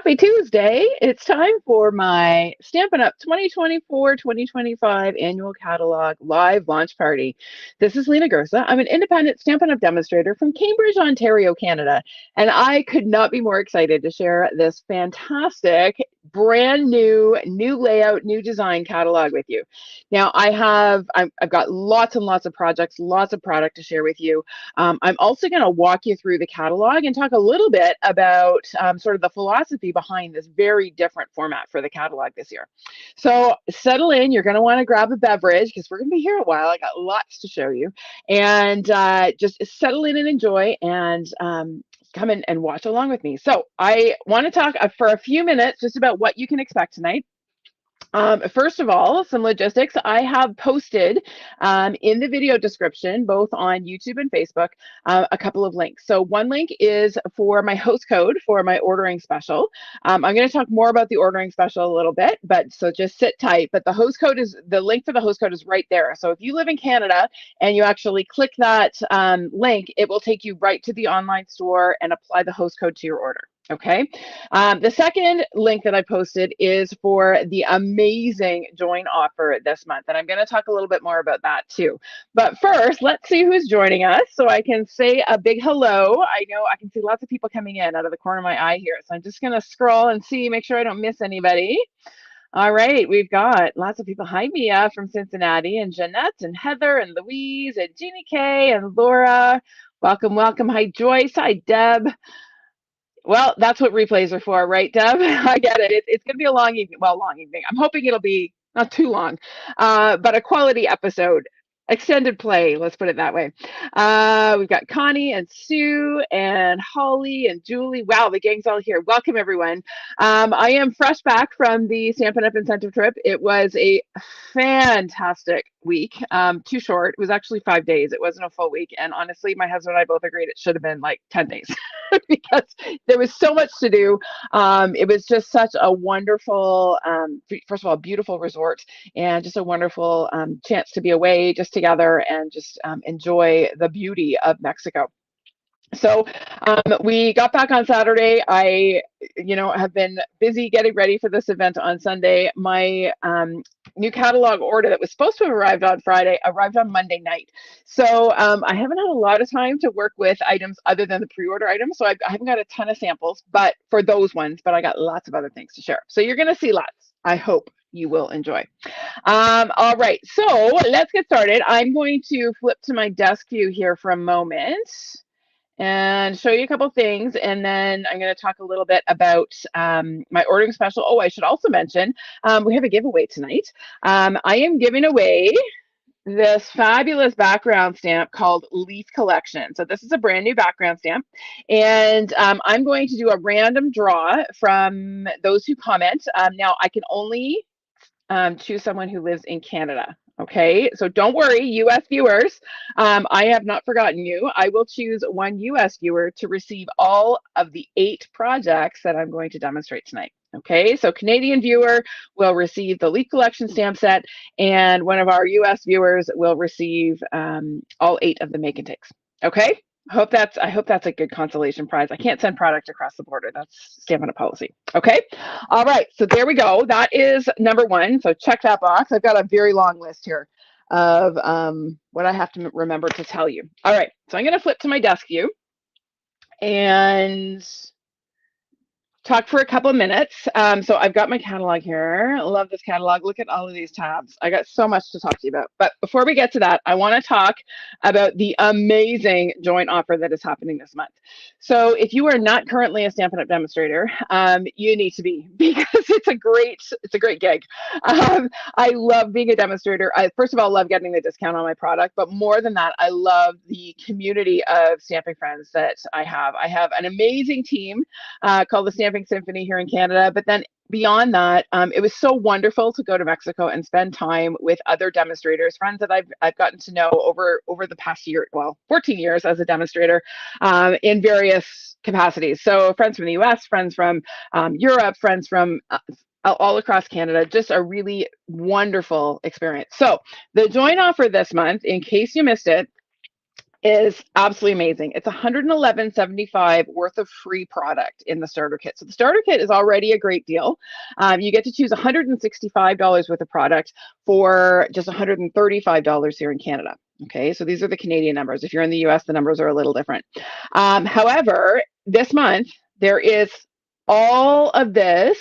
Happy Tuesday. It's time for my Stampin' Up! 2024-2025 annual catalog live launch party. This is Lena Gersa. I'm an independent Stampin' Up! Demonstrator from Cambridge, Ontario, Canada, and I could not be more excited to share this fantastic, brand new layout, new design catalog with you. Now, I've got lots and lots of projects, lots of product to share with you. I'm also going to walk you through the catalog and talk a little bit about sort of the philosophy behind this very different format for the catalog this year. So settle in. You're going to want to grab a beverage because we're going to be here a while. I got lots to show you. And just settle in and enjoy and come in and watch along with me. So I want to talk for a few minutes just about what you can expect tonight. First of all, some logistics. I have posted in the video description, both on YouTube and Facebook, a couple of links. So one link is for my host code for my ordering special. I'm going to talk more about the ordering special a little bit, but so just sit tight. But the link for the host code is right there. So if you live in Canada and you actually click that link, it will take you right to the online store and apply the host code to your order. Okay. The second link that I posted is for the amazing join offer this month. And I'm going to talk a little bit more about that too. But first, let's see who's joining us so I can say a big hello. I know I can see lots of people coming in out of the corner of my eye here. So I'm just going to scroll and see, make sure I don't miss anybody. All right, we've got lots of people. Hi, Mia from Cincinnati, and Jeanette, and Heather, and Louise, and Jeannie K, and Laura. Welcome, welcome. Hi, Joyce. Hi, Deb. Well, that's what replays are for, right, Deb? I get it. It's going to be a long evening. Well, long evening. I'm hoping it'll be not too long, but a quality episode. Extended play, let's put it that way. We've got Connie and Sue and Holly and Julie. Wow, the gang's all here. Welcome, everyone. I am fresh back from the Stampin' Up! Incentive trip. It was a fantastic week. Too short. It was actually 5 days. It wasn't a full week. And honestly, my husband and I both agreed it should have been like 10 days because there was so much to do. It was just such a wonderful, first of all, beautiful resort and just a wonderful chance to be away just together and just enjoy the beauty of Mexico. So we got back on Saturday. I, have been busy getting ready for this event on Sunday. My new catalog order that was supposed to have arrived on Friday arrived on Monday night. So I haven't had a lot of time to work with items other than the pre-order items. So I haven't got a ton of samples, but for those ones, but I got lots of other things to share. So you're going to see lots. I hope you will enjoy. All right, so let's get started. I'm going to flip to my desk view here for a moment and show you a couple things, and then I'm going to talk a little bit about my ordering special. Oh, I should also mention we have a giveaway tonight. I am giving away this fabulous background stamp called Leaf Collection. So this is a brand new background stamp, and I'm going to do a random draw from those who comment. Now I can only choose someone who lives in Canada. Okay, so don't worry, US viewers, I have not forgotten you. I will choose one US viewer to receive all of the 8 projects that I'm going to demonstrate tonight. Okay, so Canadian viewer will receive the Leaf Collection stamp set, and one of our US viewers will receive all 8 of the make and takes. Okay, I hope that's a good consolation prize. I can't send product across the border. That's Stampin' Up! Policy. Okay. All right. So there we go. That is number 1. So check that box. I've got a very long list here of what I have to remember to tell you. All right. So I'm going to flip to my desk view and talk for a couple of minutes. So I've got my catalog here. I love this catalog. Look at all of these tabs. I got so much to talk to you about. But before we get to that, I want to talk about the amazing joint offer that is happening this month. So if you are not currently a Stampin' Up! Demonstrator, you need to be, because it's a great gig. I love being a demonstrator. I first of all love getting the discount on my product, but more than that, I love the community of stamping friends that I have. I have an amazing team called the Stamping Symphony here in Canada, but then beyond that, it was so wonderful to go to Mexico and spend time with other demonstrators, friends that I've gotten to know over the past year, well, 14 years as a demonstrator, in various capacities. So friends from the US, friends from Europe, friends from all across Canada, just a really wonderful experience. So the joint offer this month, in case you missed it, is absolutely amazing. It's $111.75 worth of free product in the starter kit. So the starter kit is already a great deal. You get to choose $165 worth of product for just $135 here in Canada. Okay, so these are the Canadian numbers. If you're in the US, the numbers are a little different. However, this month, there is all of this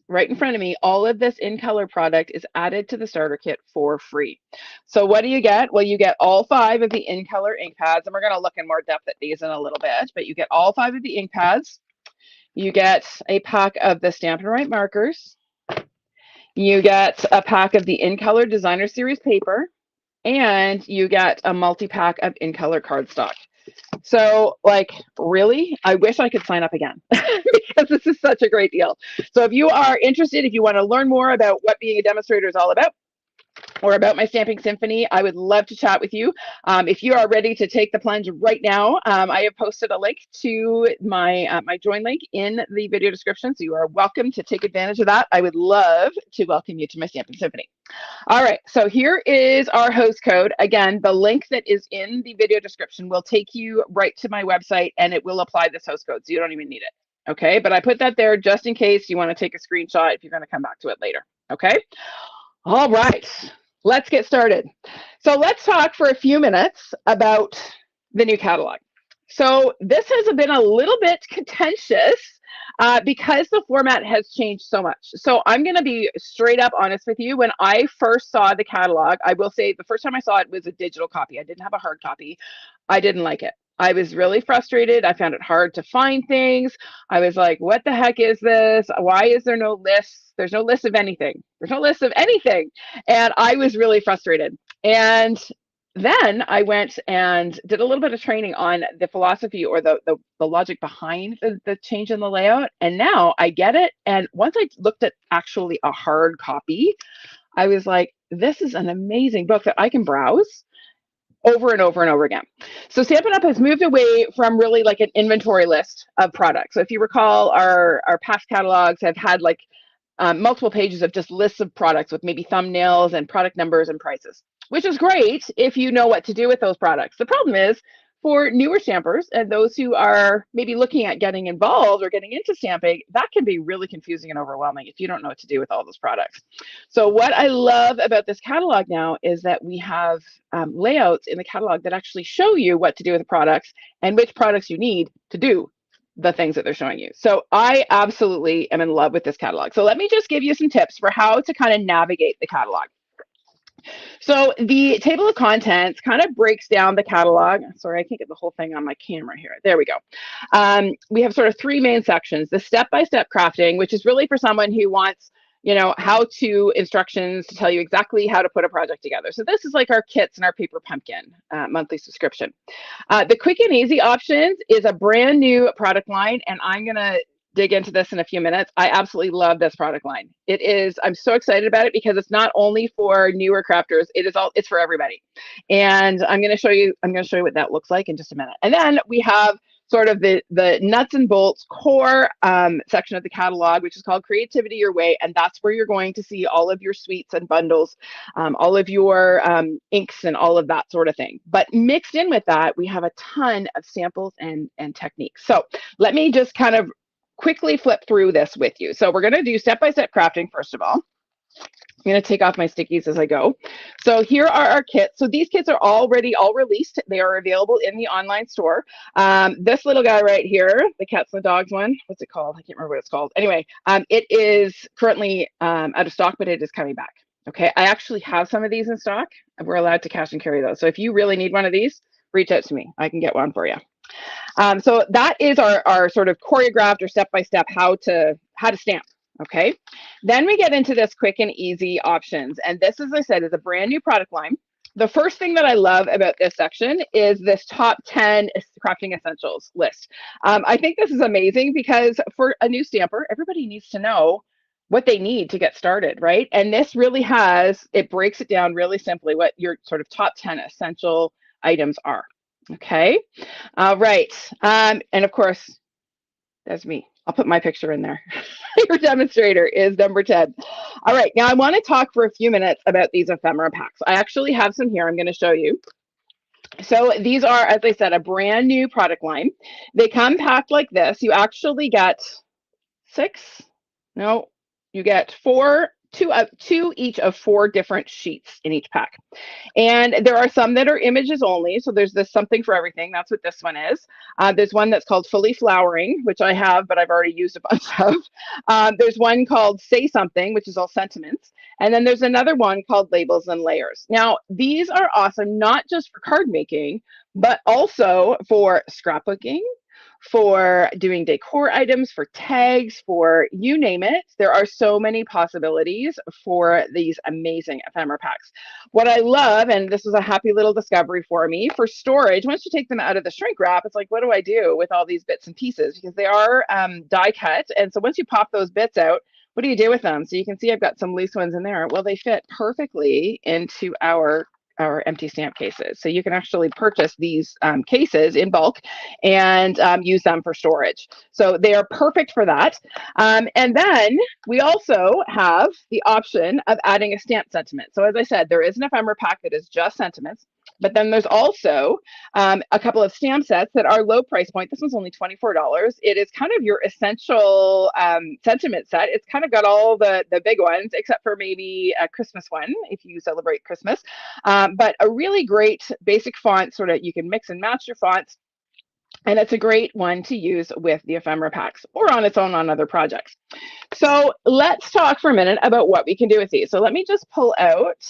right in front of me. All of this in color product is added to the starter kit for free. So what do you get? Well, you get all 5 of the in color ink pads, and we're going to look in more depth at these in a little bit, but you get all 5 of the ink pads. You get a pack of the Stampin' Right markers. You get a pack of the in color designer series paper, and you get a multi-pack of in color cardstock. So like, really, I wish I could sign up again because this is such a great deal. So if you are interested, if you want to learn more about what being a demonstrator is all about, or about my Stamping Symphony, I would love to chat with you. If you are ready to take the plunge right now, I have posted a link to my my join link in the video description, so you are welcome to take advantage of that. I would love to welcome you to my Stamping Symphony. All right, so here is our host code. Again, the link that is in the video description will take you right to my website, and it will apply this host code, so you don't even need it. Okay, but I put that there just in case you want to take a screenshot if you're going to come back to it later. Okay. All right, let's get started. So let's talk for a few minutes about the new catalog. So this has been a little bit contentious because the format has changed so much. So I'm going to be straight up honest with you. When I first saw the catalog, I will say the first time I saw it was a digital copy. I didn't have a hard copy. I didn't like it. I was really frustrated. I found it hard to find things. I was like, what the heck is this? Why is there no list? There's no list of anything. There's no list of anything. And I was really frustrated. And then I went and did a little bit of training on the philosophy or the logic behind the change in the layout. And now I get it. And once I looked at actually a hard copy, I was like, this is an amazing book that I can browse over and over and over again. So Stampin' Up! Has moved away from really like an inventory list of products. So if you recall, our past catalogs have had like multiple pages of just lists of products with maybe thumbnails and product numbers and prices, which is great if you know what to do with those products. The problem is for newer stampers and those who are maybe looking at getting involved or getting into stamping, that can be really confusing and overwhelming if you don't know what to do with all those products. So what I love about this catalog now is that we have layouts in the catalog that actually show you what to do with the products and which products you need to do the things that they're showing you. So I absolutely am in love with this catalog. So let me just give you some tips for how to kind of navigate the catalog. So the table of contents kind of breaks down the catalog. Sorry, I can't get the whole thing on my camera here. There we go. We have sort of 3 main sections. The step-by-step crafting, which is really for someone who wants, you know, how-to instructions to tell you exactly how to put a project together. So this is like our kits and our paper pumpkin monthly subscription. The quick and easy options is a brand new product line, and I'm going to dig into this in a few minutes. I absolutely love this product line. It is, I'm so excited about it because it's not only for newer crafters, it's for everybody. And I'm going to show you what that looks like in just a minute. And then we have sort of the nuts and bolts core section of the catalog, which is called Creativity Your Way. And that's where you're going to see all of your suites and bundles, all of your inks and all of that sort of thing. But mixed in with that, we have a ton of samples and techniques. So let me just kind of quickly flip through this with you. So we're going to do step-by-step crafting first of all. I'm going to take off my stickies as I go. So here are our kits. So these kits are already all released. They are available in the online store. This little guy right here, the cats and the dogs one, what's it called? I can't remember what it's called. Anyway, it is currently out of stock, but it is coming back. Okay, I actually have some of these in stock. We're allowed to cash and carry those. So if you really need one of these, reach out to me. I can get one for you. So that is our sort of choreographed or step-by-step how to stamp. Okay, then we get into this quick and easy options. And this, as I said, is a brand new product line. The first thing that I love about this section is this top 10 crafting essentials list. I think this is amazing because for a new stamper, everybody needs to know what they need to get started, right? And this really it breaks it down really simply what your sort of top 10 essential items are. Okay, all right. And of course, that's me. I'll put my picture in there. Your demonstrator is number 10. All right, now I want to talk for a few minutes about these ephemera packs. I actually have some here I'm going to show you. So these are, as I said, a brand new product line. They come packed like this. You actually get six, no, you get four, two each of four different sheets in each pack. And there are some that are images only. So there's this something for everything. That's what this one is. There's one that's called Fully Flowering, which I have, but I've already used a bunch of. There's one called Say Something, which is all sentiments. And then there's another one called Labels and Layers. Now, these are awesome, not just for card making, but also for scrapbooking, for doing decor items, for tags, for you name it. There are so many possibilities for these amazing ephemera packs. What I love, and this was a happy little discovery for me, for storage, once you take them out of the shrink wrap, it's like, what do I do with all these bits and pieces? Because they are die cut. And so once you pop those bits out, what do you do with them? So you can see I've got some loose ones in there. Well, they fit perfectly into our empty stamp cases. So you can actually purchase these cases in bulk and use them for storage. So they are perfect for that. And then we also have the option of adding a stamp sentiment. So as I said, there is an ephemera pack that is just sentiments. But then there's also a couple of stamp sets that are low price point. This one's only $24. It is kind of your essential sentiment set. It's kind of got all the big ones, except for maybe a Christmas one if you celebrate Christmas. But a really great basic font, sort of you can mix and match your fonts. And it's a great one to use with the ephemera packs or on its own on other projects. So let's talk for a minute about what we can do with these. So let me just pull out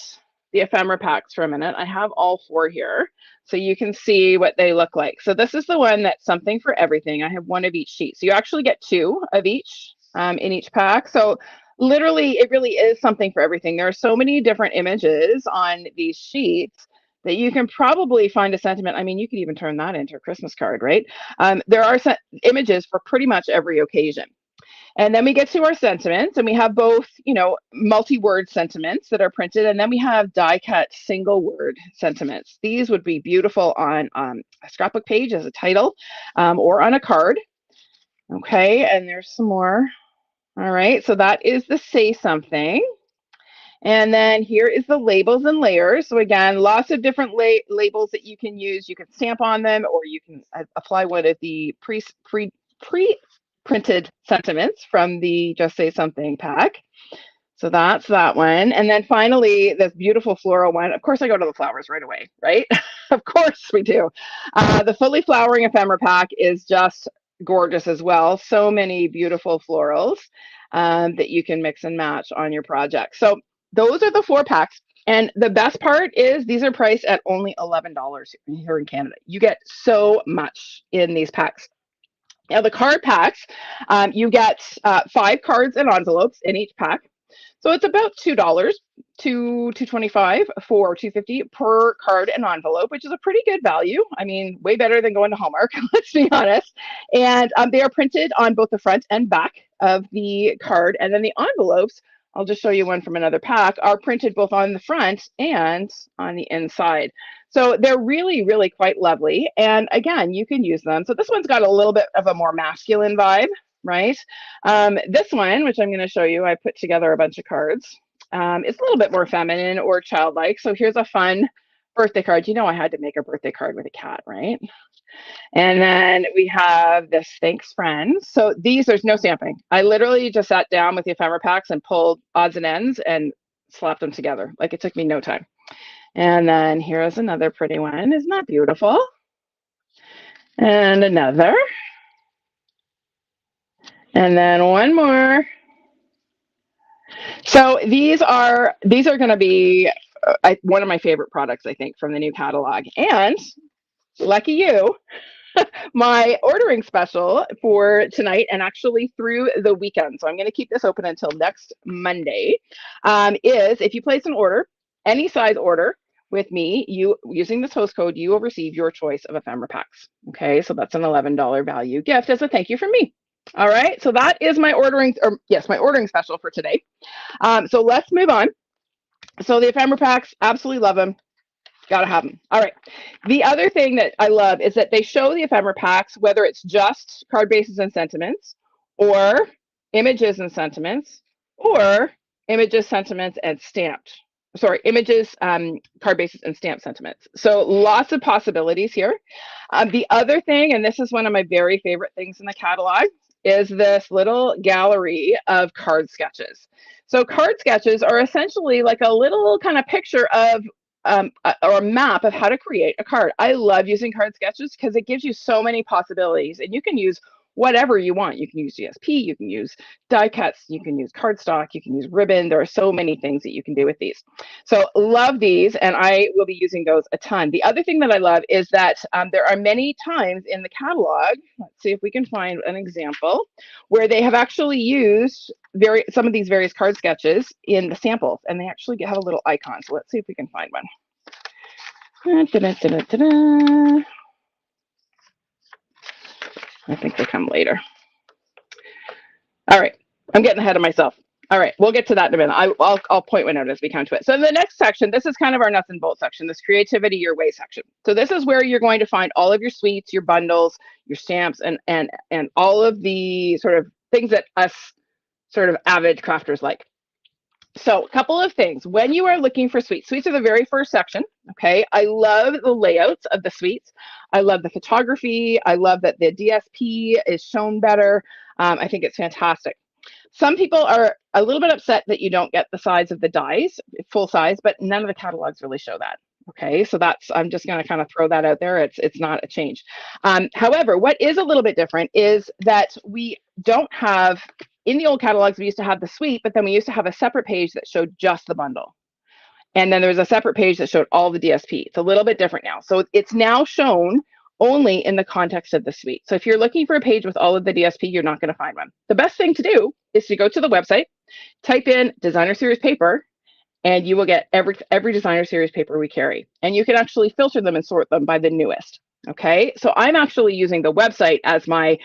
the ephemera packs for a minute. I have all four here so you can see what they look like. So this is the one that's something for everything. I have one of each sheet. So you actually get two of each in each pack. So literally, it really is something for everything. There are so many different images on these sheets that you can probably find a sentiment. I mean, you could even turn that into a Christmas card, right? There are images for pretty much every occasion. And then we get to our sentiments, and we have both, you know, multi-word sentiments that are printed, and then we have die-cut single-word sentiments. These would be beautiful on a scrapbook page as a title or on a card. Okay, and there's some more. All right, so that is the Say Something. And then here is the labels and layers. So again, lots of different labels that you can use. You can stamp on them, or you can apply one of the pre-printed sentiments from the Just Say Something pack. So that's that one. And then finally, this beautiful floral one. Of course, I go to the flowers right away, right? Of course we do. The Fully Flowering Ephemera pack is just gorgeous as well. So many beautiful florals that you can mix and match on your project. So those are the four packs. And the best part is these are priced at only $11 here in Canada. You get so much in these packs. Now, the card packs, you get 5 cards and envelopes in each pack. So it's about $2 to $2.25 for $2.50 per card and envelope, which is a pretty good value. I mean, way better than going to Hallmark, let's be honest. And they are printed on both the front and back of the card. And then the envelopes, I'll just show you one from another pack, are printed both on the front and on the inside. So they're really, really quite lovely. And again, you can use them. So this one's got a little bit of a more masculine vibe, right? This one, which I'm going to show you, I put together a bunch of cards. It's a little bit more feminine or childlike. So here's a fun birthday card. You know, I had to make a birthday card with a cat, right? And then we have this Thanks Friends. So these, there's no stamping. I literally just sat down with the ephemera packs and pulled odds and ends and slapped them together. Like it took me no time. And then here's another pretty one. Isn't that beautiful? And another. And then one more. So these are going to be one of my favorite products, I think, from the new catalog. And lucky you, my ordering special for tonight and actually through the weekend, so I'm going to keep this open until next Monday, is if you place an order, any size order with me, you using this host code, you will receive your choice of ephemera packs. Okay, so that's an $11 value gift as a thank you from me. All right, so that is my ordering, or yes, my ordering special for today. So let's move on. So the ephemera packs, absolutely love them. Gotta have them. All right. The other thing that I love is that they show the ephemera packs, whether it's just card bases and sentiments, or images and sentiments, or images, sentiments, and stamped. images, card bases, and stamp sentiments. So lots of possibilities here. The other thing, and this is one of my very favorite things in the catalog, is this little gallery of card sketches. So card sketches are essentially like a little kind of picture of or a map of how to create a card. I love using card sketches because it gives you so many possibilities, and you can use whatever you want. You can use GSP, you can use die cuts, you can use cardstock, you can use ribbon. There are so many things that you can do with these. So love these, and I will be using those a ton. The other thing that I love is that there are many times in the catalog, let's see if we can find an example, where they have actually used some of these various card sketches in the samples, and they actually have a little icon. So let's see if we can find one. I think they come later. All right, I'm getting ahead of myself. All right, we'll get to that in a minute. I'll point one out as we come to it. So in the next section, this is kind of our nuts and bolts section, this creativity your way section. So this is where you're going to find all of your suites, your bundles, your stamps, and all of the sort of things that us sort of avid crafters like. So a couple of things. When you are looking for suites are the very first section, okay? I love the layouts of the suites. I love the photography. I love that the DSP is shown better. I think it's fantastic. Some people are a little bit upset that you don't get the size of the dies, full size, but none of the catalogs really show that. Okay, so I'm just going to kind of throw that out there. It's not a change. However, what is a little bit different is that we don't have, in the old catalogs, we used to have the suite, but then we used to have a separate page that showed just the bundle. And then there was a separate page that showed all the DSP. It's a little bit different now. So it's now shown only in the context of the suite. So if you're looking for a page with all of the DSP, you're not going to find one. The best thing to do is to go to the website, type in Designer Series Paper, and you will get every Designer Series paper we carry. And you can actually filter them and sort them by the newest. Okay, so I'm actually using the website as my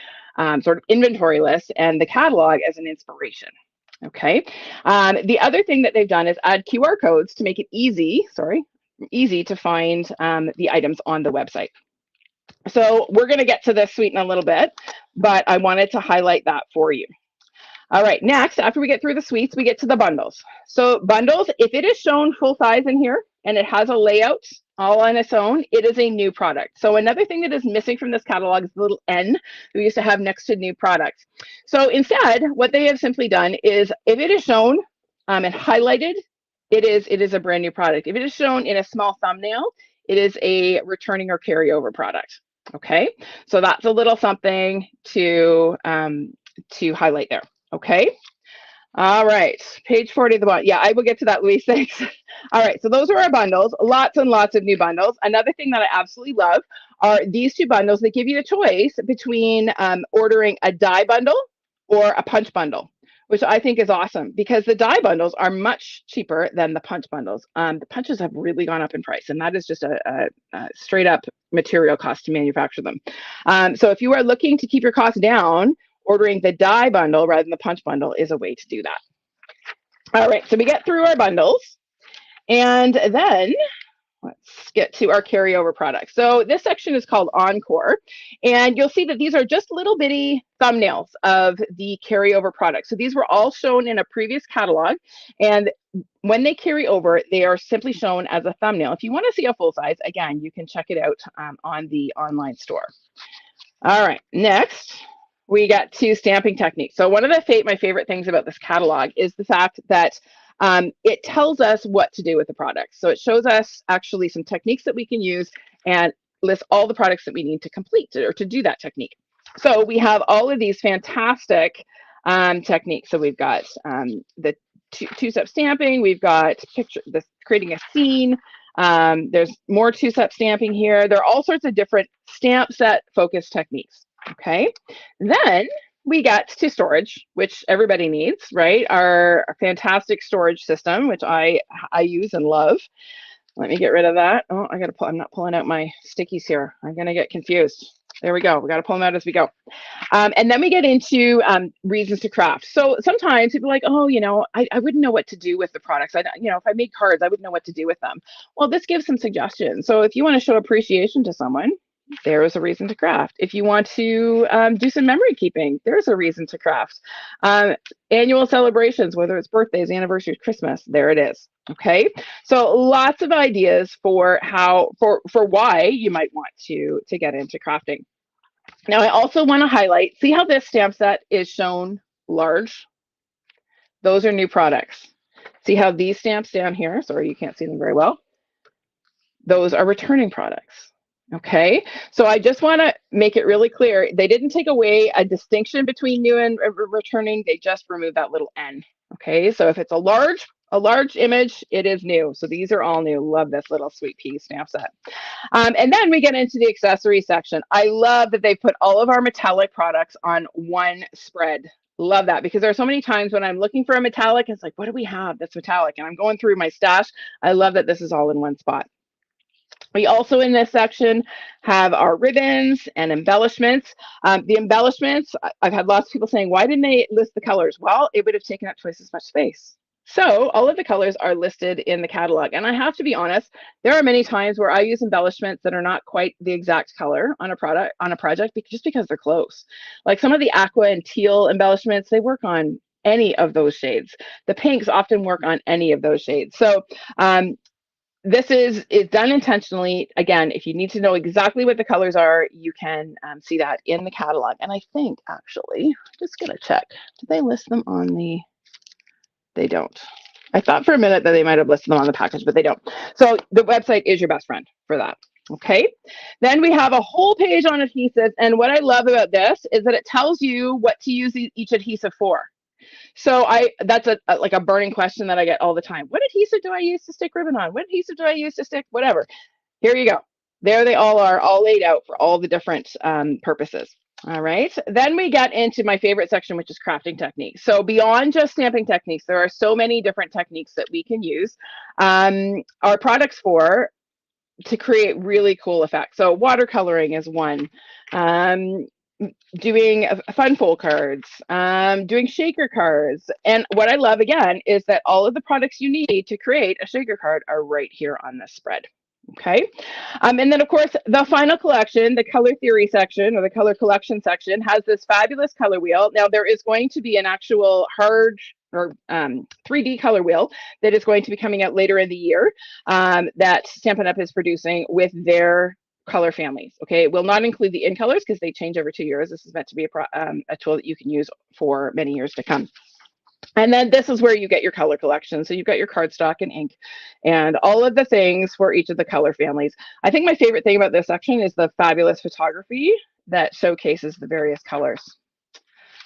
sort of inventory list and the catalog as an inspiration. Okay, the other thing that they've done is add QR codes to make it easy to find the items on the website. So we're going to get to this suite in a little bit, but I wanted to highlight that for you. All right, next, after we get through the suites, we get to the bundles. So bundles, if it is shown full size in here and it has a layout all on its own, it is a new product. So another thing that is missing from this catalog is the little N that we used to have next to new products. So instead, what they have simply done is if it is shown and highlighted, it is a brand new product. If it is shown in a small thumbnail, it is a returning or carryover product. Okay, so that's a little something to highlight there. Okay. All right. Page 40 of the bundle. Yeah, I will get to that, Louise. Thanks. All right. So those are our bundles. Lots and lots of new bundles. Another thing that I absolutely love are these two bundles that give you the choice between ordering a die bundle or a punch bundle, which I think is awesome because the die bundles are much cheaper than the punch bundles. The punches have really gone up in price, and that is just a straight up material cost to manufacture them. So if you are looking to keep your costs down, ordering the die bundle rather than the punch bundle is a way to do that. All right, so we get through our bundles, and then let's get to our carryover products. So this section is called Encore, and you'll see that these are just little bitty thumbnails of the carryover products. So these were all shown in a previous catalog, and when they carry over, they are simply shown as a thumbnail. If you want to see a full size, again, you can check it out on the online store. All right, next, we got to stamping techniques. So one of my favorite things about this catalog is the fact that it tells us what to do with the products. So it shows us actually some techniques that we can use and lists all the products that we need to complete or to do that technique. So we have all of these fantastic techniques. So we've got the two-step stamping. We've got creating a scene. There's more two-step stamping here. There are all sorts of different stamp set focus techniques. Okay, then we get to storage, which everybody needs, right? Our fantastic storage system, which I use and love. Let me get rid of that. Oh, I'm not pulling out my stickies here. I'm gonna get confused. There we go. We got to pull them out as we go. And then we get into reasons to craft. So sometimes people are like, oh, I wouldn't know what to do with the products. If I made cards, I wouldn't know what to do with them. Well, this gives some suggestions. So if you want to show appreciation to someone, there is a reason to craft. If you want to do some memory keeping, there's a reason to craft. Annual celebrations, whether it's birthdays, anniversaries, Christmas, there it is. Okay, so lots of ideas for how for why you might want to get into crafting. Now I also want to highlight, see how this stamp set is shown large? Those are new products. See how these stamps down here, sorry you can't see them very well, those are returning products. Okay, so I just want to make it really clear, they didn't take away a distinction between new and returning, they just removed that little N. Okay, so if it's a large image, it is new. So these are all new. Love this little sweet pea stamp set. And then we get into the accessory section. I love that they put all of our metallic products on one spread. Love that, because there are so many times when I'm looking for a metallic, it's like, what do we have that's metallic? And I'm going through my stash. I love that this is all in one spot. We also in this section have our ribbons and embellishments. The embellishments, I've had lots of people saying, why didn't they list the colors? Well, it would have taken up twice as much space. So all of the colors are listed in the catalog. And I have to be honest, there are many times where I use embellishments that are not quite the exact color on a project, just because they're close. Like some of the aqua and teal embellishments, they work on any of those shades. The pinks often work on any of those shades. So this is done intentionally. Again, if you need to know exactly what the colors are, you can see that in the catalog. And I think actually, just gonna check, did they list them on the, they don't. I thought for a minute that they might have listed them on the package, but they don't. So the website is your best friend for that. Okay, then we have a whole page on adhesives. And what I love about this is that it tells you what to use each adhesive for. So that's like a burning question that I get all the time. What adhesive do I use to stick ribbon on? What adhesive do I use to stick whatever? Here you go. There they all are, all laid out for all the different purposes. All right. Then we get into my favorite section, which is crafting techniques. So beyond just stamping techniques, there are so many different techniques that we can use our products for to create really cool effects. So watercoloring is one. Doing fun fold cards, doing shaker cards. And what I love again is that all of the products you need to create a shaker card are right here on this spread. Okay. And then of course, the final collection, the color theory section or the color collection section has this fabulous color wheel. Now there is going to be an actual hard or 3D color wheel that is going to be coming out later in the year that Stampin' Up! Is producing with their color families. Okay, it will not include the in colors because they change every 2 years. This is meant to be a tool that you can use for many years to come. And then this is where you get your color collection. So you've got your cardstock and ink and all of the things for each of the color families. I think my favorite thing about this section is the fabulous photography that showcases the various colors.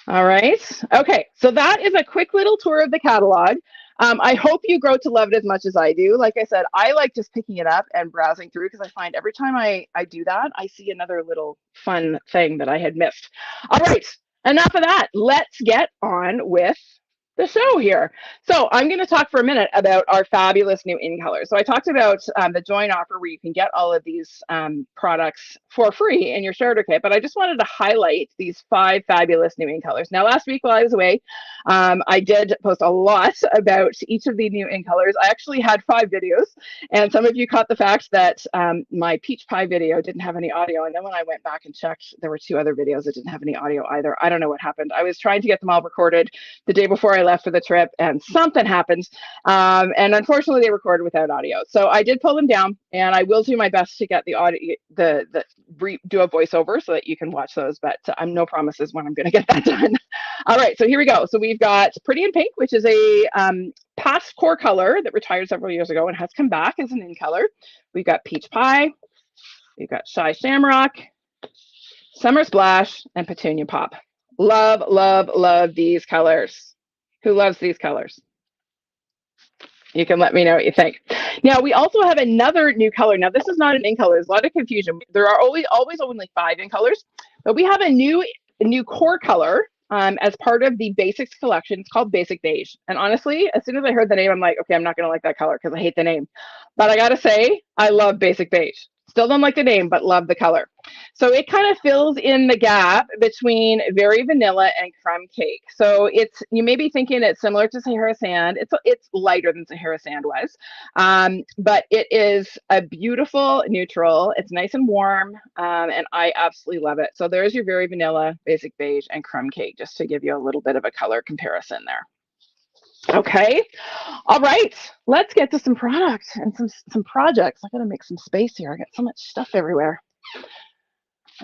All right. Okay. So that is a quick little tour of the catalog. I hope you grow to love it as much as I do. Like I said, I like just picking it up and browsing through because I find every time I do that, I see another little fun thing that I had missed. All right. Enough of that. Let's get on with the show here. So I'm going to talk for a minute about our fabulous new in colors. So I talked about the joint offer where you can get all of these products for free in your starter kit, but I just wanted to highlight these 5 fabulous new in colors. Now, last week while I was away, I did post a lot about each of the new in colors. I actually had 5 videos, and some of you caught the fact that my peach pie video didn't have any audio, and then when I went back and checked, there were 2 other videos that didn't have any audio either. I don't know what happened. I was trying to get them all recorded the day before I left for the trip, and something happened, and unfortunately they recorded without audio. So I did pull them down, and I will do my best to get the audio, do a voiceover so that you can watch those, but I'm no promises when I'm going to get that done. All right, so here we go. So we've got Pretty in Pink, which is a past core color that retired several years ago and has come back as an in color. We've got Peach Pie, we've got Shy Shamrock, Summer Splash, and Petunia Pop. Love, love, love these colors. Who loves these colors? You can let me know what you think. Now, we also have another new color. Now, this is not an in color. There's a lot of confusion. There are always only 5 in colors, but we have a new core color as part of the Basics collection. It's called Basic Beige. And honestly, as soon as I heard the name, I'm like, okay, I'm not going to like that color because I hate the name. But I got to say, I love Basic Beige. Still don't like the name, but love the color. So it kind of fills in the gap between Very Vanilla and Crumb Cake. So you may be thinking it's similar to Sahara Sand. It's lighter than Sahara Sand was, but it is a beautiful neutral. It's nice and warm, and I absolutely love it. So there's your Very Vanilla, Basic Beige, and Crumb Cake, just to give you a little bit of a color comparison there. Okay. All right. Let's get to some products and some projects. I gotta make some space here. I got so much stuff everywhere.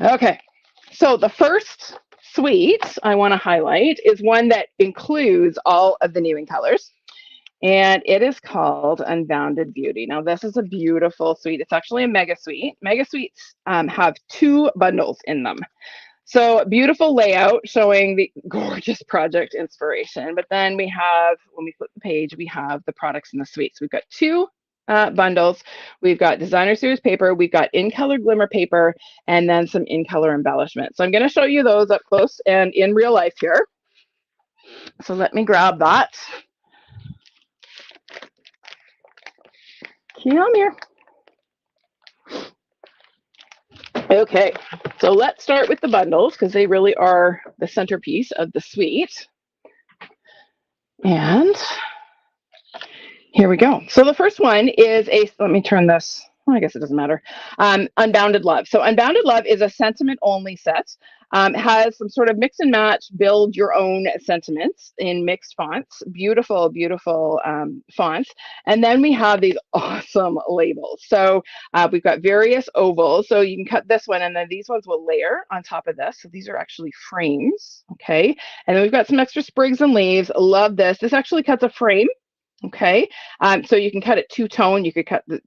Okay. So the first suite I want to highlight is one that includes all of the new in colors. And it is called Unbounded Beauty. Now, this is a beautiful suite. It's actually a mega suite. Mega suites have 2 bundles in them. So beautiful layout showing the gorgeous project inspiration. But then we have, when we flip the page, we have the products in the suite. So we've got 2 bundles. We've got designer series paper. We've got in color glimmer paper, and then some in color embellishment. So I'm going to show you those up close and in real life here. So let me grab that. Come here. Okay, so let's start with the bundles because they really are the centerpiece of the suite. And here we go. So the first one is let me turn this, well, I guess it doesn't matter. Unbounded Love. So Unbounded Love is a sentiment only set. Has some sort of mix and match, build your own sentiments in mixed fonts. Beautiful, beautiful fonts. And then we have these awesome labels. So we've got various ovals. So you can cut this one and then these ones will layer on top of this. So these are actually frames. Okay. And then we've got some extra sprigs and leaves. Love this. This actually cuts a frame. Okay, so you can cut it 2-tone. You could cut the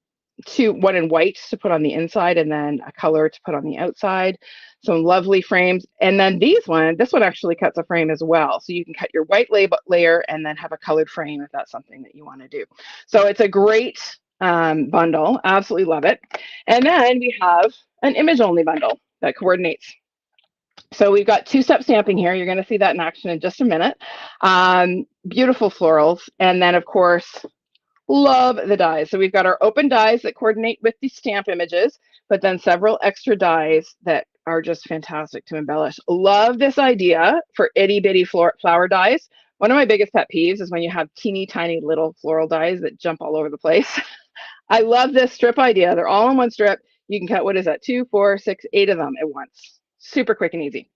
one in white to put on the inside and then a color to put on the outside. Some lovely frames. And then this one actually cuts a frame as well. So you can cut your white layer and then have a colored frame if that's something that you want to do. So it's a great bundle. Absolutely love it. And then we have an image only bundle that coordinates. So we've got 2-step stamping here. You're going to see that in action in just a minute. Beautiful florals. And then, of course, love the dies. So we've got our open dies that coordinate with the stamp images, but then several extra dies that are just fantastic to embellish. Love this idea for itty bitty flower dies. One of my biggest pet peeves is when you have teeny tiny little floral dies that jump all over the place. I love this strip idea. They're all in one strip. You can cut, what is that, 2, 4, 6, 8 of them at once. Super quick and easy.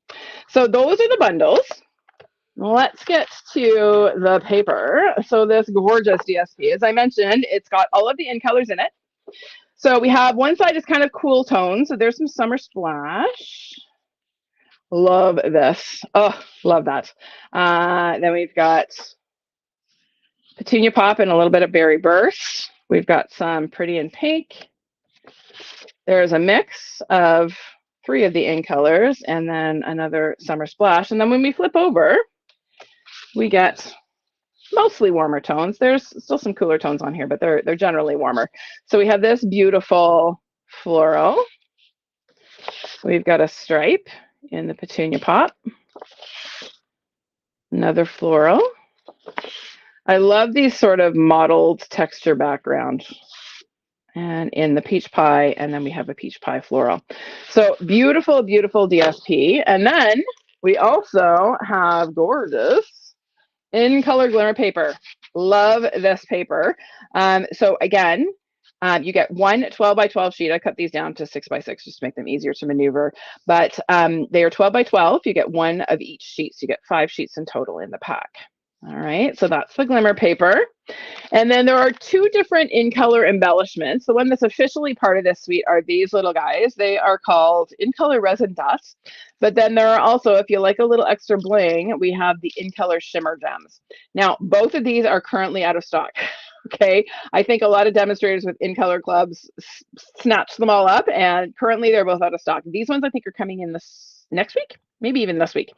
So those are the bundles. Let's get to the paper. So this gorgeous DSP, as I mentioned, it's got all of the in colors in it. So we have one side is kind of cool tones. So there's some summer splash. Love this. Oh, love that. Then we've got Petunia Pop and a little bit of Berry Burst. We've got some Pretty in Pink. There's a mix of 3 of the in colors and then another summer splash. And then when we flip over, we get mostly warmer tones. There's still some cooler tones on here, but they're generally warmer. So we have this beautiful floral. We've got a stripe in the Petunia Pop. Another floral. I love these sort of mottled texture background. And in the peach pie, and then we have a peach pie floral. So beautiful, beautiful DSP. And then we also have gorgeous in color glimmer paper. Love this paper. So again, you get one 12 by 12 sheet. I cut these down to 6 by 6 just to make them easier to maneuver. But they are 12 by 12. You get one of each sheet. So you get 5 sheets in total in the pack. All right, so that's the glimmer paper. And then there are 2 different in color embellishments. The one that's officially part of this suite are these little guys. They are called in color resin dust. But then there are also, if you like a little extra bling, we have the in color shimmer gems. Now, both of these are currently out of stock. Okay, I think a lot of demonstrators with in color clubs snatch them all up, and currently they're both out of stock. These ones I think are coming in this next week, maybe even this week.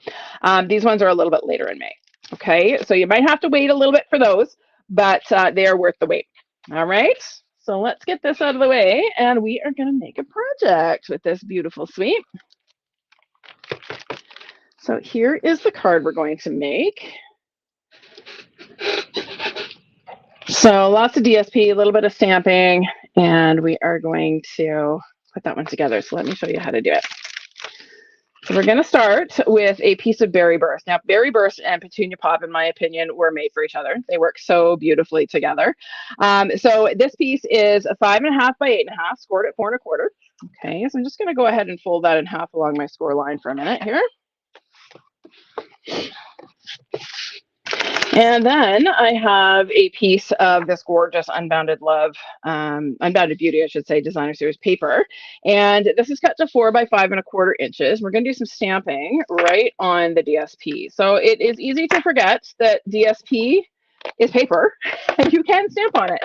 These ones are a little bit later in May. Okay, so you might have to wait a little bit for those, but they are worth the wait. All right, so let's get this out of the way, and we are going to make a project with this beautiful suite. So here is the card we're going to make. So lots of DSP, a little bit of stamping, and we are going to put that one together. So let me show you how to do it. So we're going to start with a piece of Berry Burst. Now, Berry Burst and Petunia Pop, in my opinion, were made for each other. They work so beautifully together. So this piece is a 5.5 by 8.5, scored at 4 1/4. Okay, so I'm just going to go ahead and fold that in half along my score line for a minute here. And then I have a piece of this gorgeous Unbounded Unbounded Beauty, I should say, Designer Series paper. And this is cut to 4 by 5¼ inches. We're going to do some stamping right on the DSP. So it is easy to forget that DSP is paper and you can stamp on it.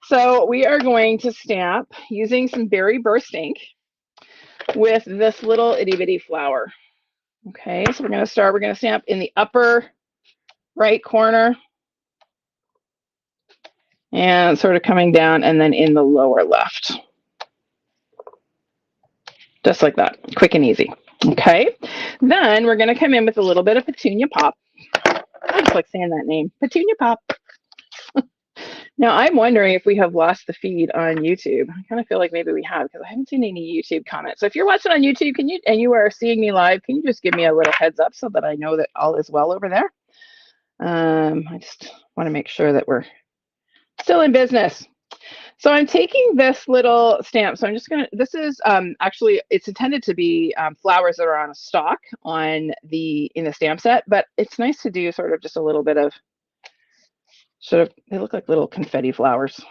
So we are going to stamp using some Berry Burst ink with this little itty bitty flower. Okay, so we're going to stamp in the upper right corner and sort of coming down, and then in the lower left. Just like that, quick and easy. Okay, then we're going to come in with a little bit of Petunia Pop. I just like saying that name, Petunia Pop. Now, I'm wondering if we have lost the feed on YouTube. I kind of feel like maybe we have, because I haven't seen any YouTube comments. So if you're watching on YouTube, and you are seeing me live, can you just give me a little heads up so that I know that all is well over there? I just want to make sure that we're still in business. So I'm taking this little stamp. So I'm just going to, this is actually, it's intended to be flowers that are on a stalk in the stamp set, but it's nice to do sort of just a little bit of, they look like little confetti flowers.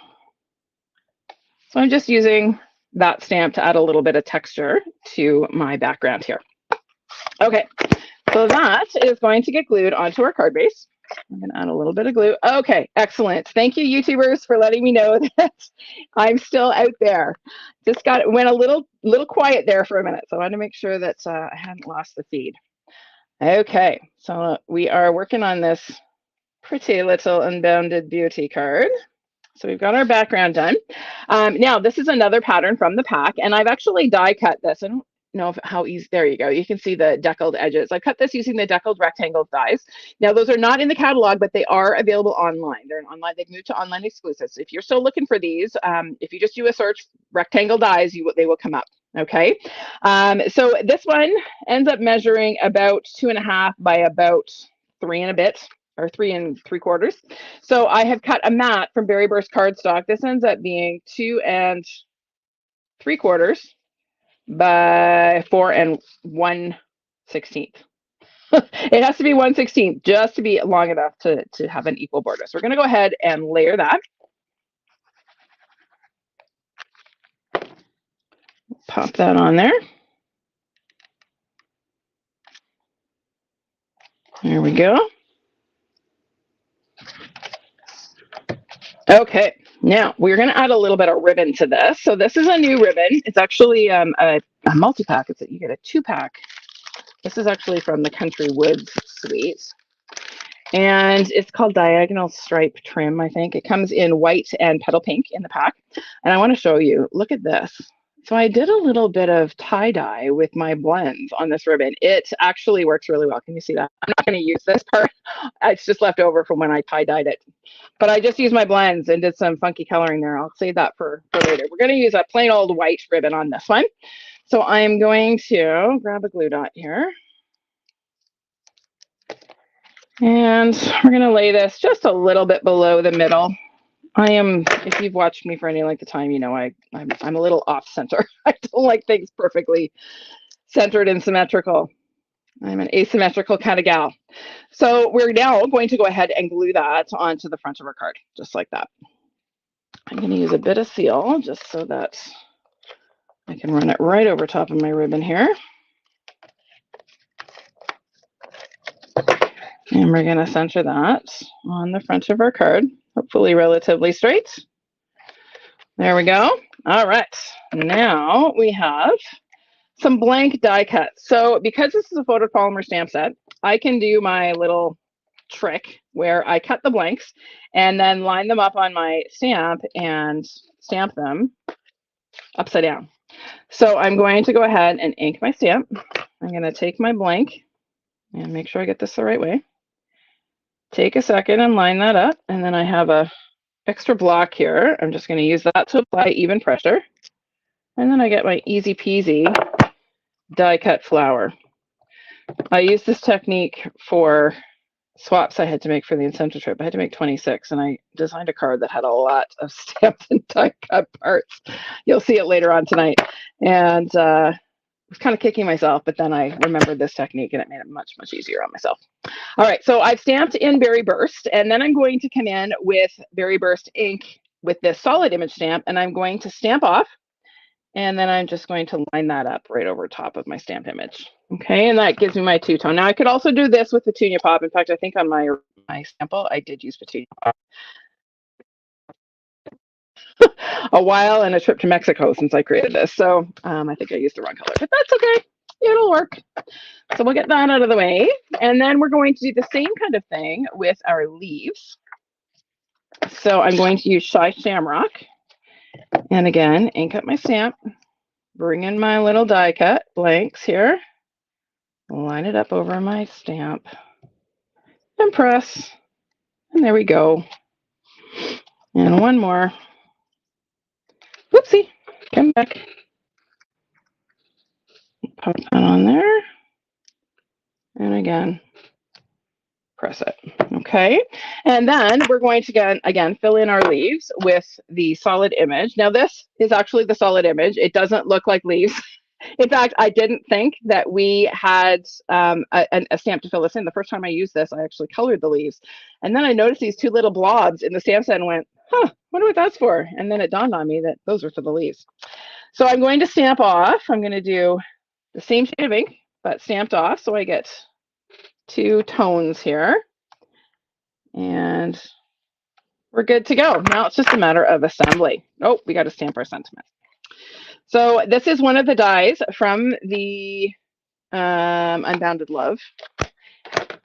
So I'm just using that stamp to add a little bit of texture to my background here. Okay, so that is going to get glued onto our card base. I'm going to add a little bit of glue. Okay, excellent. Thank you, YouTubers, for letting me know that I'm still out there. Just went a little quiet there for a minute, so I wanted to make sure that I hadn't lost the feed. Okay, so we are working on this pretty little Unbounded Beauty card. So we've got our background done. Now, this is another pattern from the pack, and I've actually die cut this. I don't know how easy, there you go. You can see the deckled edges. I cut this using the deckled rectangle dies. Now, those are not in the catalog, but they are available online. They're online. They've moved to online exclusives. If you're still looking for these, if you just do a search, rectangle dies, they will come up. Okay. So this one ends up measuring about 2.5 by about 3 and a bit. Or 3 3/4. So I have cut a mat from Berry Burst cardstock. This ends up being 2 3/4 by 4 1/16. It has to be 1/16 just to be long enough to have an equal border. So we're going to go ahead and layer that. Pop that on there. There we go. Okay, now we're going to add a little bit of ribbon to this. So this is a new ribbon. It's actually a multi-pack. You get a 2-pack. This is actually from the Country Woods suite. And it's called Diagonal Stripe Trim, I think. It comes in white and petal pink in the pack. And I want to show you, look at this. So I did a little bit of tie-dye with my blends on this ribbon. It actually works really well. Can you see that? I'm not going to use this part. It's just left over from when I tie-dyed it. But I just used my blends and did some funky coloring there. I'll save that for later. We're going to use a plain old white ribbon on this one. So I'm going to grab a glue dot here. And we're going to lay this just a little bit below the middle. If you've watched me for any length of time, you know I'm a little off center. I don't like things perfectly centered and symmetrical. I'm an asymmetrical kind of gal. So we're now going to go ahead and glue that onto the front of our card, just like that. I'm going to use a bit of seal just so that I can run it right over top of my ribbon here. And we're going to center that on the front of our card, hopefully relatively straight. There we go. All right. Now we have some blank die cuts. So because this is a photopolymer stamp set, I can do my little trick where I cut the blanks and then line them up on my stamp and stamp them upside down. So I'm going to go ahead and ink my stamp. I'm going to take my blank and make sure I get this the right way. Take a second and line that up, and then I have a extra block here. I'm just going to use that to apply even pressure. And then I get my easy peasy die cut flower. I used this technique for swaps I had to make for the incentive trip. I had to make 26, and I designed a card that had a lot of stamped and die cut parts. You'll see it later on tonight. And was kind of kicking myself, but then I remembered this technique and it made it much, much easier on myself. All right, so I've stamped in Berry Burst, and then I'm going to come in with Berry Burst ink with this solid image stamp, and I'm going to stamp off, and then I'm just going to line that up right over top of my stamped image. Okay, and that gives me my two-tone. Now I could also do this with Petunia Pop. In fact, I think on my sample, I did use Petunia Pop. A while and a trip to Mexico since I created this. So I think I used the wrong color, but that's okay. It'll work. So we'll get that out of the way. And then we're going to do the same kind of thing with our leaves. So I'm going to use Shamrock. And again, ink up my stamp. Bring in my little die cut blanks here. Line it up over my stamp. And press. And there we go. And one more. Whoopsie. Come back. Pop that on there. And again, press it. Okay. And then we're going to again fill in our leaves with the solid image. Now this is actually the solid image. It doesn't look like leaves. In fact, I didn't think that we had a stamp to fill this in. The first time I used this, I actually colored the leaves. And then I noticed these two little blobs in the stamp set and went, huh, wonder what that's for. And then it dawned on me that those are for the leaves. So I'm going to stamp off. I'm going to do the same shade of ink, but stamped off. So I get two tones here. And we're good to go. Now it's just a matter of assembly. Oh, we got to stamp our sentiment. So this is one of the dies from the Unbounded Love.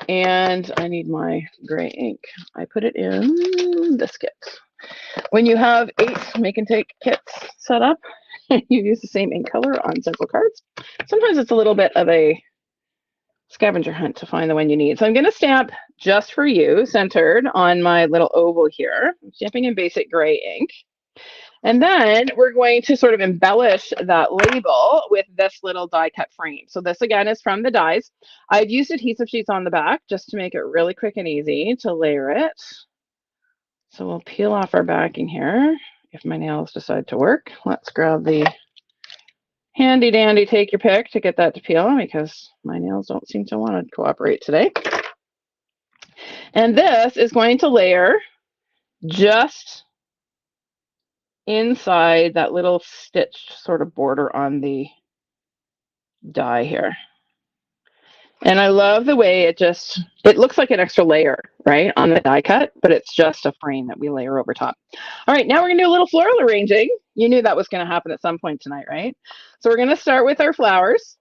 And I need my gray ink. I put it in this kit. When you have 8 make and take kits set up, you use the same ink color on several cards. Sometimes it's a little bit of a scavenger hunt to find the one you need. So I'm going to stamp Just For You centered on my little oval here. I'm stamping in basic gray ink. And then we're going to sort of embellish that label with this little die cut frame. So this again is from the dies. I've used adhesive sheets on the back just to make it really quick and easy to layer it. So we'll peel off our backing here. If my nails decide to work, let's grab the handy dandy take your pick to get that to peel because my nails don't seem to want to cooperate today. And this is going to layer just inside that little stitched sort of border on the die here. And I love the way it looks like an extra layer, right, on the die cut, but it's just a frame that we layer over top. All right, now we're gonna do a little floral arranging. You knew that was gonna happen at some point tonight, right? So we're gonna start with our flowers.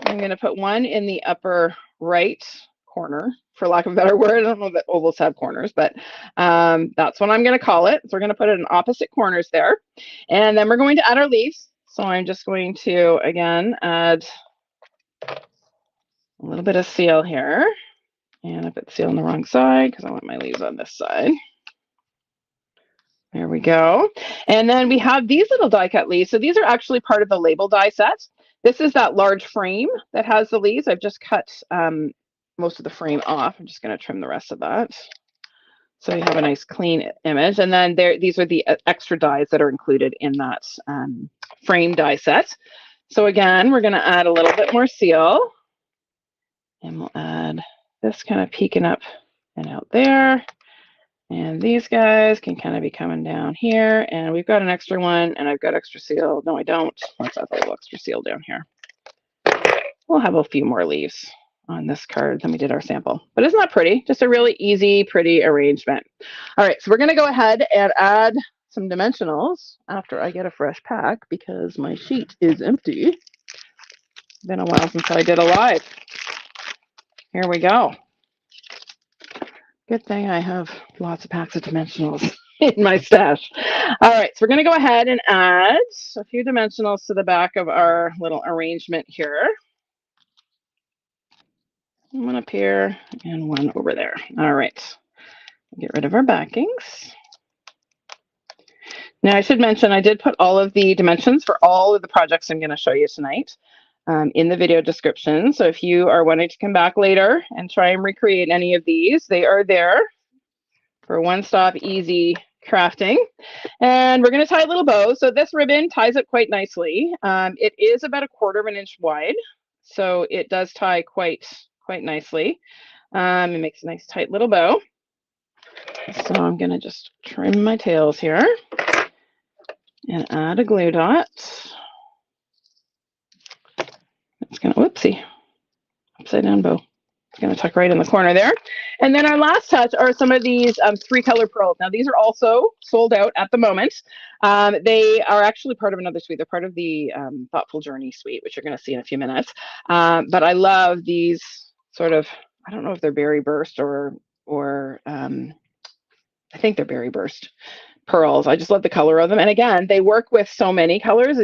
I'm gonna put one in the upper right corner, for lack of a better word. I don't know that ovals have corners, but that's what I'm going to call it. So we're going to put it in opposite corners there. And then we're going to add our leaves. So I'm just going to, again, add a little bit of seal here. And I put seal on the wrong side because I want my leaves on this side. There we go. And then we have these little die cut leaves. So these are actually part of the label die set. This is that large frame that has the leaves. I've just cut most of the frame off. I'm just going to trim the rest of that. So you have a nice clean image. And then these are the extra dies that are included in that frame die set. So again, we're going to add a little bit more seal. And we'll add this kind of peeking up and out there. And these guys can kind of be coming down here. And we've got an extra one, and I've got extra seal. No, I don't. Let's add a little extra seal down here. We'll have a few more leaves on this card than we did our sample. But isn't that pretty? Just a really easy, pretty arrangement. All right, so we're going to go ahead and add some dimensionals after I get a fresh pack because my sheet is empty. It's been a while since I did a live. Here we go. Good thing I have lots of packs of dimensionals in my stash. All right, so we're going to go ahead and add a few dimensionals to the back of our little arrangement here. One up here and one over there. All right, get rid of our backings. Now I should mention I did put all of the dimensions for all of the projects I'm going to show you tonight in the video description. So if you are wanting to come back later and try and recreate any of these, they are there for one-stop, easy, crafting. And we're going to tie a little bow. So this ribbon ties it quite nicely. It is about 1/4 inch wide, so it does tie quite nicely. It makes a nice tight little bow. So I'm going to just trim my tails here and add a glue dot. It's going to, whoopsie, upside down bow. It's going to tuck right in the corner there. And then our last touch are some of these 3-color pearls. Now, these are also sold out at the moment. They are actually part of another suite. They're part of the Thoughtful Journey suite, which you're going to see in a few minutes. But I love these sort of, I don't know if they're berry burst or I think they're berry burst pearls. I just love the color of them. And again, they work with so many colors.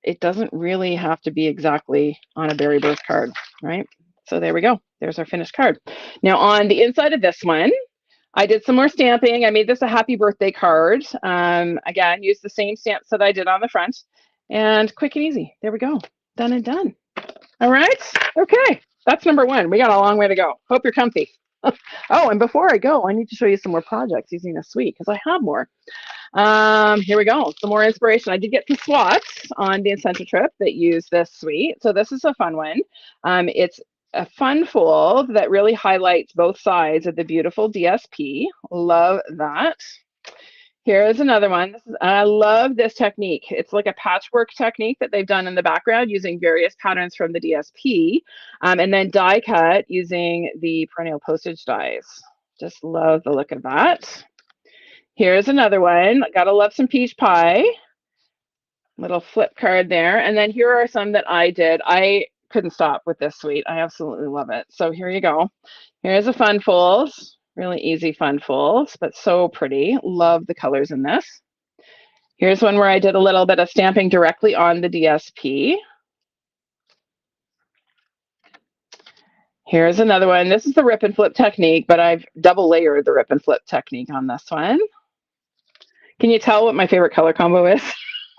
It doesn't really have to be exactly on a berry burst card, right? So there we go. There's our finished card. Now on the inside of this one, I did some more stamping. I made this a happy birthday card. Again, used the same stamps that I did on the front, and quick and easy. There we go. Done and done. All right. Okay. That's number 1. We got a long way to go. Hope you're comfy. Oh, and before I go, I need to show you some more projects using this suite because I have more. Here we go. Some more inspiration. I did get some swats on the Incentive trip that use this suite. So this is a fun one. It's a fun fold that really highlights both sides of the beautiful DSP. Love that. Here's another one. I love this technique. It's like a patchwork technique that they've done in the background using various patterns from the DSP, and then die cut using the perennial postage dies. Just love the look of that. Here's another one. Gotta love some peach pie. Little flip card there. And then here are some that I did. I couldn't stop with this suite. I absolutely love it. So here you go. Here's a fun fold. Really easy fun folds, but so pretty. Love the colors in this. Here's one where I did a little bit of stamping directly on the DSP. Here's another one. This is the rip and flip technique, but I've double layered the rip and flip technique on this one. Can you tell what my favorite color combo is?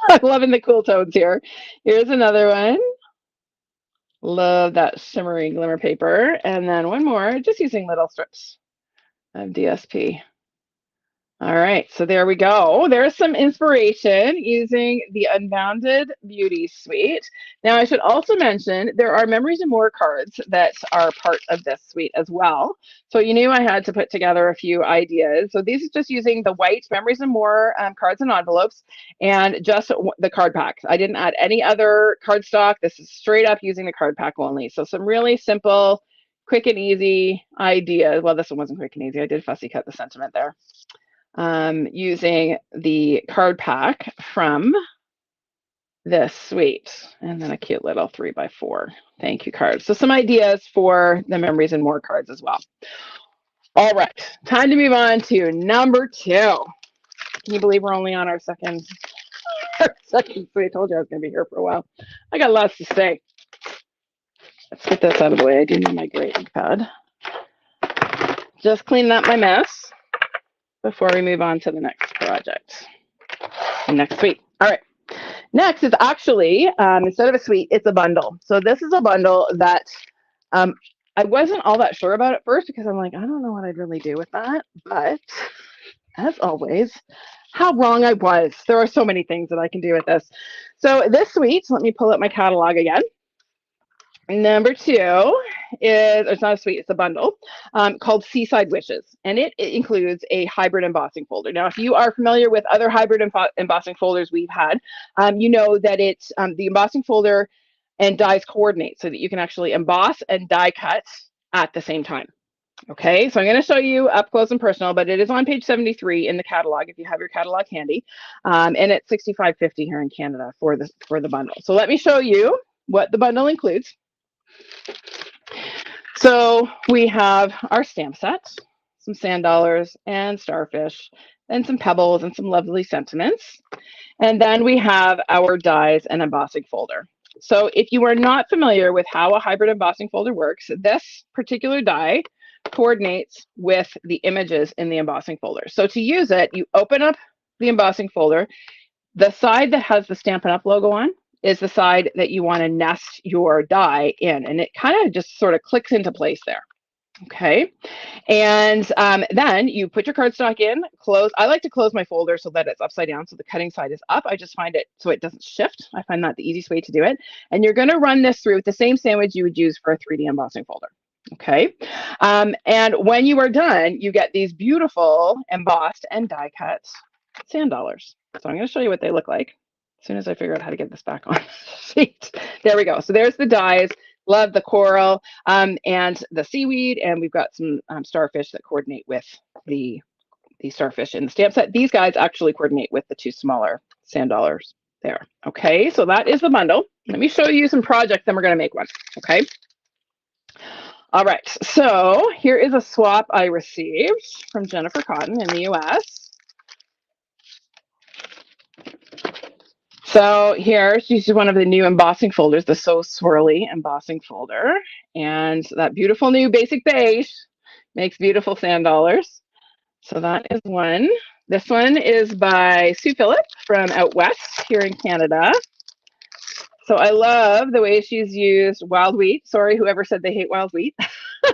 I'm loving the cool tones here. Here's another one. Love that shimmery glimmer paper. And then one more, just using little strips of DSP. All right, so there we go. There's some inspiration using the Unbounded Beauty Suite. Now, I should also mention there are Memories and More cards that are part of this suite as well. So you knew I had to put together a few ideas. So these are just using the white Memories and More cards and envelopes and just the card packs. I didn't add any other cardstock. This is straight up using the card pack only. So some really simple, quick and easy ideas. Well, this one wasn't quick and easy. I did fussy cut the sentiment there. Using the card pack from this suite, and then a cute little 3x4 thank you card. So some ideas for the Memories and More cards as well. All right, time to move on to number 2. Can you believe we're only on our second suite? I told you I was going to be here for a while. I got lots to say. Let's get this out of the way. I do need my grading pad. Just cleaning up my mess before we move on to the next project, next suite. All right, next is actually, instead of a suite, it's a bundle. So this is a bundle that I wasn't all that sure about at first because I'm like, I don't know what I'd really do with that. But as always, how wrong I was. There are so many things that I can do with this. So this suite, let me pull up my catalog again. Number 2 is, it's not a suite, it's a bundle called Seaside Wishes. And it includes a hybrid embossing folder. Now, if you are familiar with other hybrid embossing folders we've had, you know that it's the embossing folder and dies coordinate so that you can actually emboss and die cut at the same time. Okay, so I'm going to show you up close and personal, but it is on page 73 in the catalog if you have your catalog handy, and it's $65.50 here in Canada for the bundle. So let me show you what the bundle includes. So we have our stamp set, some sand dollars and starfish, and some pebbles and some lovely sentiments. And then we have our dies and embossing folder. So if you are not familiar with how a hybrid embossing folder works, this particular die coordinates with the images in the embossing folder. So to use it, you open up the embossing folder. The side that has the Stampin' Up! Logo on is the side that you want to nest your die in. And it kind of just sort of clicks into place there. Okay. And then you put your cardstock in, close. I like to close my folder so that it's upside down so the cutting side is up. I just find it so it doesn't shift. I find that the easiest way to do it. And you're going to run this through with the same sandwich you would use for a 3D embossing folder. Okay. And when you are done, you get these beautiful embossed and die cut sand dollars. So I'm going to show you what they look like as soon as I figure out how to get this back on the sheet. There we go. So there's the dies. Love the coral and the seaweed, and we've got some starfish that coordinate with the starfish in the stamp set. These guys actually coordinate with the two smaller sand dollars there. Okay, so that is the bundle. Let me show you some projects, then we're going to make one. Okay. All right, so here is a swap I received from Jennifer Cotton in the US. So here, she's one of the new embossing folders, the So Swirly embossing folder. And that beautiful new basic beige makes beautiful sand dollars. So that is one. This one is by Sue Phillip from out west here in Canada. So I love the way she's used wild wheat. Sorry, whoever said they hate wild wheat.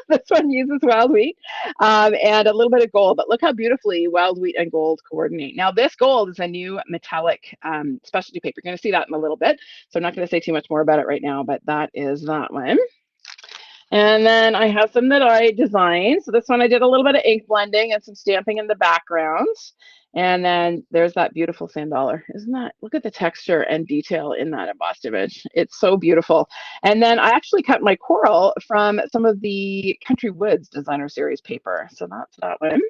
This one uses wild wheat and a little bit of gold, but look how beautifully wild wheat and gold coordinate. Now this gold is a new metallic specialty paper. You're going to see that in a little bit. So I'm not going to say too much more about it right now, but that is that one. And then I have some that I designed. So this one I did a little bit of ink blending and some stamping in the background. And then there's that beautiful sand dollar. Isn't that, look at the texture and detail in that embossed image. It's so beautiful. And then I actually cut my coral from some of the Country Woods Designer Series paper. So that's that one.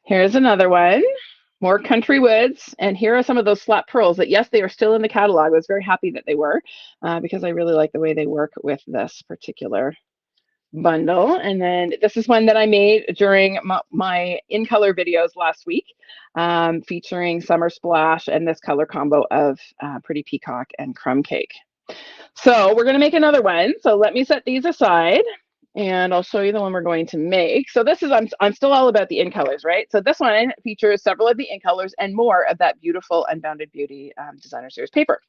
Here's another one. More Country Woods, and here are some of those flat pearls that, yes, they are still in the catalog. I was very happy that they were because I really like the way they work with this particular bundle. And then this is one that I made during my in color videos last week, featuring Summer Splash and this color combo of Pretty Peacock and Crumb Cake. So we're going to make another one. So let me set these aside. And I'll show you the one we're going to make. So this is, I'm still all about the in colors, right? So this one features several of the in colors and more of that beautiful Unbounded Beauty Designer Series paper.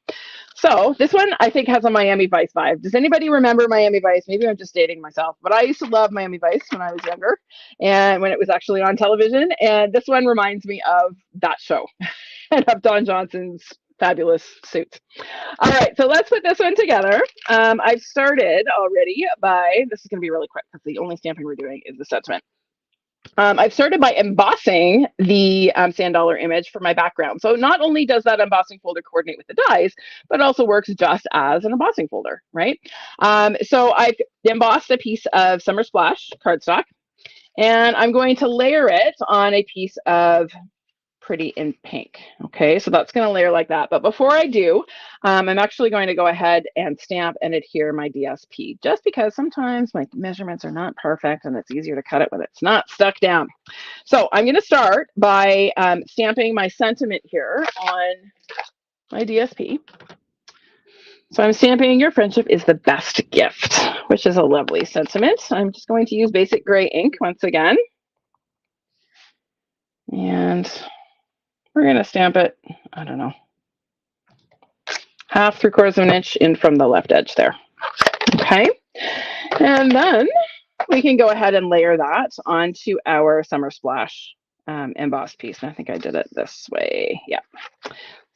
So this one I think has a Miami Vice vibe. Does anybody remember Miami Vice? Maybe I'm just dating myself, but I used to love Miami Vice when I was younger and when it was actually on television. And this one reminds me of that show and of Don Johnson's fabulous suit. All right, so let's put this one together. I've started already by, this is going to be really quick because the only stamping we're doing is the sentiment. I've started by embossing the sand dollar image for my background. So not only does that embossing folder coordinate with the dies, but also works just as an embossing folder, right? So I've embossed a piece of Summer Splash cardstock, and I'm going to layer it on a piece of Pretty in Pink. Okay, so that's going to layer like that. But before I do, I'm actually going to go ahead and stamp and adhere my DSP, just because sometimes my measurements are not perfect and it's easier to cut it when it's not stuck down. So I'm going to start by stamping my sentiment here on my DSP. So I'm stamping "Your friendship is the best gift," which is a lovely sentiment. I'm just going to use basic gray ink once again. And we're going to stamp it, I don't know, 1/2, 3/4 of an inch in from the left edge there. Okay. And then we can go ahead and layer that onto our Summer Splash embossed piece. And I think I did it this way. Yeah.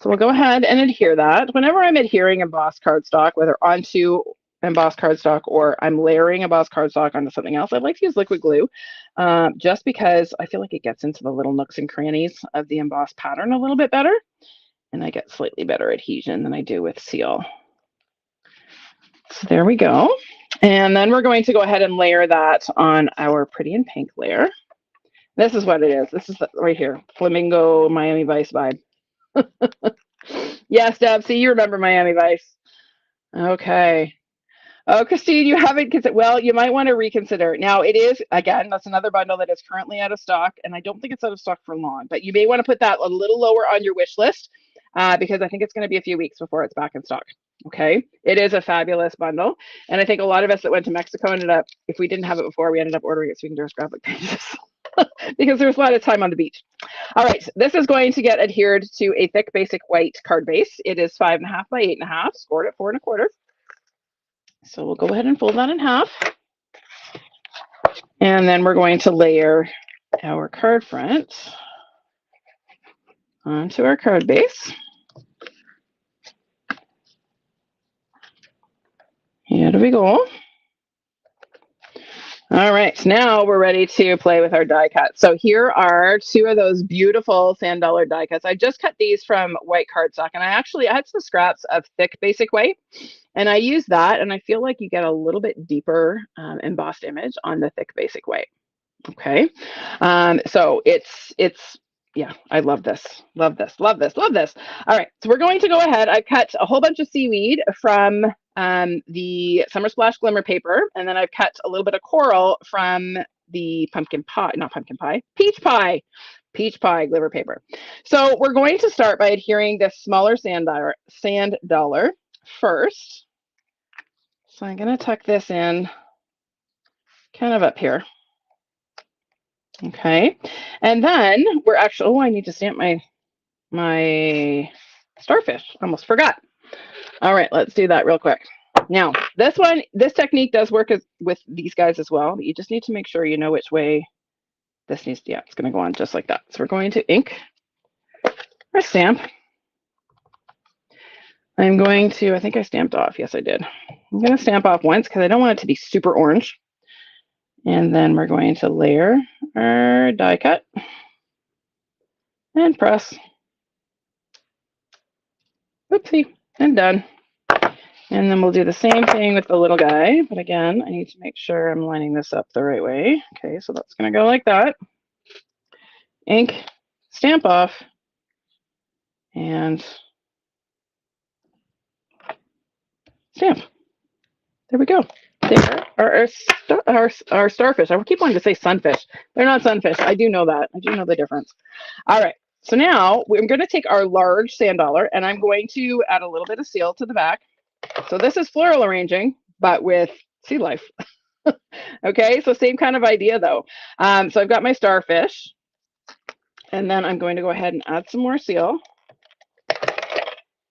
So we'll go ahead and adhere that. Whenever I'm adhering embossed cardstock, whether onto embossed cardstock or I'm layering embossed cardstock onto something else, I like to use liquid glue just because I feel like it gets into the little nooks and crannies of the embossed pattern a little bit better, and I get slightly better adhesion than I do with seal. So there we go. And then we're going to go ahead and layer that on our Pretty in Pink layer. This is what it is. This is right here, Flamingo Miami Vice vibe. Yes, Deb, see, you remember Miami Vice. Okay. Oh, Christine, you haven't considered. Well, you might want to reconsider. Now, it is, again, that's another bundle that is currently out of stock, and I don't think it's out of stock for long, but you may want to put that a little lower on your wish list because I think it's going to be a few weeks before it's back in stock. Okay. It is a fabulous bundle. And I think a lot of us that went to Mexico ended up, if we didn't have it before, we ended up ordering it so we can do our scrapbook pages because there's a lot of time on the beach. All right. This is going to get adhered to a thick basic white card base. It is 5.5 by 8.5, scored at 4 1/4. So we'll go ahead and fold that in half. And then we're going to layer our card front onto our card base. Here we go. All right, now we're ready to play with our die cuts. So here are two of those beautiful sand dollar die cuts. I just cut these from white cardstock, and I had some scraps of thick basic white, and I used that, and I feel like you get a little bit deeper embossed image on the thick basic white. Okay, so it's yeah, I love this, love this, love this, love this. All right, so we're going to go ahead. I cut a whole bunch of seaweed from the Summer Splash Glimmer paper, and then I've cut a little bit of coral from the peach pie glitter paper. So we're going to start by adhering this smaller sand dollar first. So I'm going to tuck this in kind of up here. Okay, and then we're actually, oh, I need to stamp my starfish. Almost forgot. All right, let's do that real quick. Now, this technique does work with these guys as well, but you just need to make sure you know which way this needs to, yeah, it's going to go on just like that. So we're going to ink our stamp. I'm going to, I think I stamped off. Yes, I did. I'm going to stamp off once because I don't want it to be super orange. And then we're going to layer our die cut and press. Oopsie, and done. And then we'll do the same thing with the little guy. But again, I need to make sure I'm lining this up the right way. Okay, so that's going to go like that. Ink, stamp off, and stamp. There we go. There are our starfish. I keep wanting to say sunfish. They're not sunfish. I do know that. I do know the difference. All right. So now I'm going to take our large sand dollar, and I'm going to add a little bit of seal to the back. So this is floral arranging, but with sea life. Okay, so same kind of idea though. So I've got my starfish, and then I'm going to go ahead and add some more seal.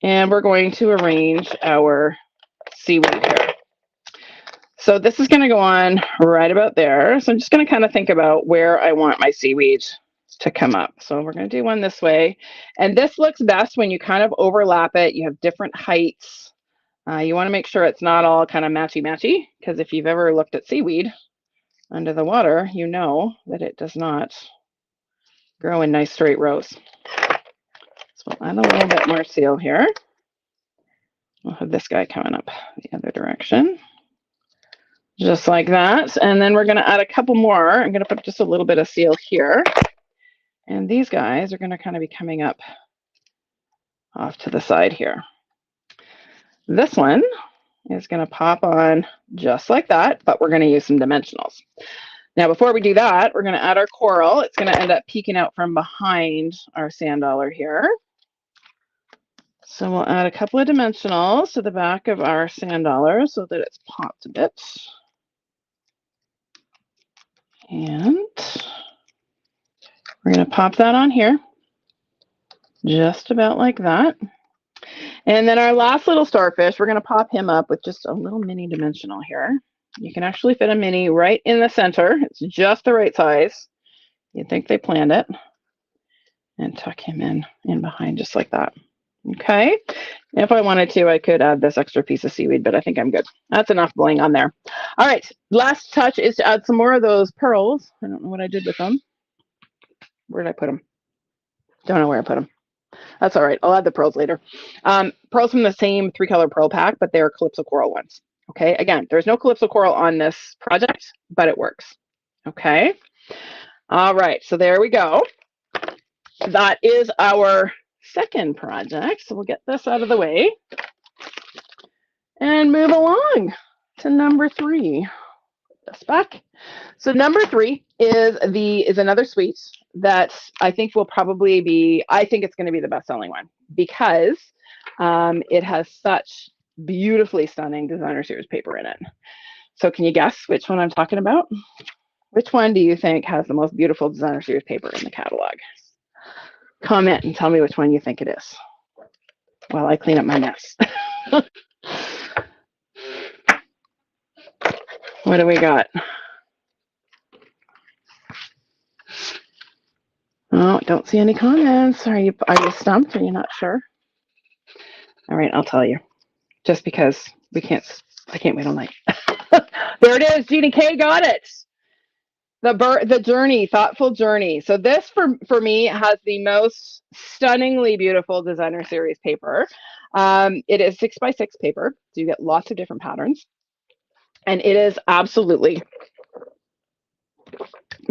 And we're going to arrange our seaweed here. So this is going to go on right about there. So I'm just going to kind of think about where I want my seaweed to come up. So we're going to do one this way. And this looks best when you kind of overlap it. You have different heights. You want to make sure it's not all kind of matchy-matchy, because if you've ever looked at seaweed under the water, you know that it does not grow in nice straight rows. So we'll add a little bit more seal here. We'll have this guy coming up the other direction. Just like that. And then we're going to add a couple more. I'm going to put just a little bit of seal here. And these guys are going to kind of be coming up off to the side here. This one is going to pop on just like that, but we're going to use some dimensionals. Now, before we do that, we're going to add our coral. It's going to end up peeking out from behind our sand dollar here. So we'll add a couple of dimensionals to the back of our sand dollar so that it's popped a bit. And we're going to pop that on here, just about like that. And then our last little starfish, we're going to pop him up with just a little mini dimensional here. You can actually fit a mini right in the center. It's just the right size. You'd think they planned it. And tuck him in behind just like that. Okay. If I wanted to, I could add this extra piece of seaweed, but I think I'm good. That's enough bling on there. All right. Last touch is to add some more of those pearls. I don't know what I did with them. Where did I put them? Don't know where I put them. That's all right. I'll add the pearls later. Pearls from the same 3-color pearl pack, but they're Calypso Coral ones. Okay. Again, there's no Calypso Coral on this project, but it works. Okay. All right. So there we go. That is our second project. So we'll get this out of the way and move along to number 3. This back. So number 3 is another suite that I think will probably be, I think it's going to be the best-selling one because it has such beautifully stunning designer series paper in it. So can you guess which one I'm talking about? Which one do you think has the most beautiful designer series paper in the catalog? Comment and tell me which one you think it is while I clean up my mess. What do we got? Oh, don't see any comments. Are you stumped? Are you not sure? All right, I'll tell you. Just because I can't wait all night. There it is. Jeannie K got it. The journey, thoughtful journey. So this for me has the most stunningly beautiful designer series paper. It is 6x6 paper, so you get lots of different patterns, and it is absolutely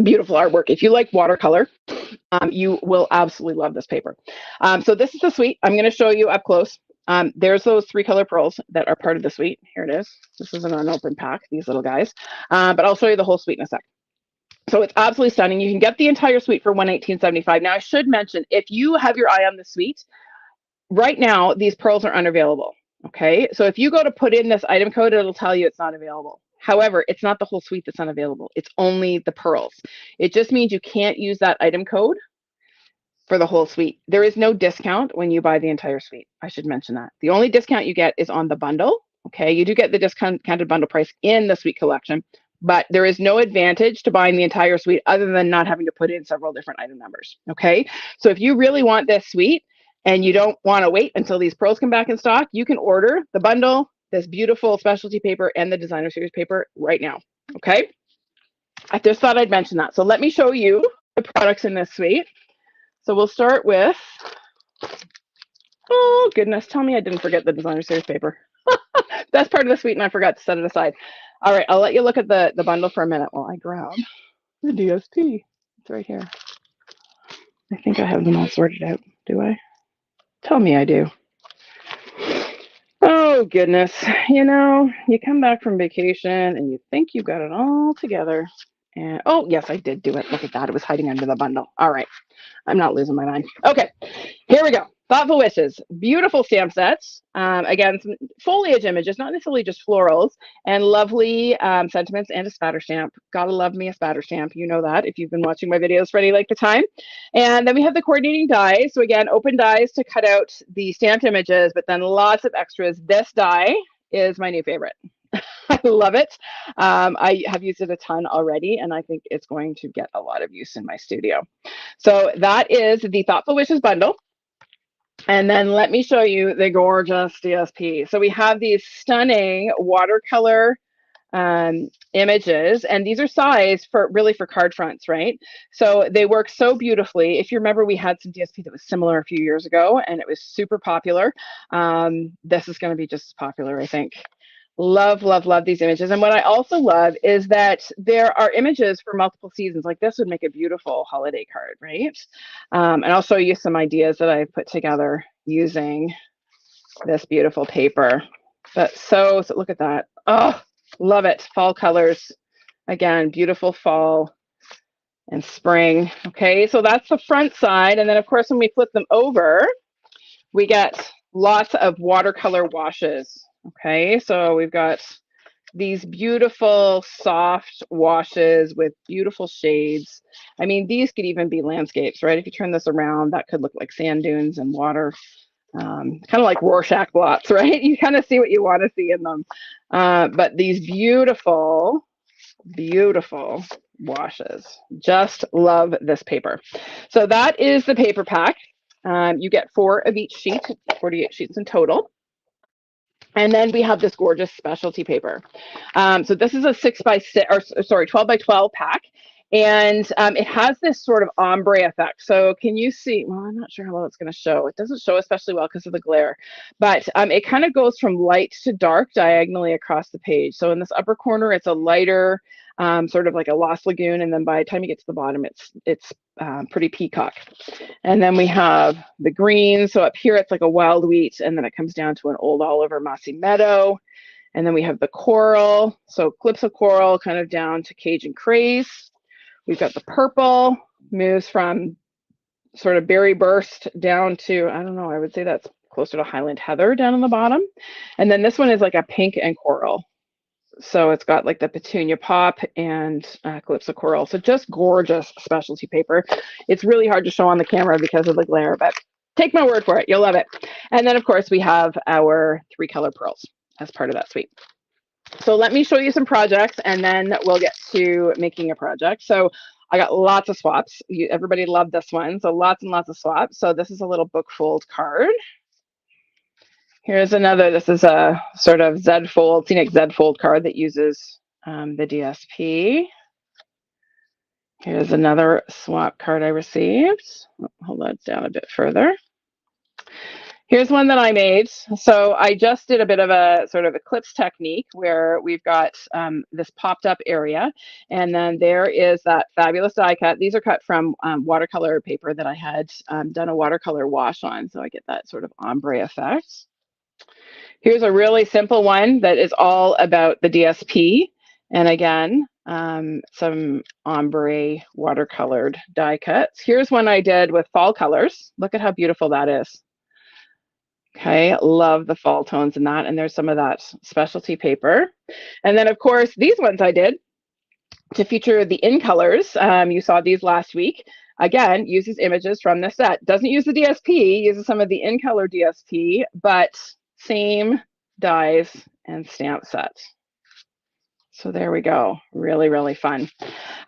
beautiful artwork. If you like watercolor, you will absolutely love this paper. So this is the suite. I'm going to show you up close. There's those 3-color pearls that are part of the suite. Here it is. This is an unopened pack, these little guys. But I'll show you the whole suite in a sec. So it's absolutely stunning. You can get the entire suite for $118.75. Now, I should mention, if you have your eye on the suite, right now, these pearls are unavailable. Okay, so if you go to put in this item code, it'll tell you it's not available. However, it's not the whole suite that's unavailable. It's only the pearls. It just means you can't use that item code for the whole suite. There is no discount when you buy the entire suite. I should mention that. The only discount you get is on the bundle. Okay, you do get the discounted bundle price in the suite collection, but there is no advantage to buying the entire suite other than not having to put in several different item numbers. Okay, so if you really want this suite and you don't want to wait until these pearls come back in stock, you can order the bundle, this beautiful specialty paper, and the designer series paper right now. Okay, I just thought I'd mention that. So let me show you the products in this suite. So we'll start with, oh goodness, tell me I didn't forget the designer series paper. That's part of the suite and I forgot to set it aside. All right, I'll let you look at the bundle for a minute while I grab the DSP. It's right here. I think I have them all sorted out, do I? Tell me I do. Oh goodness, you come back from vacation and you think you've got it all together. And oh yes, I did do it. Look at that, it was hiding under the bundle. All right, I'm not losing my mind. Okay, here we go. Thoughtful Wishes, beautiful stamp sets. Again, some foliage images, not necessarily just florals, and lovely sentiments and a spatter stamp. Gotta love me a spatter stamp. You know that if you've been watching my videos for any length of time. And then we have the coordinating dies. So again, open dies to cut out the stamped images, but then lots of extras. This die is my new favorite. I love it. I have used it a ton already, and I think it's going to get a lot of use in my studio. So that is the Thoughtful Wishes bundle. And then let me show you the gorgeous DSP. So we have these stunning watercolor images, and these are sized for card fronts, right? So they work so beautifully. If you remember, we had some DSP that was similar a few years ago, and it was super popular. This is going to be just as popular, I think. Love, love, love these images. And what I also love is that there are images for multiple seasons. Like this would make a beautiful holiday card, right? And I'll show you some ideas that I've put together using this beautiful paper. But so look at that. Oh, love it. Fall colors. Again, beautiful fall and spring. Okay, so that's the front side. And then of course, when we flip them over, we get lots of watercolor washes. Okay, so we've got these beautiful soft washes with beautiful shades. I mean, these could even be landscapes, right? If you turn this around, that could look like sand dunes and water, kind of like Rorschach blots, right? You kind of see what you want to see in them. But these beautiful, beautiful washes. Just love this paper. So that is the paper pack. You get 4 of each sheet, 48 sheets in total. And then we have this gorgeous specialty paper. So this is a 12 by 12 pack. And it has this sort of ombre effect. So can you see? Well, I'm not sure how well it's going to show. It doesn't show especially well because of the glare. But it kind of goes from light to dark diagonally across the page. So in this upper corner, it's a lighter, sort of like a Lost Lagoon. And then by the time you get to the bottom, it's pretty peacock. And then we have the green. So up here, it's like a wild wheat. And then it comes down to an old Oliver mossy meadow. And then we have the coral. So clips of coral kind of down to Cajun craze. We've got the purple, moves from sort of berry burst down to, I don't know, I would say that's closer to Highland heather down on the bottom. And then this one is like a pink and coral. So it's got like the petunia pop and calypso coral. So just gorgeous specialty paper. It's really hard to show on the camera because of the glare, but take my word for it, you'll love it. And then of course we have our 3-color pearls as part of that suite. So let me show you some projects and then we'll get to making a project. So I got lots of swaps. Everybody loved this one, so lots and lots of swaps. So this is a little book fold card. Here's another. This is a sort of Z fold, scenic Z fold card that uses the DSP. Here's another swap card I received. Hold that down a bit further. Here's one that I made. So I just did a bit of a sort of eclipse technique where we've got this popped up area, and then there is that fabulous die cut. These are cut from watercolor paper that I had done a watercolor wash on, so I get that sort of ombre effect. Here's a really simple one that is all about the DSP, and again, some ombre watercolored die cuts. Here's one I did with fall colors. Look at how beautiful that is. Okay, love the fall tones in that. And there's some of that specialty paper. And then, of course, these ones I did to feature the in colors. You saw these last week. Again, uses images from the set. Doesn't use the DSP, uses some of the in color DSP, but same dies and stamp set. So there we go. Really, really fun.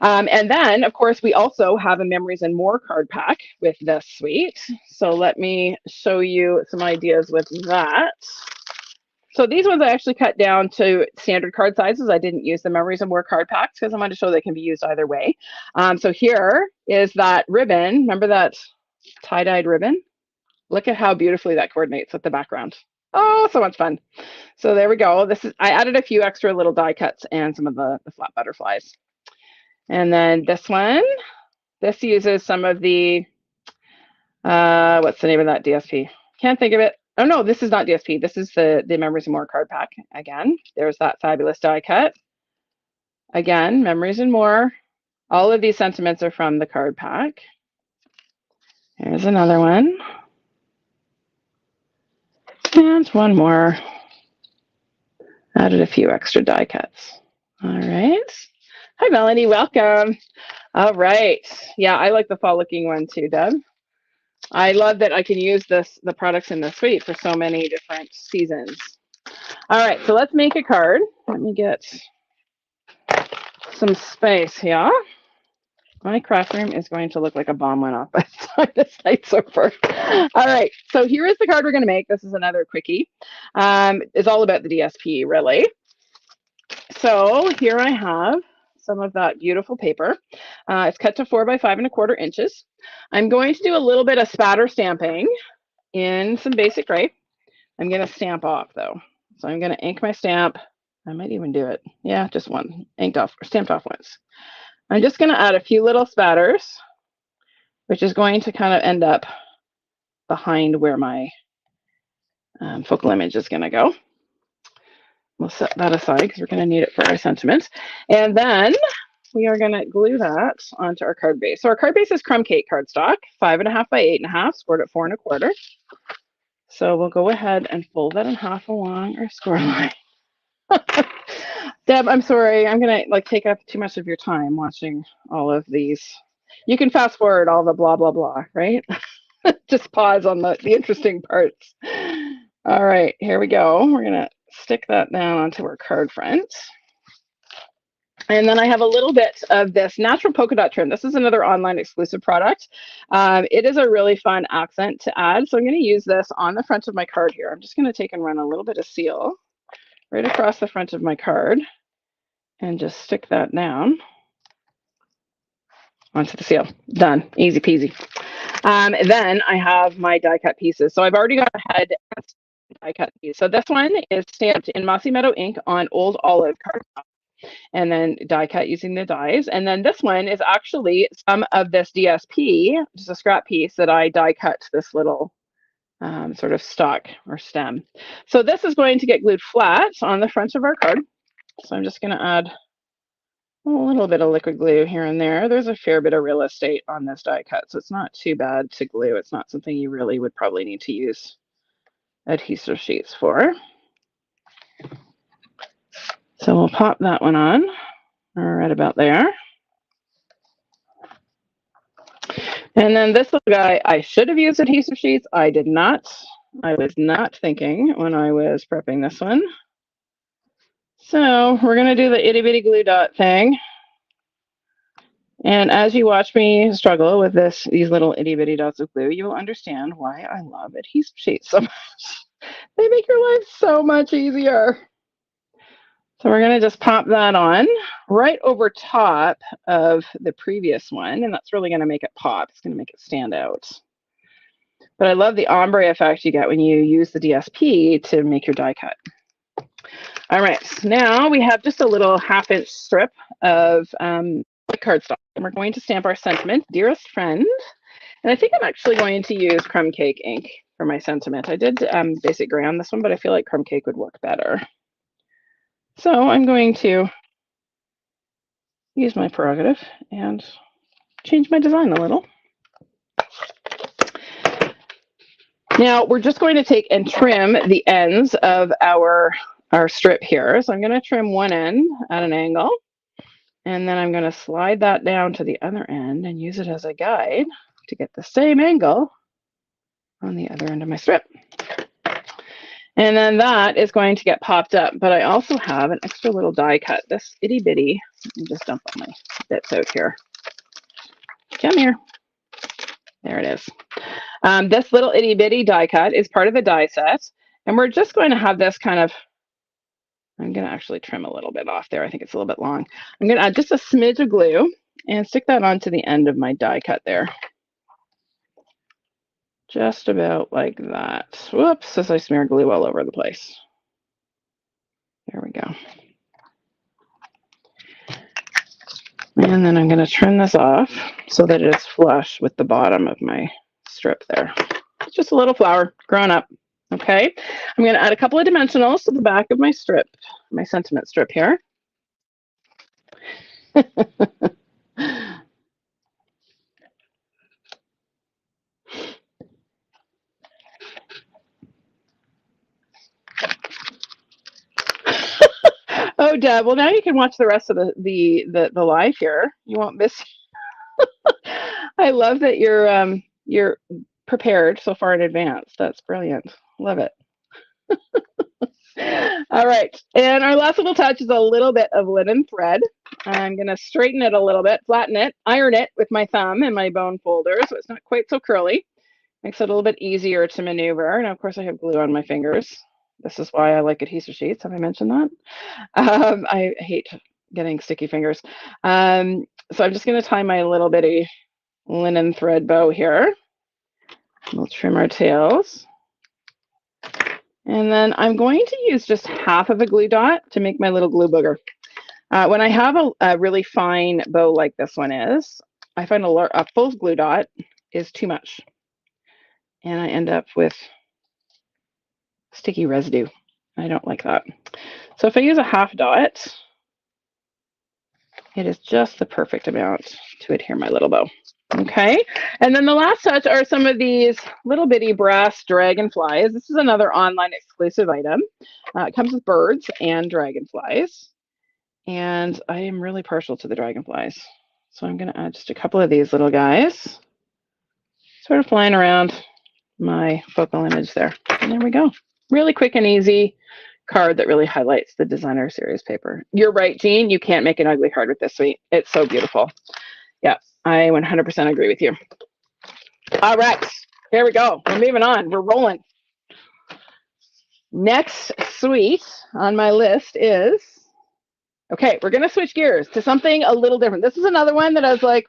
And then, of course, we also have a Memories and More card pack with this suite. So let me show you some ideas with that. So these ones I actually cut down to standard card sizes. I didn't use the Memories and More card packs because I wanted to show they can be used either way. So here is that ribbon. Remember that tie-dyed ribbon? Look at how beautifully that coordinates with the background. Oh, so much fun. So there we go. I added a few extra little die cuts and some of the flat butterflies. And then this one, this uses some of the, what's the name of that DSP? Can't think of it. Oh no, this is not DSP. This is the Memories and More card pack. Again, there's that fabulous die cut. Again, Memories and More. All of these sentiments are from the card pack. Here's another one. And one more. Added a few extra die cuts. All right. Hi, Melanie. Welcome. All right. Yeah, I like the fall looking one too, Deb. I love that I can use the products in the suite for so many different seasons. All right, so let's make a card. Let me get some space here. My craft room is going to look like a bomb went off by the time this night's over. All right, so here is the card we're going to make. This is another quickie. It's all about the DSP, really. So here I have some of that beautiful paper. It's cut to 4 by 5 1/4 inches. I'm going to do a little bit of spatter stamping in some basic gray. I'm going to stamp off though. So I'm going to ink my stamp. I might even do it. Yeah, just one, inked off or stamped off once. I'm just going to add a few little spatters, which is going to kind of end up behind where my focal image is going to go. We'll set that aside because we're going to need it for our sentiments. And then we are going to glue that onto our card base. So our card base is crumb cake cardstock, 5 1/2 by 8 1/2, scored at 4 1/4. So we'll go ahead and fold that in half along our score line. Deb, I'm sorry. I'm going to take up too much of your time watching all of these. You can fast forward all the blah, blah, blah, right? Just pause on the interesting parts. All right, here we go. We're going to stick that down onto our card front. And then I have a little bit of this natural polka dot trim. This is another online exclusive product. It is a really fun accent to add. So I'm going to use this on the front of my card here. I'm just going to take and run a little bit of seal right across the front of my card and just stick that down onto the seal. Done. Easy peasy. Then I have my die cut pieces. So I've already got ahead and die cut piece. So this one is stamped in Mossy Meadow ink on Old Olive cardstock, and then die cut using the dies. And then this one is actually some of this DSP, just a scrap piece that I die cut this little sort of stalk or stem. So this is going to get glued flat on the front of our card. So I'm just going to add a little bit of liquid glue here and there. There's a fair bit of real estate on this die cut, so it's not too bad to glue. It's not something you really would probably need to use adhesive sheets for. So we'll pop that one on right about there. And then this little guy, I should have used adhesive sheets. I did not. I was not thinking when I was prepping this one. So we're going to do the itty bitty glue dot thing. And as you watch me struggle with these little itty bitty dots of glue, you will understand why I love adhesive sheets so much. They make your life so much easier. So we're going to just pop that on right over top of the previous one, and that's really going to make it pop. It's going to make it stand out. But I love the ombre effect you get when you use the DSP to make your die cut. All right, now we have just a little 1/2-inch strip of cardstock, and we're going to stamp our sentiment, Dearest Friend. And I think I'm actually going to use crumb cake ink for my sentiment. I did basic gray on this one, but I feel like crumb cake would work better. So I'm going to use my prerogative and change my design a little. Now we're just going to take and trim the ends of our strip here. So I'm going to trim one end at an angle, and then I'm going to slide that down to the other end and use it as a guide to get the same angle on the other end of my strip. And then that is going to get popped up, but I also have an extra little die cut, this itty bitty. Let me just dump all my bits out here. Come here. There it is. This little itty bitty die cut is part of the die set, and we're just going to have this kind of, I'm going to actually trim a little bit off there. I think it's a little bit long. I'm going to add just a smidge of glue and stick that onto the end of my die cut there. Just about like that. Whoops, as I smear glue all over the place. There we go. And then I'm going to trim this off so that it is flush with the bottom of my strip there. It's just a little flower growing up. Okay, I'm going to add a couple of dimensionals to the back of my strip, my sentiment strip here. Oh, Deb, well, now you can watch the rest of the live here. You won't miss. I love that you're prepared so far in advance. That's brilliant. Love it. All right, and our last little touch is a little bit of linen thread. I'm going to straighten it a little bit, flatten it, iron it with my thumb and my bone folder so it's not quite so curly. Makes it a little bit easier to maneuver. And of course, I have glue on my fingers. This is why I like adhesive sheets. Have I mentioned that? I hate getting sticky fingers. So I'm just going to tie my little bitty linen thread bow here. We'll trim our tails. And then I'm going to use just half of a glue dot to make my little glue booger. When I have a really fine bow like this one is, I find a full glue dot is too much. And I end up with sticky residue. I don't like that. So if I use a half dot, it is just the perfect amount to adhere my little bow. Okay, and then the last touch are some of these little bitty brass dragonflies. This is another online exclusive item. It comes with birds and dragonflies, and I am really partial to the dragonflies. So I'm going to add just a couple of these little guys, sort of flying around my focal image there. And there we go. Really quick and easy card that really highlights the designer series paper. You're right, Jean. You can't make an ugly card with this suite. It's so beautiful. Yeah, I 100% agree with you. All right, here we go. We're moving on. We're rolling. Next suite on my list is, okay, we're going to switch gears to something a little different. This is another one that I was like,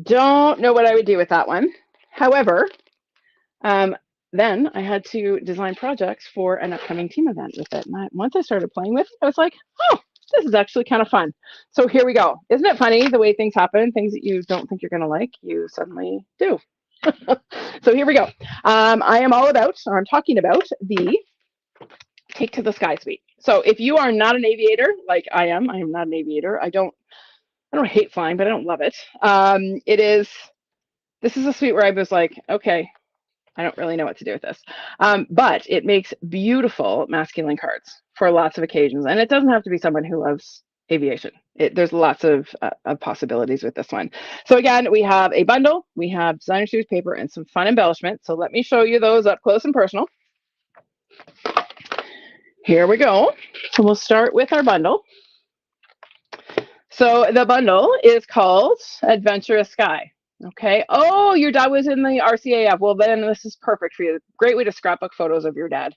don't know what I would do with that one. However, then I had to design projects for an upcoming team event with it. And once I started playing with it, I was like, oh, this is actually kind of fun. So here we go. Isn't it funny the way things happen? Things that you don't think you're going to like, you suddenly do. So here we go. I'm talking about the Take to the Sky suite. So if you are not an aviator like I am not an aviator. I don't hate flying, but I don't love it. This is a suite where I was like, okay, I don't really know what to do with this. But it makes beautiful masculine cards for lots of occasions. And it doesn't have to be someone who loves aviation. There's lots of possibilities with this one. So again, we have a bundle, we have designer series paper, and some fun embellishments. So let me show you those up close and personal. Here we go. So we'll start with our bundle. So the bundle is called Adventurous Sky. Okay. Oh, your dad was in the RCAF. Well, then this is perfect for you. Great way to scrapbook photos of your dad.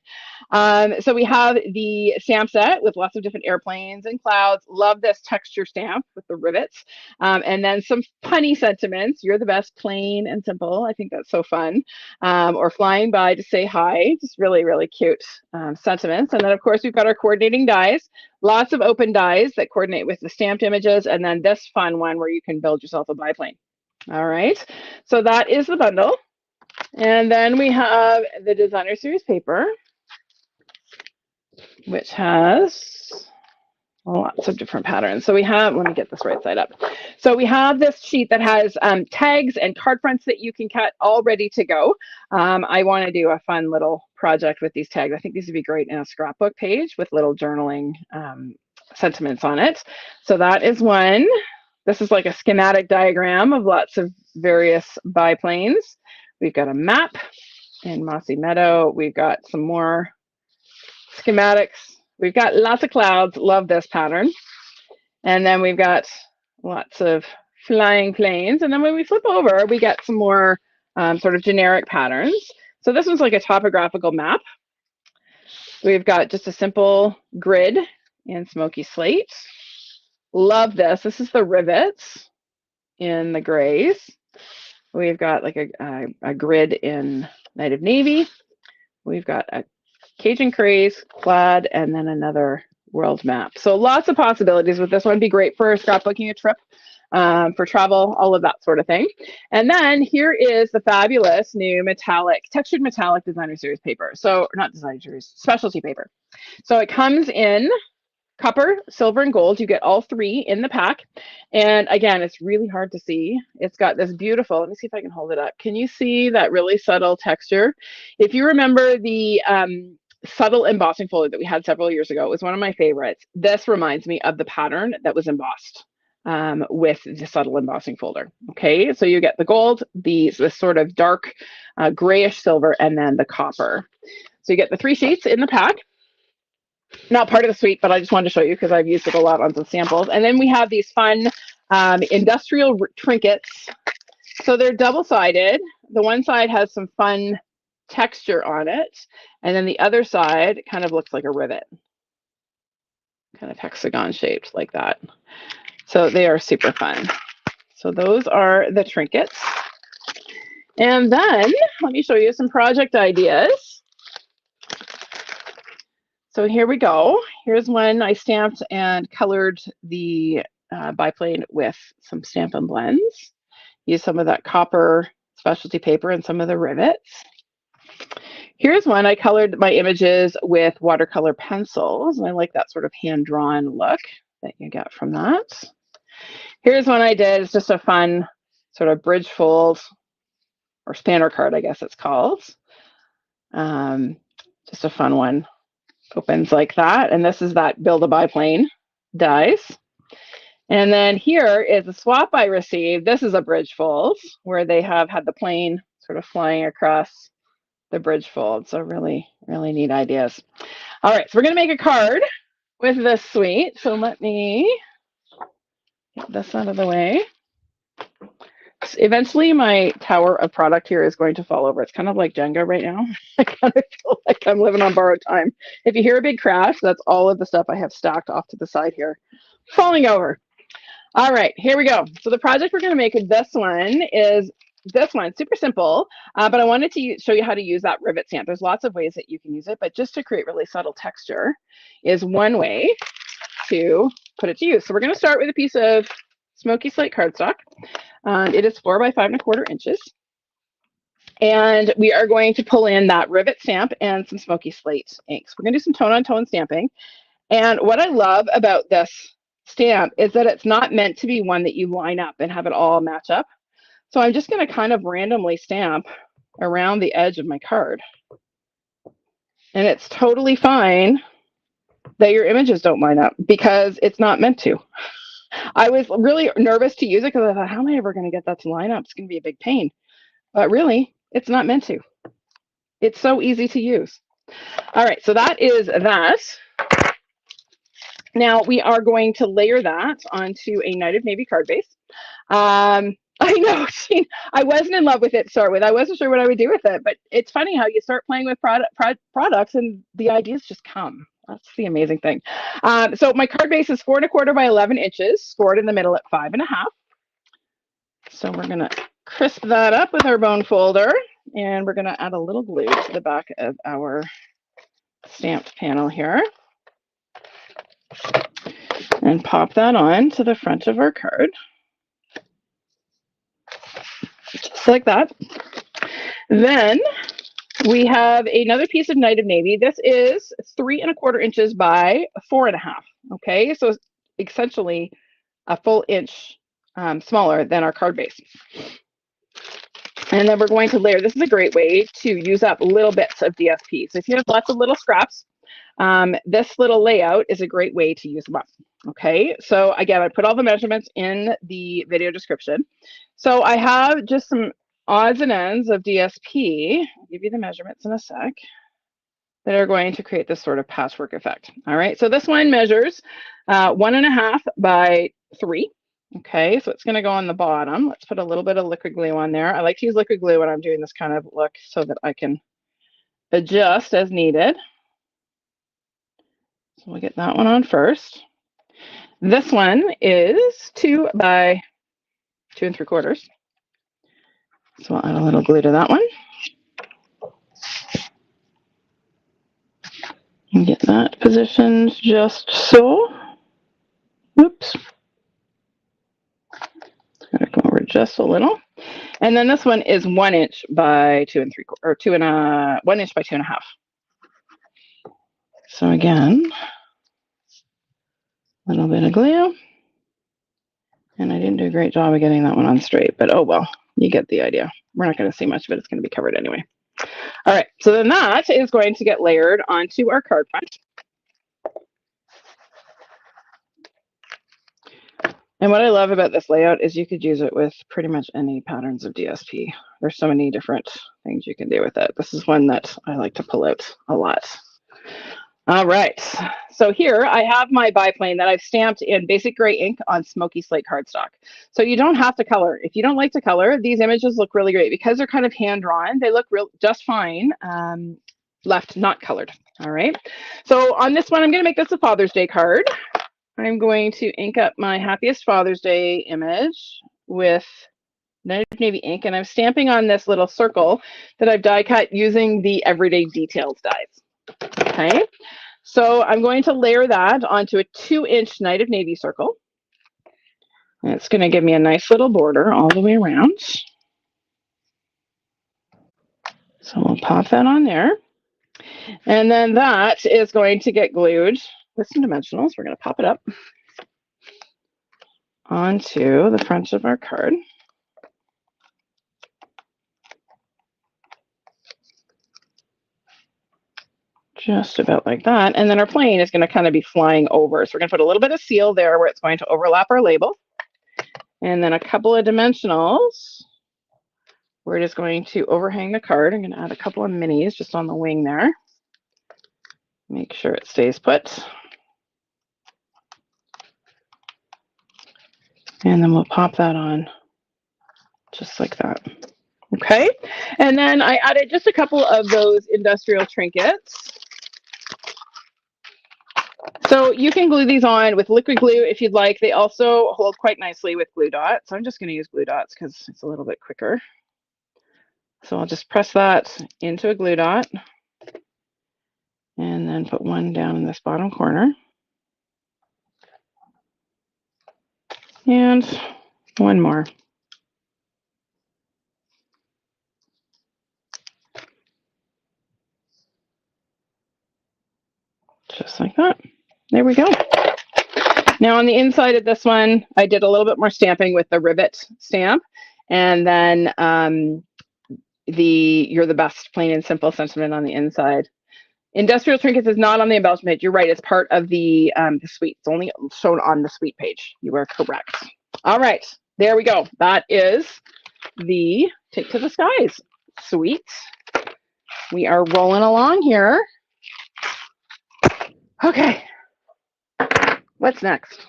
So we have the stamp set with lots of different airplanes and clouds. Love this texture stamp with the rivets. And then some punny sentiments. You're the best, plain and simple. I think that's so fun. Or flying by to say hi. Just really, really cute sentiments. And then, of course, we've got our coordinating dies. Lots of open dies that coordinate with the stamped images. And then this fun one where you can build yourself a biplane. All right. So that is the bundle. And then we have the designer series paper, which has lots of different patterns. So we have, let me get this right side up. So we have this sheet that has tags and card fronts that you can cut all ready to go. I want to do a fun little project with these tags. I think these would be great in a scrapbook page with little journaling sentiments on it. So that is one. This is like a schematic diagram of lots of various biplanes. We've got a map in Mossy Meadow. We've got some more schematics. We've got lots of clouds. Love this pattern. And then we've got lots of flying planes. And then when we flip over, we get some more sort of generic patterns. So this one's like a topographical map. We've got just a simple grid in smoky slate. Love this. This is the rivets in the grays. We've got like a grid in Night of Navy. We've got a Cajun Craze, Plaid, and then another world map. So lots of possibilities with this one. Be great for scrapbooking a trip, for travel, all of that sort of thing. And then here is the fabulous new metallic, textured metallic designer series paper. So not designer series, specialty paper. So it comes in copper, silver, and gold. You get all three in the pack. And again, it's really hard to see. It's got this beautiful, let me see if I can hold it up. Can you see that really subtle texture? If you remember the subtle embossing folder that we had several years ago, it was one of my favorites. This reminds me of the pattern that was embossed with the subtle embossing folder. Okay, so you get the gold, this sort of dark grayish silver, and then the copper. So you get the three sheets in the pack. Not part of the suite, but I just wanted to show you because I've used it a lot on some samples. And then we have these fun industrial trinkets. So they're double-sided. The one side has some fun texture on it, and then the other side kind of looks like a rivet, kind of hexagon shaped like that. So they are super fun. So those are the trinkets. And then let me show you some project ideas. So here we go. Here's one I stamped and colored the biplane with some Stampin' blends. Use some of that copper specialty paper and some of the rivets. Here's one I colored my images with watercolor pencils. And I like that sort of hand-drawn look that you get from that. Here's one I did. It's just a fun sort of bridge fold or spanner card, I guess it's called. Just a fun one. Opens like that, and this is that build a biplane dies. And then here is a swap I received. This is a bridge fold where they have had the plane sort of flying across the bridge fold. So really, really neat ideas. All right, so we're going to make a card with this suite. So let me get this out of the way. Eventually, my tower of product here is going to fall over. It's kind of like Jenga right now. I kind of feel like I'm living on borrowed time. If you hear a big crash, that's all of the stuff I have stacked off to the side here, falling over. All right, here we go. So the project we're going to make with this one is this one. Super simple, but I wanted to show you how to use that rivet stamp. There's lots of ways that you can use it, but just to create really subtle texture is one way to put it to use. So we're going to start with a piece of smoky slate cardstock. It is 4 by 5¼ inches. And we are going to pull in that rivet stamp and some smoky slate inks. We're going to do some tone-on-tone stamping. And what I love about this stamp is that it's not meant to be one that you line up and have it all match up. So I'm just going to kind of randomly stamp around the edge of my card. And it's totally fine that your images don't line up because it's not meant to. I was really nervous to use it because I thought, how am I ever going to get that to line up? It's going to be a big pain. But really, it's not meant to. It's so easy to use. All right, so that is that. Now we are going to layer that onto a Night of Navy card base. I know, I wasn't in love with it to start with. I wasn't sure what I would do with it, but it's funny how you start playing with products and the ideas just come. That's the amazing thing. So my card base is 4¼ by 11 inches, scored in the middle at 5½. So we're going to crisp that up with our bone folder, and we're going to add a little glue to the back of our stamped panel here and pop that on to the front of our card. Just like that. Then we have another piece of Night of Navy. This is 3¼ inches by 4½. Okay, so essentially a full inch smaller than our card base. And then we're going to layer. This is a great way to use up little bits of DSP. So if you have lots of little scraps, this little layout is a great way to use them up. Okay, so again, I put all the measurements in the video description. So I have just some odds and ends of DSP. I'll give you the measurements in a sec, that are going to create this sort of patchwork effect. All right, so this one measures 1½ by 3. Okay, so it's going to go on the bottom. Let's put a little bit of liquid glue on there. I like to use liquid glue when I'm doing this kind of look so that I can adjust as needed. So we'll get that one on first. This one is 2 by 2¾ So I'll add a little glue to that one. And get that positioned just so. Oops. Gotta go over just a little. And then this one is 1 inch by 2¾ or 1 inch by 2½. So again, a little bit of glue. And I didn't do a great job of getting that one on straight, but oh well, you get the idea. We're not going to see much of it. It's going to be covered anyway. All right, so then that is going to get layered onto our card front. And what I love about this layout is you could use it with pretty much any patterns of DSP. There's so many different things you can do with it. This is one that I like to pull out a lot. All right, so here I have my biplane that I've stamped in basic gray ink on smoky slate cardstock. So you don't have to color. If you don't like to color, these images look really great because they're kind of hand-drawn. They look just fine left not colored. All right, so on this one, I'm going to make this a Father's Day card. I'm going to ink up my Happiest Father's Day image with Night of Navy ink, and I'm stamping on this little circle that I've die cut using the Everyday Details dies. Okay, so I'm going to layer that onto a 2-inch Night of Navy circle. And it's going to give me a nice little border all the way around. So we'll pop that on there. And then that is going to get glued with some dimensionals. We're going to pop it up onto the front of our card. Just about like that. And then our plane is going to kind of be flying over. So we're going to put a little bit of seal there where it's going to overlap our label. And then a couple of dimensionals where it is going to overhang the card. I'm going to add a couple of minis just on the wing there. Make sure it stays put. And then we'll pop that on just like that. Okay. And then I added just a couple of those industrial trinkets. So you can glue these on with liquid glue if you'd like. They also hold quite nicely with glue dots. I'm just going to use glue dots because it's a little bit quicker. So I'll just press that into a glue dot and then put one down in this bottom corner. And one more. Just like that. There we go. Now on the inside of this one, I did a little bit more stamping with the rivet stamp. And then You're the Best plain and simple sentiment on the inside. Industrial trinkets is not on the embellishment page. You're right. It's part of the suite. It's only shown on the suite page. You are correct. All right. There we go. That is the Take to the Skies suite. We are rolling along here. Okay. What's next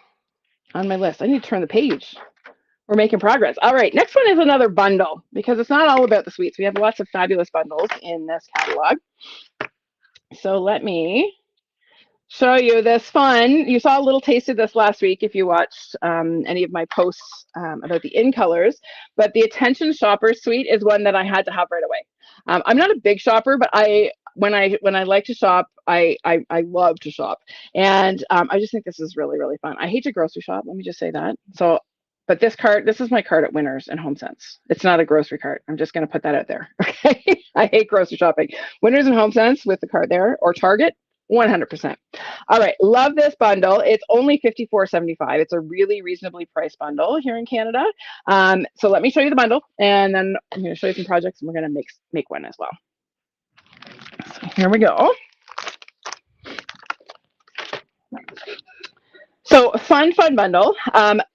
on my list? I need to turn the page. We're making progress. All right, next one is another bundle because it's not all about the sweets. We have lots of fabulous bundles in this catalog. So let me show you this fun. You saw a little taste of this last week if you watched any of my posts about the in colors, but the Attention Shopper Suite is one that I had to have right away. I'm not a big shopper, but when I like to shop, I love to shop, and I just think this is really, really fun. I hate to grocery shop. Let me just say that. So, but this is my cart at Winners and HomeSense. It's not a grocery cart. I'm just going to put that out there. Okay, I hate grocery shopping. Winners and HomeSense with the cart there, or Target. 100%. All right, love this bundle. It's only $54.75. It's a really reasonably priced bundle here in Canada. So let me show you the bundle, and then I'm going to show you some projects, and we're going to make one as well. So here we go. So fun bundle.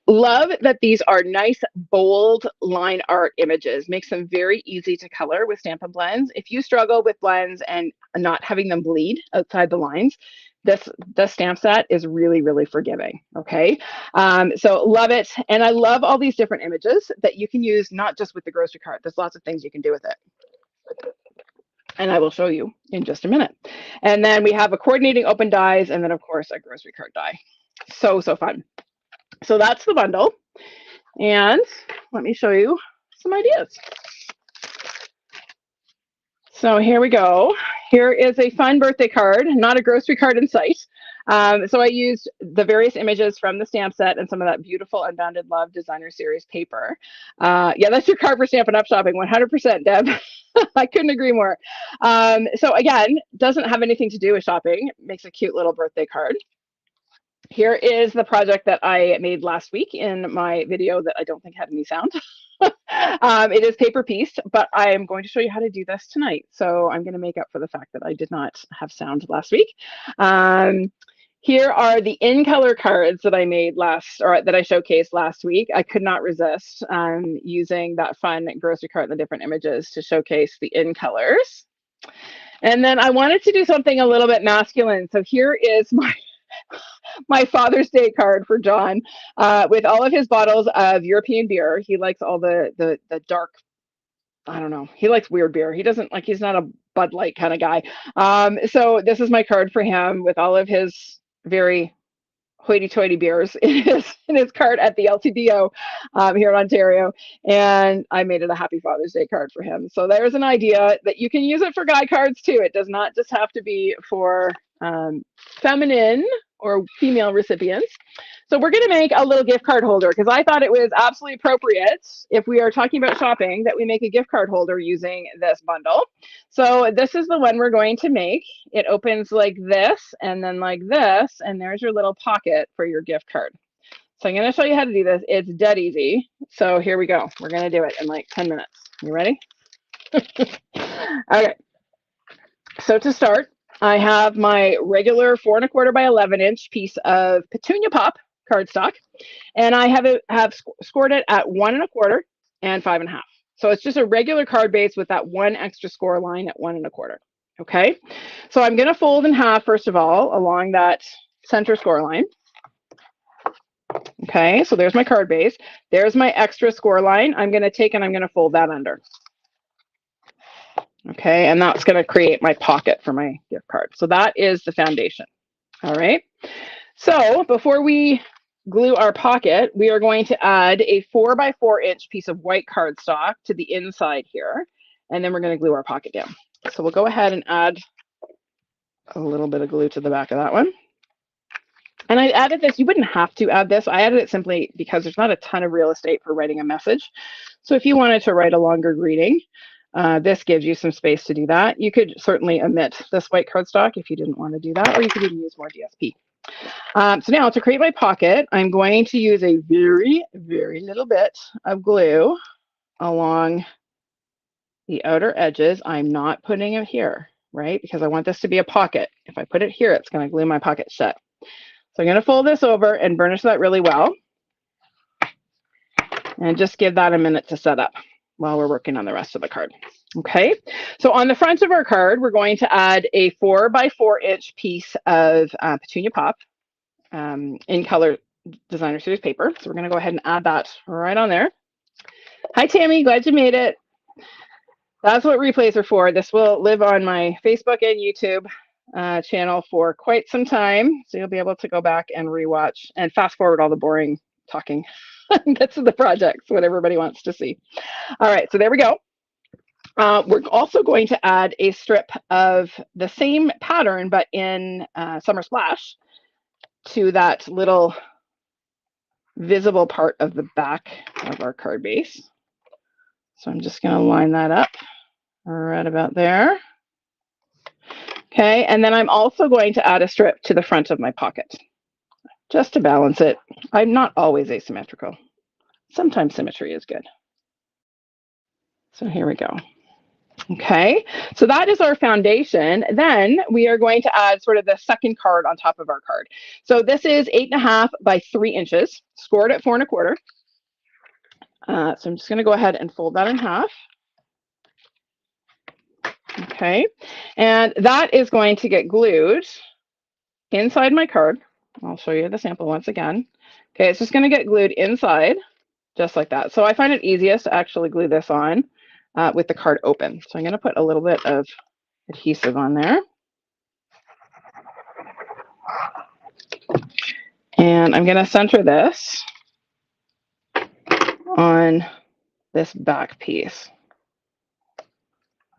Love that these are nice, bold line art images. Makes them very easy to color with Stampin' blends. If you struggle with blends and not having them bleed outside the lines, this stamp set is really, really forgiving. Okay, so love it. And I love all these different images that you can use, not just with the grocery cart. There's lots of things you can do with it. And I will show you in just a minute. And then we have a coordinating open dies, and then of course a grocery cart die. So fun. So that's the bundle. And let me show you some ideas. So here we go. Here is a fun birthday card, not a grocery card in sight. So I used the various images from the stamp set and some of that beautiful Unbounded Love Designer Series paper. Yeah, that's your card for Stampin' Up! Shopping, 100%, Deb. I couldn't agree more. So again, doesn't have anything to do with shopping. It makes a cute little birthday card. Here is the project that I made last week in my video that I don't think had any sound. It is paper pieced, but I am going to show you how to do this tonight. So I'm going to make up for the fact that I did not have sound last week. Here are the in color cards that I made that I showcased last week. I could not resist using that fun grocery cart and the different images to showcase the in colors. And then I wanted to do something a little bit masculine. So here is my Father's Day card for John with all of his bottles of European beer. He likes all the dark, I don't know. He likes weird beer. He's not a Bud Light kind of guy. So this is my card for him with all of his very hoity-toity beers in his cart at the LCBO here in Ontario, and I made it a Happy Father's Day card for him. So there's an idea that you can use it for guy cards too. It does not just have to be for feminine or female recipients. So we're going to make a little gift card holder because I thought it was absolutely appropriate if we are talking about shopping that we make a gift card holder using this bundle. So this is the one we're going to make. It opens like this and then like this, and there's your little pocket for your gift card. So I'm going to show you how to do this. It's dead easy. So here we go. We're going to do it in like 10 minutes. You ready? Okay. So to start, I have my regular 4 1/4 by 11 inch piece of Petunia Pop cardstock, and I have scored it at 1 1/4 and 5 1/2. So it's just a regular card base with that one extra score line at 1 1/4. Okay, so I'm going to fold in half first of all along that center score line. Okay, so there's my card base. There's my extra score line. I'm going to take and I'm going to fold that under. Okay, and that's going to create my pocket for my gift card. So that is the foundation. All right, so before we glue our pocket, we are going to add a 4 by 4 inch piece of white cardstock to the inside here, and then we're going to glue our pocket down. So we'll go ahead and add a little bit of glue to the back of that one. And I added this, you wouldn't have to add this. I added it simply because there's not a ton of real estate for writing a message. So if you wanted to write a longer greeting, this gives you some space to do that. You could certainly omit this white cardstock if you didn't want to do that, or you could even use more DSP. So now to create my pocket, I'm going to use a very, very little bit of glue along the outer edges. I'm not putting it here, right? Because I want this to be a pocket. If I put it here, it's going to glue my pocket shut. So I'm going to fold this over and burnish that really well. And just give that a minute to set up while we're working on the rest of the card. Okay, so on the front of our card, we're going to add a 4 by 4 inch piece of Petunia Pop. in color designer series paper. So we're going to go ahead and add that right on there. Hi, Tammy. Glad you made it. That's what replays are for. This will live on my Facebook and YouTube channel for quite some time. So you'll be able to go back and rewatch and fast forward all the boring talking bits of the projects, what everybody wants to see. All right, so there we go. We're also going to add a strip of the same pattern, but in Summer Splash to that little visible part of the back of our card base. So I'm just going to line that up right about there. Okay, and then I'm also going to add a strip to the front of my pocket, just to balance it. I'm not always asymmetrical. Sometimes symmetry is good. So here we go. Okay, so that is our foundation. Then we are going to add sort of the second card on top of our card. So this is 8.5 by 3 inches, scored at 4 1/4. So I'm just going to go ahead and fold that in half. Okay, and that is going to get glued inside my card. I'll show you the sample once again. Okay, it's just going to get glued inside, just like that. So I find it easiest to actually glue this on with the card open. So I'm going to put a little bit of adhesive on there. And I'm going to center this on this back piece.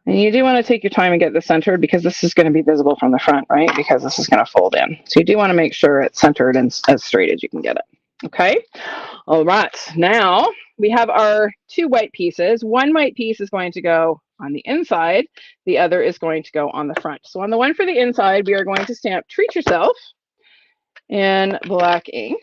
And you do want to take your time and get this centered because this is going to be visible from the front, right? Because this is going to fold in. So you do want to make sure it's centered and as straight as you can get it. Okay. All right. Now we have our 2 white pieces. One white piece is going to go on the inside. The other is going to go on the front. So on the one for the inside, we are going to stamp Treat Yourself in black ink.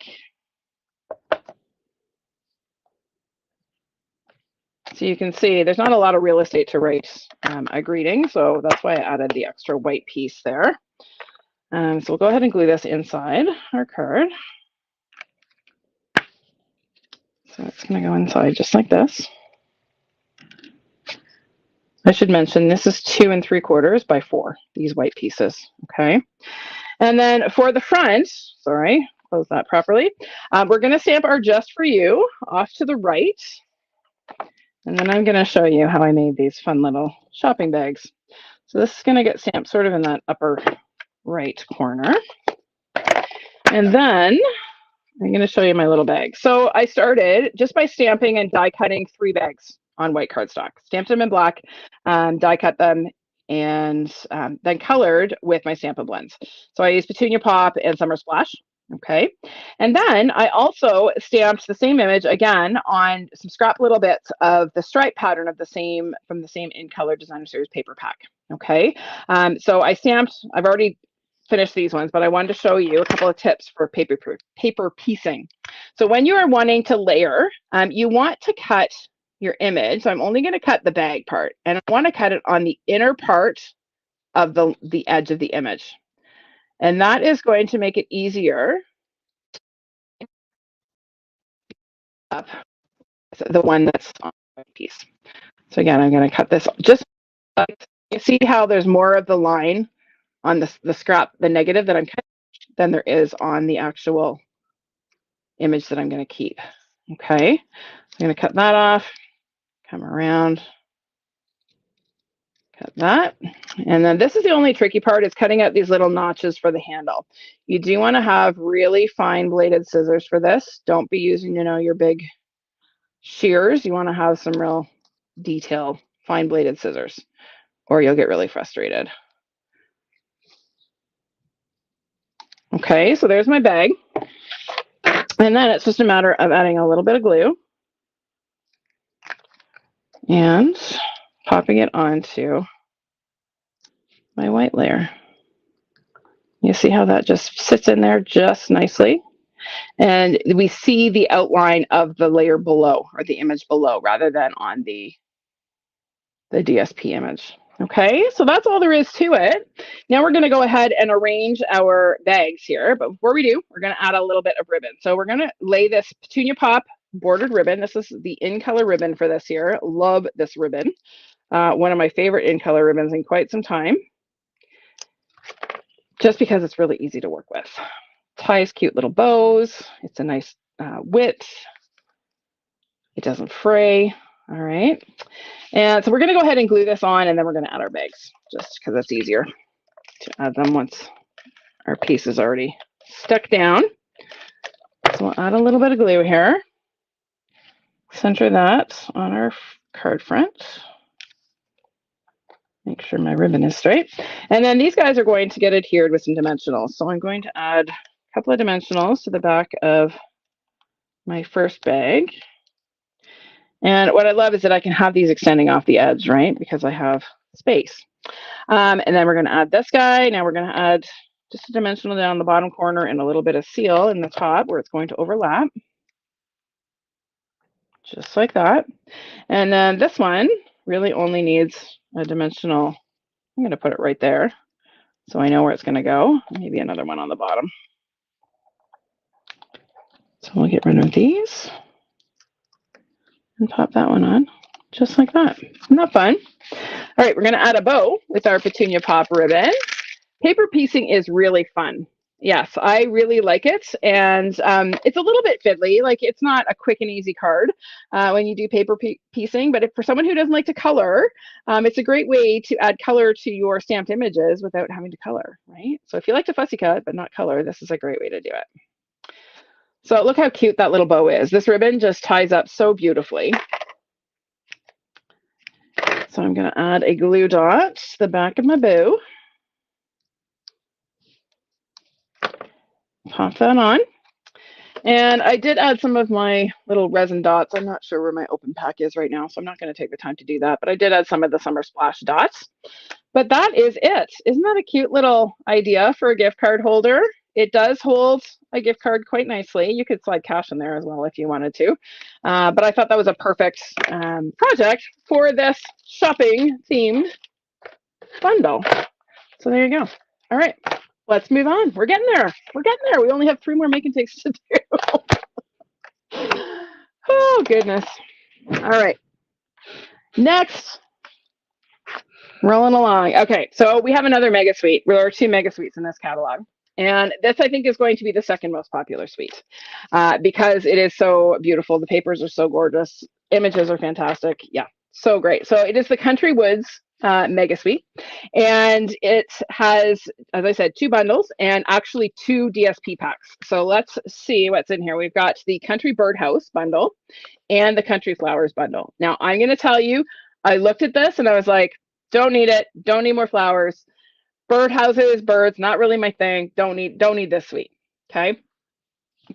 So you can see there's not a lot of real estate to write a greeting, so that's why I added the extra white piece there. So we'll go ahead and glue this inside our card. So it's going to go inside just like this. I should mention this is 2 3/4 by 4, these white pieces, okay? And then for the front, sorry, close that properly, we're going to stamp our Just For You off to the right. And then I'm going to show you how I made these fun little shopping bags. So this is going to get stamped sort of in that upper right corner. And then I'm going to show you my little bag. So I started just by stamping and die cutting 3 bags on white cardstock. Stamped them in black, die cut them, and then colored with my Stampin' blends. So I used Petunia Pop and Summer Splash. Okay, and then I also stamped the same image again on some scrap little bits of the stripe pattern of the same from the same In Color Designer Series paper pack. Okay, so I stamped. I've already finished these ones, but I wanted to show you a couple of tips for paper piecing. So when you are wanting to layer, you want to cut your image. So I'm only going to cut the bag part, and I want to cut it on the inner part of the edge of the image. And that is going to make it easier up the one that's on the piece. So again, I'm going to cut this just like you see how there's more of the line on the scrap, the negative that I'm cutting than there is on the actual image that I'm going to keep. Okay, I'm going to cut that off, come around, cut that. And then this is the only tricky part, is cutting out these little notches for the handle. You do want to have really fine bladed scissors for this. Don't be using, your big shears. You want to have some real detail, fine bladed scissors, or you'll get really frustrated. Okay, so there's my bag. And then it's just a matter of adding a little bit of glue and popping it onto my white layer. You see how that just sits in there just nicely? And we see the outline of the layer below, or the image below, rather than on the DSP image. Okay, so that's all there is to it. Now we're going to go ahead and arrange our bags here. But before we do, we're going to add a little bit of ribbon. So we're going to lay this Petunia Pop bordered ribbon. This is the In Color ribbon for this year. Love this ribbon. One of my favorite In Color ribbons in quite some time, just because it's really easy to work with. ties cute little bows. It's a nice width. It doesn't fray. All right. And so we're going to go ahead and glue this on, and then we're going to add our bags just because it's easier to add them once our piece is already stuck down. So we'll add a little bit of glue here. Center that on our card front. Make sure my ribbon is straight. And then these guys are going to get adhered with some dimensionals. So I'm going to add a couple of dimensionals to the back of my first bag. And what I love is that I can have these extending off the edge, right? Because I have space. And then we're going to add this guy. Now we're going to add just a dimensional down the bottom corner and a little bit of seal in the top where it's going to overlap. Just like that. And then this one really only needs a dimensional. I'm going to put it right there so I know where it's going to go. Maybe another one on the bottom. So we'll get rid of these and pop that one on just like that. Isn't that fun? All right, we're going to add a bow with our petunia pop ribbon. Paper piecing is really fun. Yes, I really like it. And it's a little bit fiddly. Like, it's not a quick and easy card when you do paper piecing. But if for someone who doesn't like to color, it's a great way to add color to your stamped images without having to color, right? So if you like to fussy cut but not color, this is a great way to do it. So look how cute that little bow is. This ribbon just ties up so beautifully. So I'm going to add a glue dot to the back of my bow. Pop that on. And I did add some of my little resin dots. I'm not sure where my open pack is right now, so I'm not going to take the time to do that. But I did add some of the Summer Splash dots. But that is it. Isn't that a cute little idea for a gift card holder? It does hold a gift card quite nicely. You could slide cash in there as well if you wanted to. But I thought that was a perfect project for this shopping themed bundle. So there you go. All right. Let's move on. We're getting there. We're getting there. We only have 3 more make and takes to do. Oh, goodness. All right. Next. Rolling along. Okay, so we have another mega suite. There are 2 mega suites in this catalog. And this, I think, is going to be the second most popular suite because it is so beautiful. The papers are so gorgeous. Images are fantastic. Yeah, so great. So it is the Country Woods mega suite, and it has, as I said, 2 bundles and actually 2 DSP packs. So let's see what's in here. We've got the Country Birdhouse bundle and the Country Flowers bundle. Now I'm going to tell you, I looked at this and I was like, don't need it, don't need more flowers. Birdhouses, birds, not really my thing. Don't need this suite. Okay.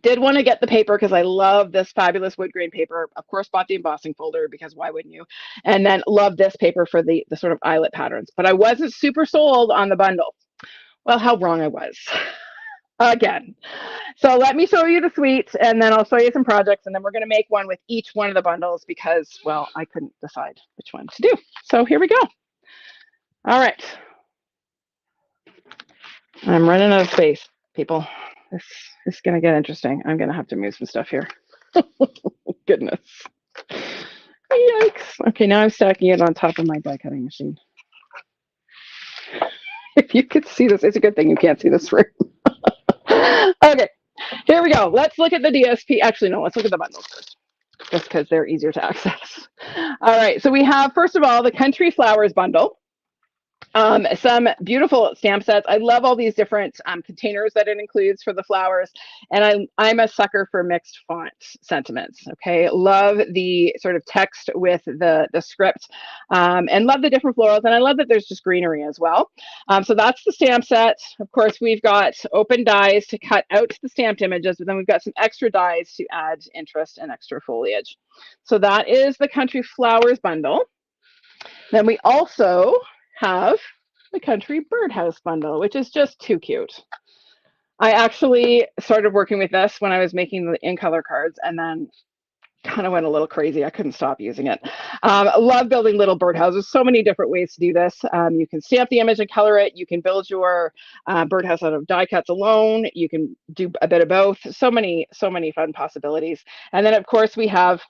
Did want to get the paper because I love this fabulous wood grain paper. Of course, bought the embossing folder because why wouldn't you? And then love this paper for the sort of eyelet patterns. But I wasn't super sold on the bundle. Well, how wrong I was. Again. So let me show you the suites, and then I'll show you some projects, and then we're going to make one with each one of the bundles because, well, I couldn't decide which one to do. So here we go. All right. I'm running out of space, people. This is going to get interesting. I'm going to have to move some stuff here. Goodness. Yikes. Okay, now I'm stacking it on top of my die cutting machine. If you could see this, it's a good thing you can't see this room. Okay, here we go. Let's look at the DSP. Actually, no, let's look at the bundles first, just because they're easier to access. All right, so we have, first of all, the Country Flowers bundle. Some beautiful stamp sets. I love all these different containers that it includes for the flowers. And I'm a sucker for mixed font sentiments. Okay. Love the sort of text with the script and love the different florals. And I love that there's just greenery as well. So that's the stamp set. Of course, we've got open dies to cut out the stamped images, but then we've got some extra dies to add interest and extra foliage. So that is the Country Flowers bundle. Then we also have the Country Birdhouse bundle, which is just too cute. I actually started working with this when I was making the in color cards and then kind of went a little crazy. I couldn't stop using it. I love building little birdhouses. So many different ways to do this. You can stamp the image and color it. You can build your birdhouse out of die cuts alone. You can do a bit of both. So many fun possibilities. And then of course we have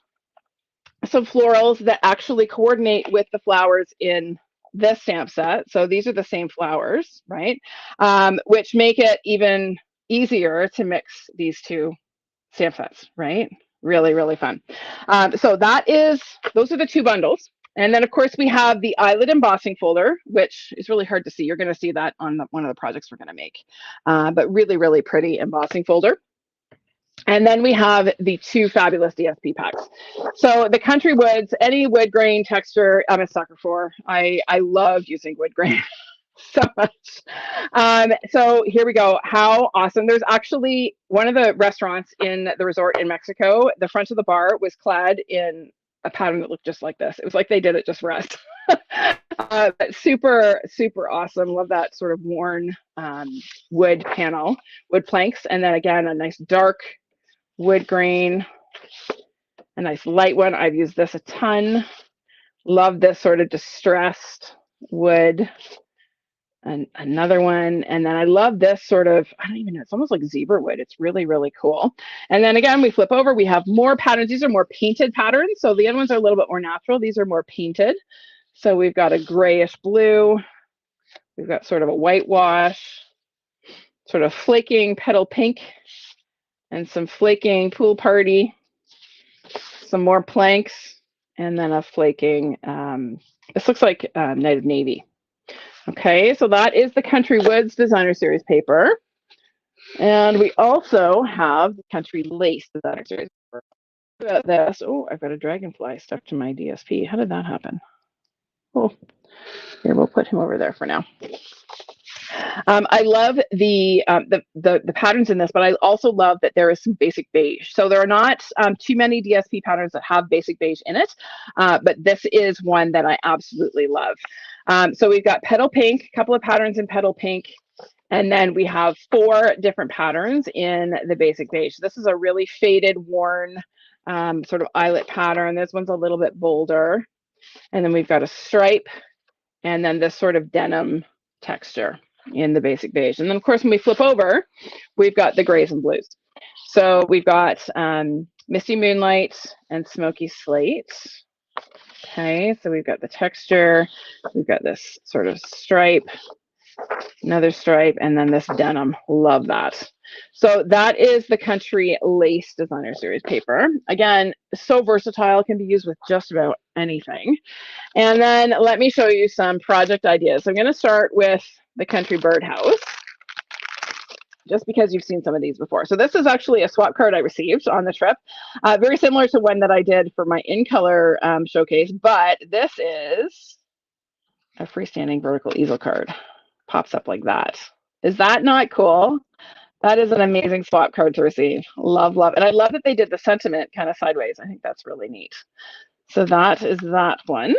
some florals that actually coordinate with the flowers in this stamp set. So these are the same flowers, right? Which make it even easier to mix these two stamp sets, right? Really, really fun. So those are the two bundles. And then, of course, we have the eyelet embossing folder, which is really hard to see. You're going to see that on one of the projects we're going to make. But really, really pretty embossing folder. And then we have the two fabulous DSP packs. So the Country Woods, any wood grain texture, I'm a sucker for. I love using wood grain so much. So here we go. How awesome. There's actually one of the restaurants in the resort in Mexico. The front of the bar was clad in a pattern that looked just like this. It was like they did it just for us. Super, super awesome. Love that sort of worn wood panel, wood planks. And then again, a nice dark wood grain, a nice light one. I've used this a ton. Love this sort of distressed wood. And another one. And then I love this sort of, I don't even know, it's almost like zebra wood. It's really, really cool. And then again, we flip over, we have more patterns. These are more painted patterns. So the other ones are a little bit more natural. These are more painted. So we've got a grayish blue. We've got sort of a whitewash, sort of flaking petal pink, and some flaking pool party, some more planks, and then a flaking, this looks like Night of Navy. Okay, so that is the Country Woods Designer Series paper. And we also have the Country Lace Designer Series paper. Look at this. Oh, I've got a dragonfly stuck to my DSP. How did that happen? Oh, here, we'll put him over there for now. I love the patterns in this, but I also love that there is some basic beige. So there are not too many DSP patterns that have basic beige in it, but this is one that I absolutely love. So we've got petal pink, a couple of patterns in petal pink, and then we have 4 different patterns in the basic beige. This is a really faded, worn sort of eyelet pattern. This one's a little bit bolder. And then we've got a stripe, and then this sort of denim texture in the basic beige. And then, of course, when we flip over, we've got the grays and blues. So we've got Misty Moonlight and Smoky Slate. Okay, so we've got the texture, we've got this sort of stripe, another stripe, and then this denim. Love that. So that is the Country Lace Designer Series paper. Again, so versatile, can be used with just about anything. And then let me show you some project ideas. So I'm going to start with the Country Birdhouse, just because you've seen some of these before. So this is actually a swap card I received on the trip, very similar to one that I did for my in color showcase, but this is a freestanding vertical easel card. Pops up like that. Is that not cool? That is an amazing swap card to receive. Love, love. And I love that they did the sentiment kind of sideways. I think that's really neat. So that is that one.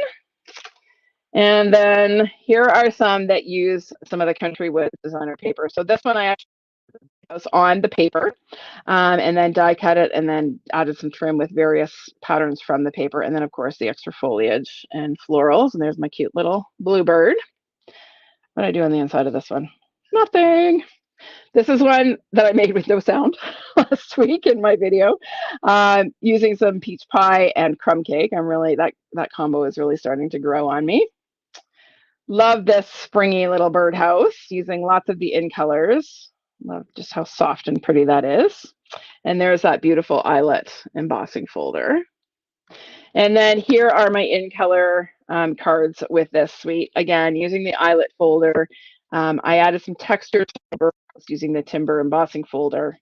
And then here are some that use some of the Country Woods Designer paper. So this one I actually was on the paper and then die cut it and then added some trim with various patterns from the paper. And then, of course, the extra foliage and florals. And there's my cute little bluebird. What did I do on the inside of this one? Nothing. This is one that I made with no sound last week in my video, using some peach pie and crumb cake. I'm really, that combo is really starting to grow on me. Love this springy little birdhouse using lots of the in colors. Love just how soft and pretty that is. And there's that beautiful eyelet embossing folder. And then here are my in color cards with this suite. Again, using the eyelet folder. I added some texture using the timber embossing folder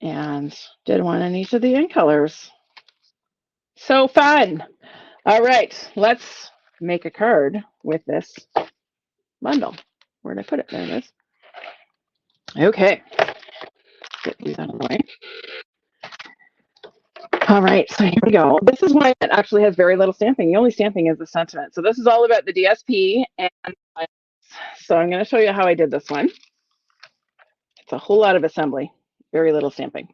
and did one in each of the in colors. So fun. All right, let's make a card with this bundle. Where did I put it? There it is. Okay. Get these out of the way. All right, so here we go. This is one that actually has very little stamping. The only stamping is the sentiment. So this is all about the DSP. And so I'm going to show you how I did this one. It's a whole lot of assembly, very little stamping.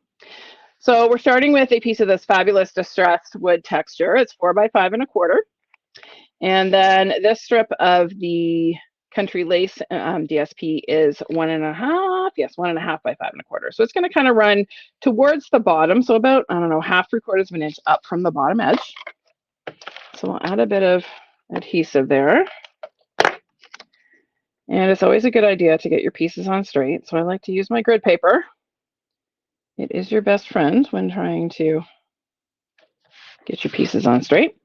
So we're starting with a piece of this fabulous distressed wood texture. It's 4 by 5 1/4. And then this strip of the Country Lace DSP is 1.5, yes, 1.5 by 5 1/4. So it's going to kind of run towards the bottom. So about, I don't know, 1/2 of an inch up from the bottom edge. So we'll add a bit of adhesive there. And it's always a good idea to get your pieces on straight. So I like to use my grid paper It is your best friend when trying to get your pieces on straight.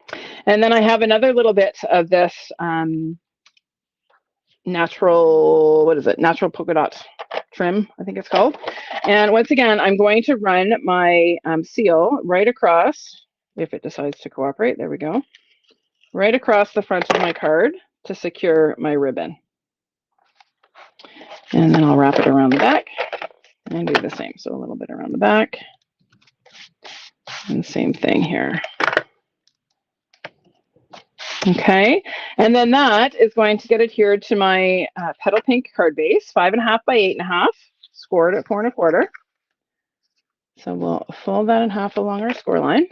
And then I have another little bit of this natural, what is it? Natural polka dot trim, I think it's called. And once again, I'm going to run my seal right across, if it decides to cooperate, there we go, right across the front of my card to secure my ribbon. And then I'll wrap it around the back and do the same. So a little bit around the back and same thing here. Okay, and then that is going to get adhered to my petal pink card base, 5.5 by 8.5, scored at 4 1/4. So we'll fold that in half along our score line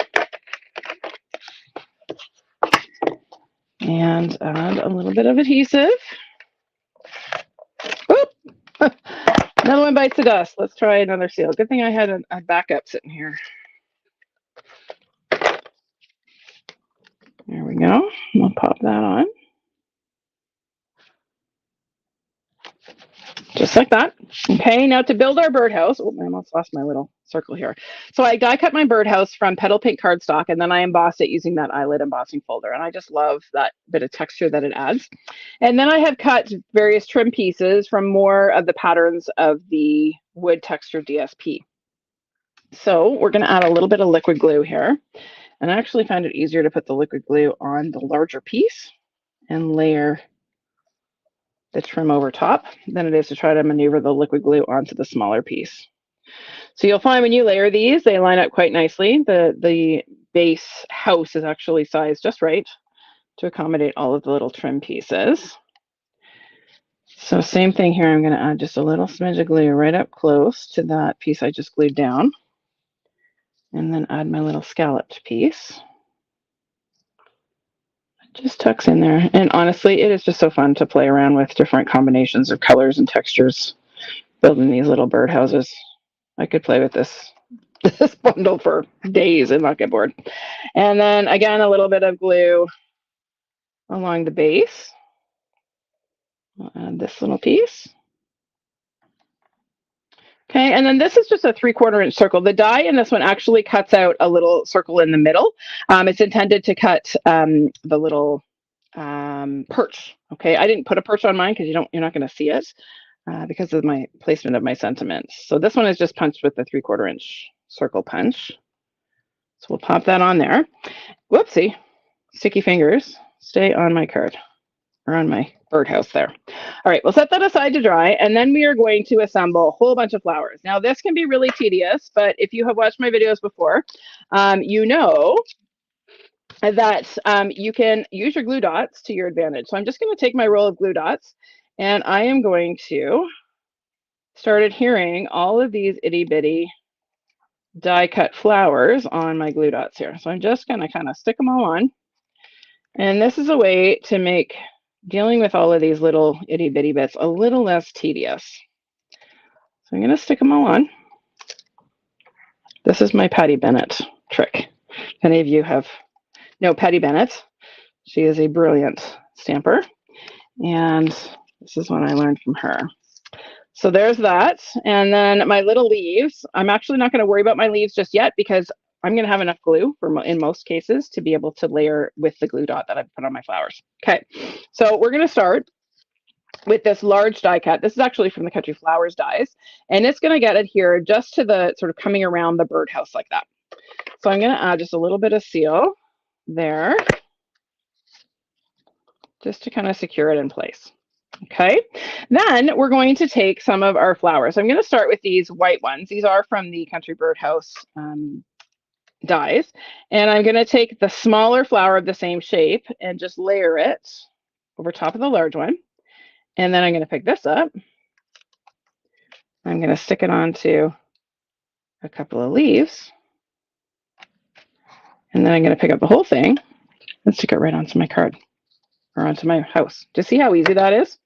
and add a little bit of adhesive. Oop! Another one bites the dust. Let's try another seal. Good thing I had a backup sitting here. There we go. We'll pop that on. Just like that. Okay, now to build our birdhouse, oh, I almost lost my little circle here. So I die cut my birdhouse from petal pink cardstock, and then I embossed it using that eyelid embossing folder. And I just love that bit of texture that it adds. And then I have cut various trim pieces from more of the patterns of the wood texture DSP. So we're going to add a little bit of liquid glue here. And I actually find it easier to put the liquid glue on the larger piece and layer the trim over top than it is to try to maneuver the liquid glue onto the smaller piece. So you'll find when you layer these, they line up quite nicely. The base house is actually sized just right to accommodate all of the little trim pieces. So same thing here, I'm going to add just a little smidge of glue right up close to that piece I just glued down. And then add my little scalloped piece. Just tucks in there. And honestly, it is just so fun to play around with different combinations of colors and textures, building these little birdhouses. I could play with this bundle for days and not get bored. And then again, a little bit of glue along the base. I'll add this little piece. Okay, and then this is just a 3/4 inch circle. The die in this one actually cuts out a little circle in the middle. It's intended to cut the little perch. Okay, I didn't put a perch on mine because you're not going to see it because of my placement of my sentiments. So this one is just punched with the 3/4 inch circle punch. So we'll pop that on there. Whoopsie, sticky fingers. Stay on my card or on my birdhouse there. All right, we'll set that aside to dry, and then we are going to assemble a whole bunch of flowers. Now, this can be really tedious, but if you have watched my videos before, you know that you can use your glue dots to your advantage. So I'm just going to take my roll of glue dots, and I am going to start adhering all of these itty-bitty die-cut flowers on my glue dots here. So I'm just going to kind of stick them all on. And this is a way to make dealing with all of these little itty-bitty bits a little less tedious. So I'm going to stick them all on. This is my Patty Bennett trick. If any of you know Patty Bennett, she is a brilliant stamper. And this is what I learned from her. So there's that. And then my little leaves, I'm actually not going to worry about my leaves just yet because I'm going to have enough glue in most cases to be able to layer with the glue dot that I've put on my flowers. Okay, so we're going to start with this large die cut. This is actually from the Country Flowers dies, and it's going to get adhered just to the sort of coming around the birdhouse like that. So I'm going to add just a little bit of seal there just to kind of secure it in place. Okay, then we're going to take some of our flowers. I'm going to start with these white ones. These are from the Country Birdhouse dies, and I'm going to take the smaller flower of the same shape and just layer it over top of the large one. And then I'm going to pick this up. I'm going to stick it onto a couple of leaves. And then I'm going to pick up the whole thing and stick it right onto my card or onto my house. Do you see how easy that is?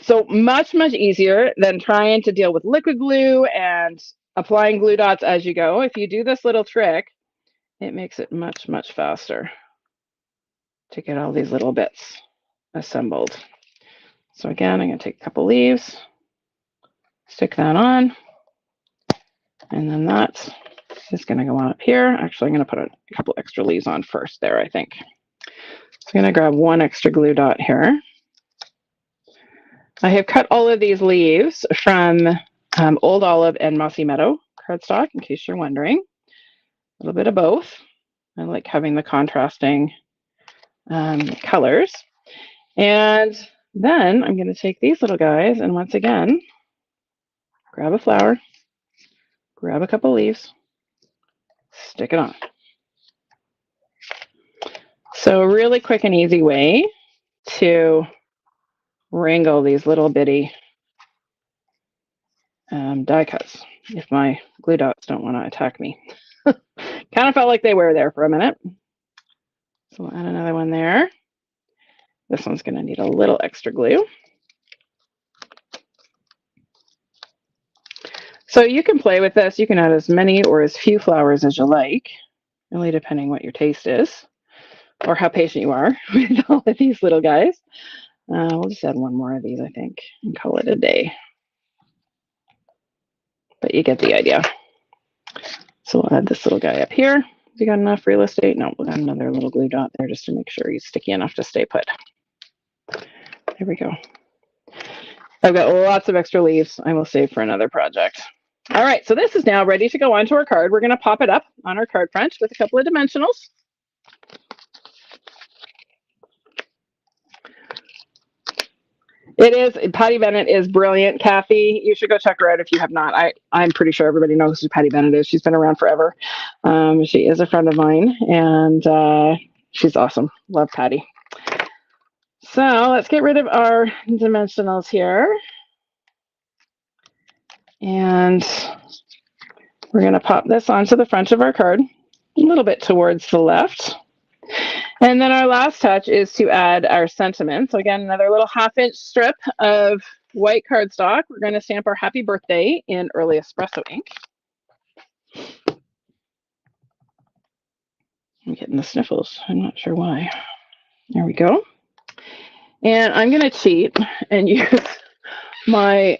So much, much easier than trying to deal with liquid glue and applying glue dots as you go. If you do this little trick, it makes it much, much faster to get all these little bits assembled. So again, I'm going to take a couple leaves, stick that on, And then that is going to go on up here. Actually, I'm going to put a couple extra leaves on first there, I think. So I'm going to grab one extra glue dot here. I have cut all of these leaves from Old Olive and Mossy Meadow cardstock, in case you're wondering. A little bit of both. I like having the contrasting colors. And then I'm going to take these little guys and once again, grab a flower, grab a couple leaves, stick it on. So a really quick and easy way to wrangle these little bitty die cuts if my glue dots don't want to attack me. Kind of felt like they were there for a minute. So we'll add another one there. This one's going to need a little extra glue. So you can play with this. You can add as many or as few flowers as you like, really depending what your taste is or how patient you are with all of these little guys. We'll just add one more of these, I think, and call it a day. But you get the idea. So we'll add this little guy up here. You got enough real estate? No, we'll add another little glue dot there just to make sure he's sticky enough to stay put. There we go. I've got lots of extra leaves I will save for another project. All right, so this is now ready to go onto our card. We're going to pop it up on our card front with a couple of dimensionals. It is, Patty Bennett is brilliant. Kathy, you should go check her out if you have not. I'm pretty sure everybody knows who Patty Bennett is. She's been around forever. She is a friend of mine, and she's awesome. Love Patty. So let's get rid of our dimensionals here. And we're going to pop this onto the front of our card, a little bit towards the left. And then our last touch is to add our sentiment. So again, another little 1/2-inch strip of white cardstock. We're going to stamp our happy birthday in early espresso ink. I'm getting the sniffles. I'm not sure why. There we go. And I'm going to cheat and use my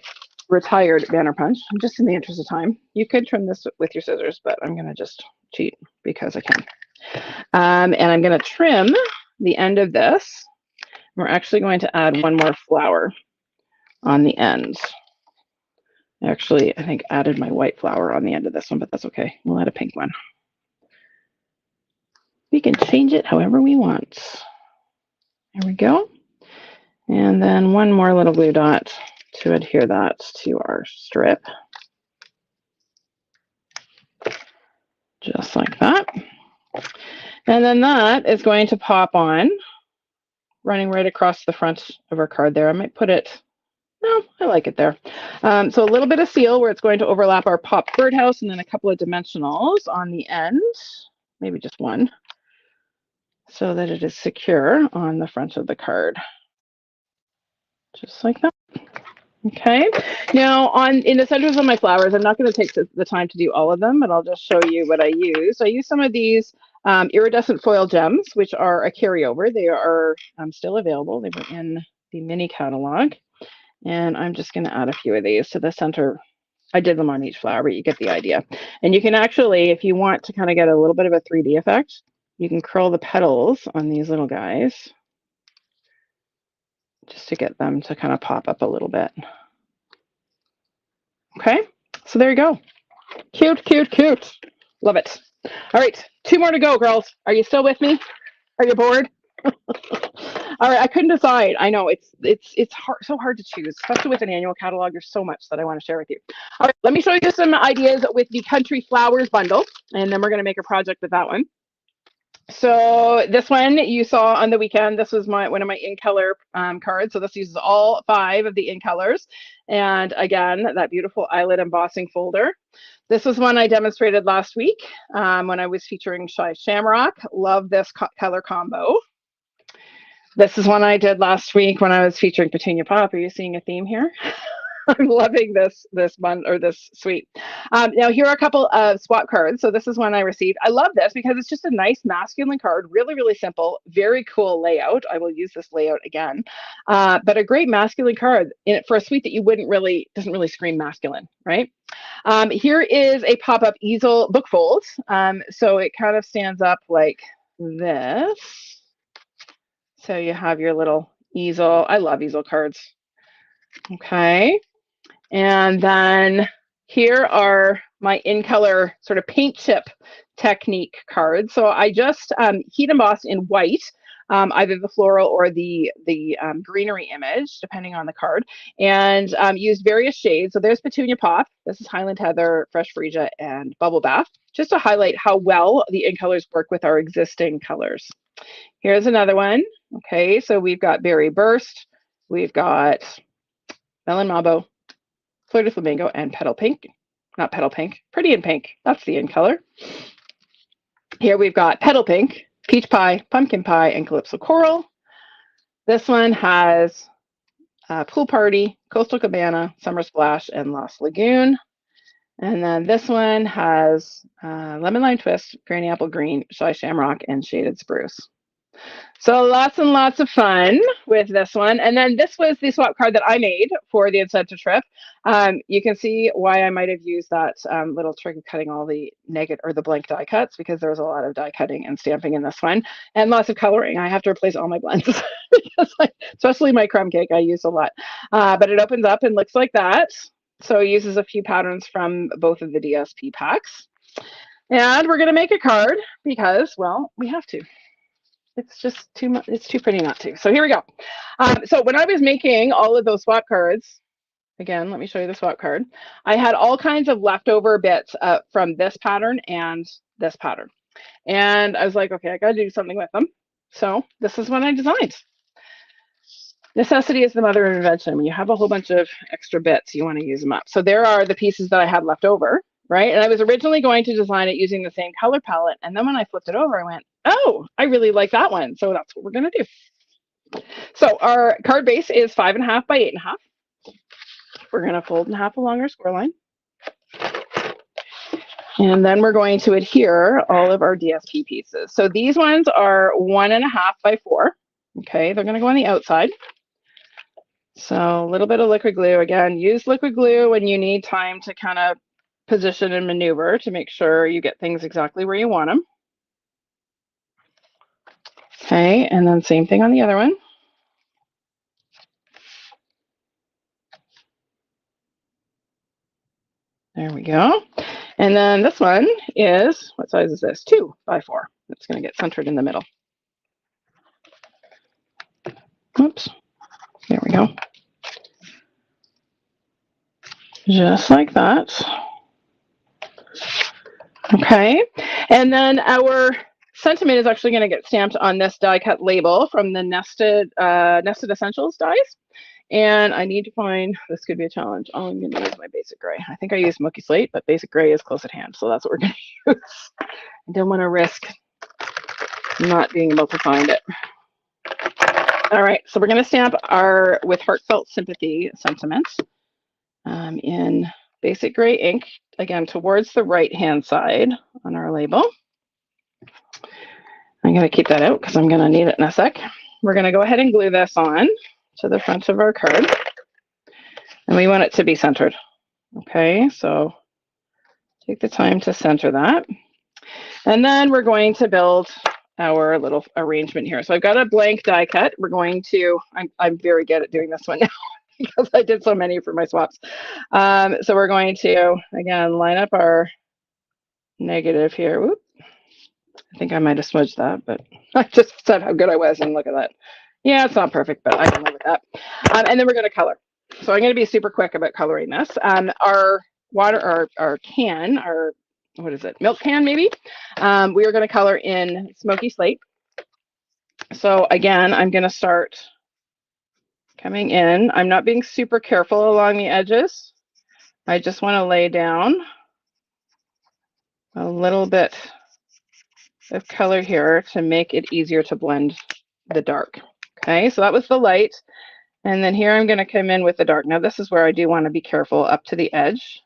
retired banner punch, just in the interest of time. You could trim this with your scissors, but I'm going to just cheat because I can. And I'm going to trim the end of this. We're actually going to add one more flower on the end. Actually, I think added my white flower on the end of this one, but that's okay. We'll add a pink one. We can change it however we want. There we go. And then one more little glue dot to adhere that to our strip. Just like that. And then that is going to pop on, running right across the front of our card there. I might put it, no, I like it there. So a little bit of seal where it's going to overlap our pop birdhouse and then a couple of dimensionals on the end, maybe just one, so that it is secure on the front of the card. Just like that. Okay, now in the centers of my flowers, I'm not going to take the time to do all of them, but I'll just show you what I use. I use some of these iridescent foil gems, which are a carryover. They are still available. They were in the mini catalog. And I'm just going to add a few of these to the center. I did them on each flower, but you get the idea. And you can actually, if you want to kind of get a little bit of a 3D effect, you can curl the petals on these little guys just to get them to kind of pop up a little bit. Okay, so there you go. Cute, cute, cute. Love it. All right, 2 more to go, girls. Are you still with me? Are you bored? All right, I couldn't decide. I know it's hard, so hard to choose, especially with an annual catalog. There's so much that I want to share with you. All right, let me show you some ideas with the Country Flowers bundle, and then we're going to make a project with that one. So this one you saw on the weekend. This was one of my in color cards. So this uses all 5 of the in colors, and again that beautiful eyelet embossing folder. This was one I demonstrated last week when I was featuring Shamrock. Love this color combo. This is one I did last week when I was featuring Petunia Pop. Are you seeing a theme here? I'm loving this one or this suite. Now here are a couple of swap cards. So this is one I received. I love this because it's just a nice masculine card, really, really simple, very cool layout. I will use this layout again, but a great masculine card in it for a suite that you wouldn't really doesn't really scream masculine, right? Here is a pop-up easel book fold. So it kind of stands up like this. So you have your little easel. I love easel cards. Okay. And then here are my in color sort of paint chip technique cards. So I just heat embossed in white, either the floral or the greenery image, depending on the card, and used various shades. So there's Petunia Pop, this is Highland Heather, Fresh Freesia, and Bubble Bath, just to highlight how well the in colors work with our existing colors. Here's another one. Okay, so we've got Berry Burst, we've got Melon Mabo, Fleur de Flamingo, and Petal Pink. Not Petal Pink, Pretty in Pink. That's the in color. Here we've got Petal Pink, Peach Pie, Pumpkin Pie, and Calypso Coral. This one has Pool Party, Coastal Cabana, Summer Splash, and Lost Lagoon. And then this one has Lemon Lime Twist, Granny Apple Green, Shy Shamrock, and Shaded Spruce. So lots and lots of fun with this one. And then this was the swap card that I made for the incentive trip. You can see why I might have used that little trick of cutting all the negative or the blank die cuts, because there was a lot of die cutting and stamping in this one, and lots of coloring. I have to replace all my blends because especially my crumb cake, I use a lot. But it opens up and looks like that. So it uses a few patterns from both of the DSP packs. And we're going to make a card because, well, we have to. It's just too much. It's too pretty not to. So here we go. So when I was making all of those swap cards, again, let me show you the swap card. I had all kinds of leftover bits from this pattern and this pattern. And I was like, okay, I got to do something with them. So this is what I designed. Necessity is the mother of invention. When you have a whole bunch of extra bits, you want to use them up. So there are the pieces that I had left over, right? And I was originally going to design it using the same color palette. And then when I flipped it over, I went, oh, I really like that one. So that's what we're going to do. So our card base is 5.5 by 8.5. We're going to fold in half along our score line. And then we're going to adhere all of our DSP pieces. So these ones are 1.5 by 4. Okay, they're going to go on the outside. So a little bit of liquid glue. Again, use liquid glue when you need time to kind of position and maneuver to make sure you get things exactly where you want them. Okay, and then same thing on the other one. There we go. And then this one is, what size is this? 2 by 4. It's going to get centered in the middle. Oops. There we go. Just like that. Okay. And then our sentiment is actually going to get stamped on this die cut label from the Nested Essentials dies. And I need to find, this could be a challenge. Oh, I'm going to use my basic gray. I think I used Milky Slate, but basic gray is close at hand. So that's what we're going to use. I don't want to risk not being able to find it. All right, so we're going to stamp our with Heartfelt Sympathy sentiment in basic gray ink, again, towards the right-hand side on our label. I'm going to keep that out because I'm going to need it in a sec. We're going to go ahead and glue this on to the front of our card. And we want it to be centered. Okay, so take the time to center that. And then we're going to build our little arrangement here. So I've got a blank die cut. We're going to, I'm very good at doing this one now because I did so many for my swaps. So we're going to, again, line up our negative here. Whoop. I think I might have smudged that, but I just said how good I was, and look at that. Yeah, it's not perfect, but I can live with that. And then we're going to color. So I'm going to be super quick about coloring this. Our water, our can, our, what is it, milk can maybe, we are going to color in Smoky Slate. So again, I'm going to start coming in. I'm not being super careful along the edges. I just want to lay down a little bit of color here to make it easier to blend the dark. Okay, so that was the light. And then here I'm going to come in with the dark. Now this is where I do want to be careful up to the edge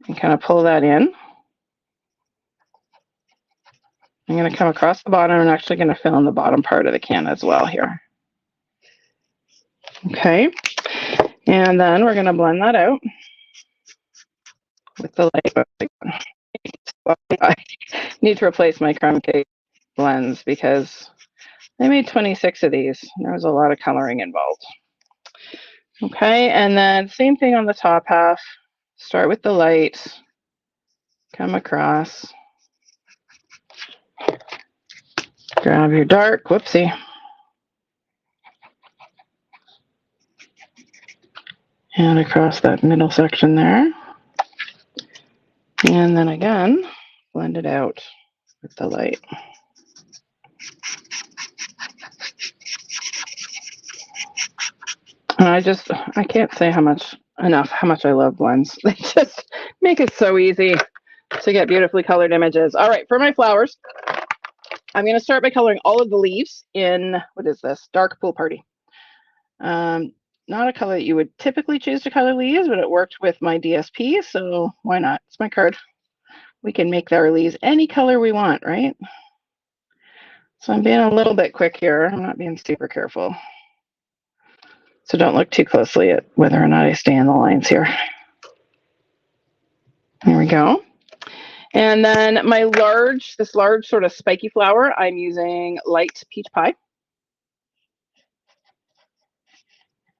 and kind of pull that in. I'm going to come across the bottom and actually going to fill in the bottom part of the can as well here. Okay, and then we're going to blend that out with the light. I need to replace my crumb cake blends because I made 26 of these. There was a lot of coloring involved. Okay, and then same thing on the top half. Start with the light, come across, grab your dark, whoopsie, and across that middle section there. And then again, blend it out with the light. And I can't say how much I love blends. They just make it so easy to get beautifully colored images. All right, for my flowers, I'm going to start by coloring all of the leaves in, what is this? Dark Pool Party. Not a color that you would typically choose to color leaves, but it worked with my DSP, so why not? It's my card. We can make our leaves any color we want, right? So I'm being a little bit quick here. I'm not being super careful. So don't look too closely at whether or not I stay in the lines here. There we go. And then this large sort of spiky flower, I'm using light peach pie.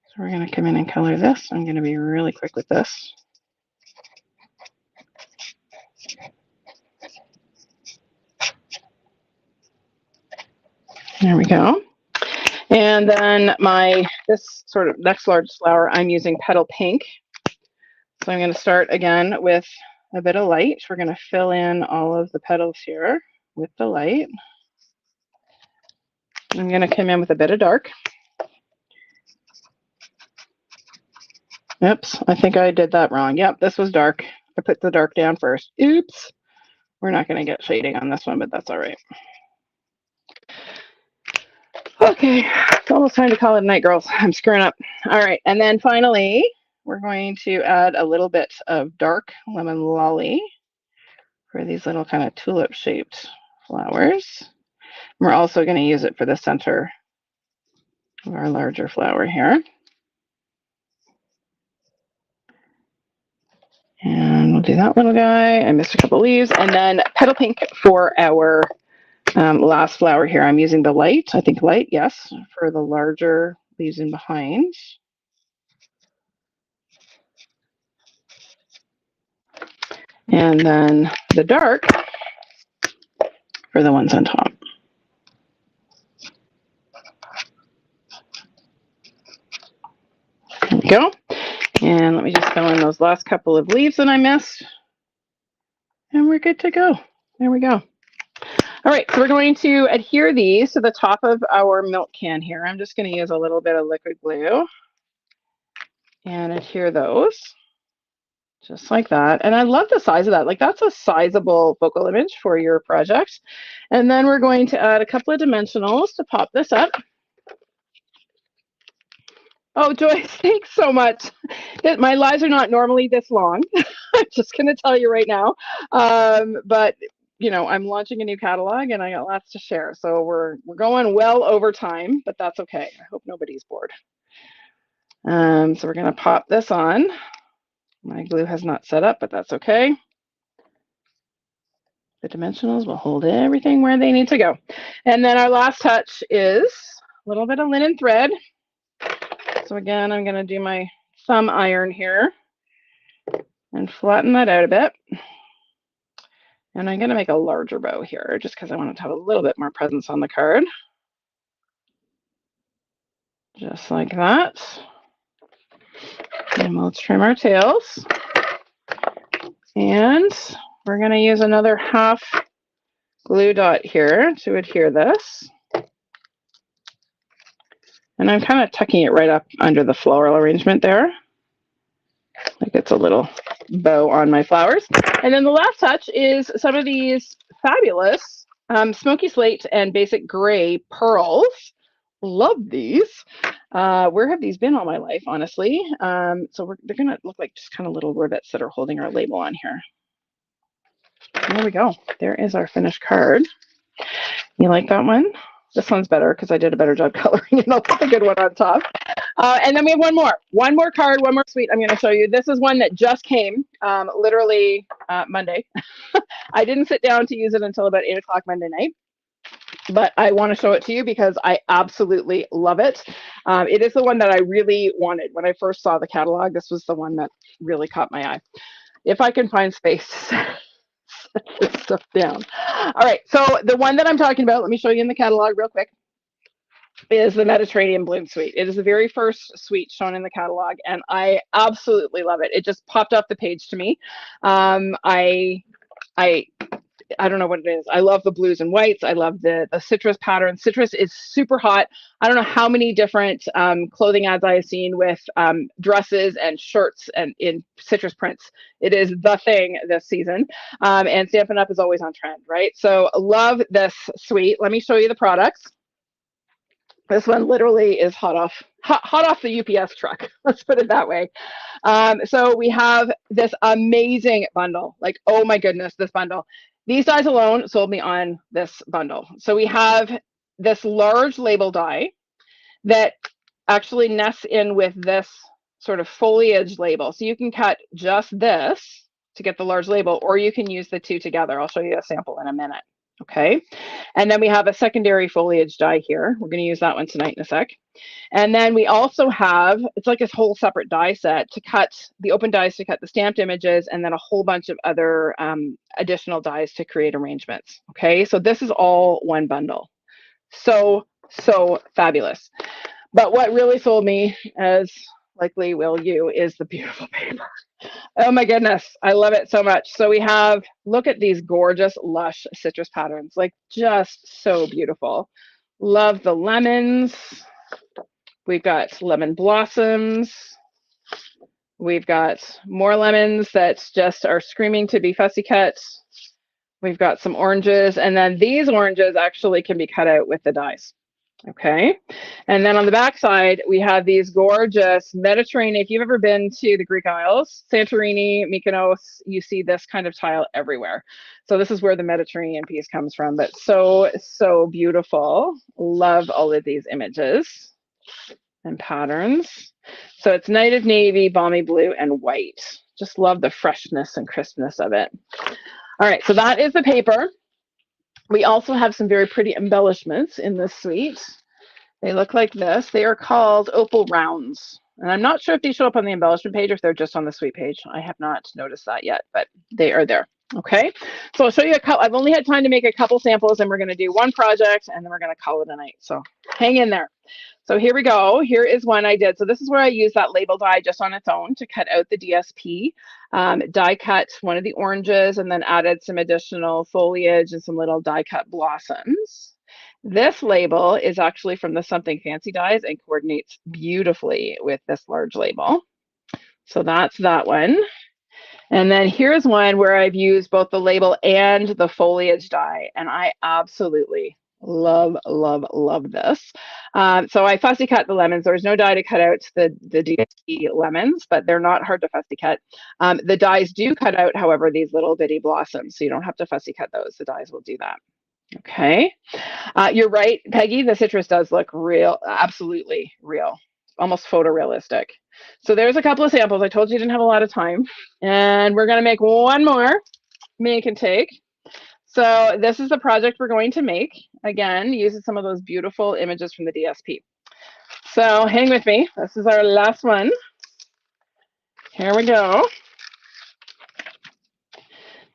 So we're going to come in and color this. I'm going to be really quick with this. There we go. And then this sort of next large flower, I'm using Petal Pink. So I'm going to start again with a bit of light. We're going to fill in all of the petals here with the light. I'm going to come in with a bit of dark. Oops, I think I did that wrong. Yep, this was dark. I put the dark down first. Oops. We're not going to get shading on this one, but that's all right. Okay, it's almost time to call it a night, girls. I'm screwing up. All right, and then finally, we're going to add a little bit of dark lemon lolly for these little kind of tulip-shaped flowers. We're also going to use it for the center of our larger flower here. And we'll do that little guy. I missed a couple leaves. And then Petal Pink for our last flower here. I'm using the light, I think light, yes, for the larger leaves in behind. And then the dark for the ones on top. There we go. And let me just fill in those last couple of leaves that I missed. And we're good to go. There we go. All right, so we're going to adhere these to the top of our milk can here. I'm just going to use a little bit of liquid glue and adhere those just like that. And I love the size of that. Like, that's a sizable focal image for your project. And then we're going to add a couple of dimensionals to pop this up. Oh, Joyce, thanks so much. My lives are not normally this long. I'm just going to tell you right now. But you know, I'm launching a new catalog and I got lots to share. So we're going well over time, but that's okay. I hope nobody's bored. So we're going to pop this on. My glue has not set up, but that's okay. The dimensionals will hold everything where they need to go. And then our last touch is a little bit of linen thread. So again, I'm going to do my thumb iron here and flatten that out a bit. And I'm going to make a larger bow here just because I want it to have a little bit more presence on the card. Just like that. And we'll trim our tails. And we're going to use another half glue dot here to adhere this. And I'm kind of tucking it right up under the floral arrangement there. Like it's a little bow on my flowers. And then the last touch is some of these fabulous Smoky Slate and Basic Gray pearls Love these. Where have these been all my life, honestly? So they're gonna look like just kind of little rivets that are holding our label on here. There we go. There is our finished card. You like that one? This one's better because I did a better job coloring it. I'll put the good one on top. And then we have one more card, one more suite I'm going to show you. This is one that just came literally Monday. I didn't sit down to use it until about 8 o'clock Monday night, but I want to show it to you because I absolutely love it. It is the one that I really wanted when I first saw the catalog. This was the one that really caught my eye. If I can find space to set this stuff down. All right, so the one that I'm talking about, let me show you in the catalog real quick, is the Mediterranean Bloom Suite. It is the very first suite shown in the catalog, and I absolutely love it. It just popped off the page to me. I don't know what it is. I love the blues and whites. I love the citrus pattern. Citrus is super hot. I don't know how many different clothing ads I have seen with dresses and shirts and in citrus prints. It is the thing this season. And Stampin' Up! Is always on trend, right? So love this suite. Let me show you the products. This one literally is hot off the UPS truck. Let's put it that way. So we have this amazing bundle. Like, oh my goodness, this bundle. These dies alone sold me on this bundle. So we have this large label die that actually nests in with this sort of foliage label. So you can cut just this to get the large label, or you can use the two together. I'll show you a sample in a minute. Okay, and then we have a secondary foliage die here. We're going to use that one tonight in a sec. And then we also have, it's like a whole separate die set to cut the open dies to cut the stamped images, and then a whole bunch of other additional dies to create arrangements. Okay, so this is all one bundle. So fabulous. But what really sold me, as likely will you, is the beautiful paper. Oh my goodness, I love it so much. So we have, look at these gorgeous, lush citrus patterns, like just so beautiful. Love the lemons. We've got lemon blossoms. We've got more lemons that just are screaming to be fussy cut. We've got some oranges, and then these oranges actually can be cut out with the dies. Okay, and then on the back side, we have these gorgeous Mediterranean. If you've ever been to the Greek Isles, Santorini, Mykonos, you see this kind of tile everywhere. So this is where the Mediterranean piece comes from, but so beautiful. Love all of these images and patterns. So it's Night of Navy, Balmy Blue, and White. Just love the freshness and crispness of it. All right, so that is the paper. We also have some very pretty embellishments in this suite. They look like this. They are called opal rounds. And I'm not sure if they show up on the embellishment page or if they're just on the suite page. I have not noticed that yet, but they are there. Okay, so I'll show you a couple. I've only had time to make a couple samples, and we're going to do one project, and then we're going to call it a night. So hang in there. So here we go. Here is one I did. So this is where I used that label die just on its own to cut out the DSP. Die cut one of the oranges and then added some additional foliage and some little die cut blossoms. This label is actually from the Something Fancy dies and coordinates beautifully with this large label. So that's that one. And then here's one where I've used both the label and the foliage die, and I absolutely love this. So I fussy cut the lemons. There's no die to cut out the DSP lemons, but they're not hard to fussy cut. The dies do cut out, however, these little bitty blossoms, so you don't have to fussy cut those. The dies will do that. Okay, you're right, Peggy. The citrus does look real, absolutely real, almost photorealistic. So there's a couple of samples. I told you didn't have a lot of time, and we're going to make one more make and take. So this is the project we're going to make. Again, using some of those beautiful images from the DSP. So hang with me. This is our last one. Here we go.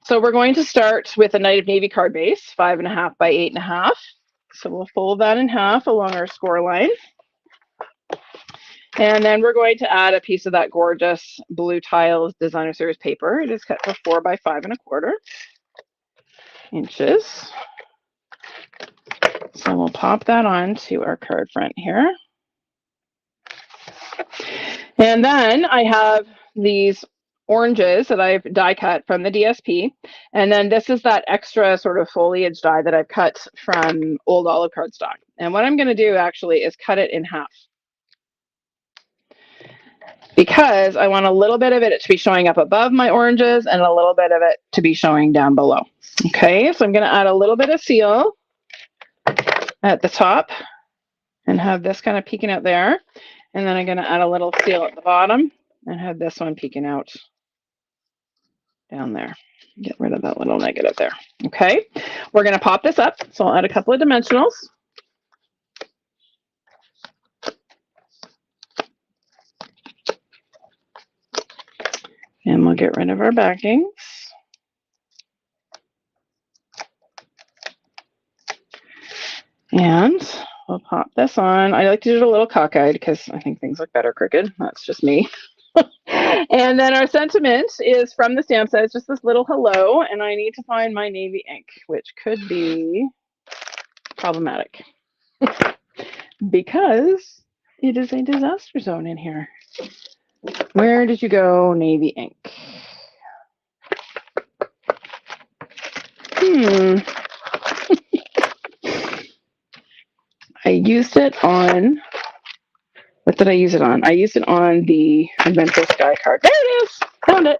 So we're going to start with a Night of Navy card base, 5.5 by 8.5. So we'll fold that in half along our score line. And then we're going to add a piece of that gorgeous blue tiles designer series paper. It is cut to 4 by 5.25 inches. So we'll pop that onto our card front here. And then I have these oranges that I've die cut from the DSP. And then this is that extra sort of foliage die that I've cut from old olive cardstock. And what I'm going to do actually is cut it in half, because I want a little bit of it to be showing up above my oranges and a little bit of it to be showing down below. Okay, so I'm going to add a little bit of seal at the top and have this kind of peeking out there. And then I'm going to add a little seal at the bottom and have this one peeking out down there. Get rid of that little negative there. Okay, we're going to pop this up. So I'll add a couple of dimensionals. And we'll get rid of our backings. And we'll pop this on. I like to do it a little cockeyed because I think things look better crooked. That's just me. And then our sentiment is from the stamp set. It's just this little hello, and I need to find my navy ink, which could be problematic because it is a disaster zone in here. Where did you go, navy ink? I used it on, what did I use it on? I used it on the Adventure Sky card. There it is. Found it.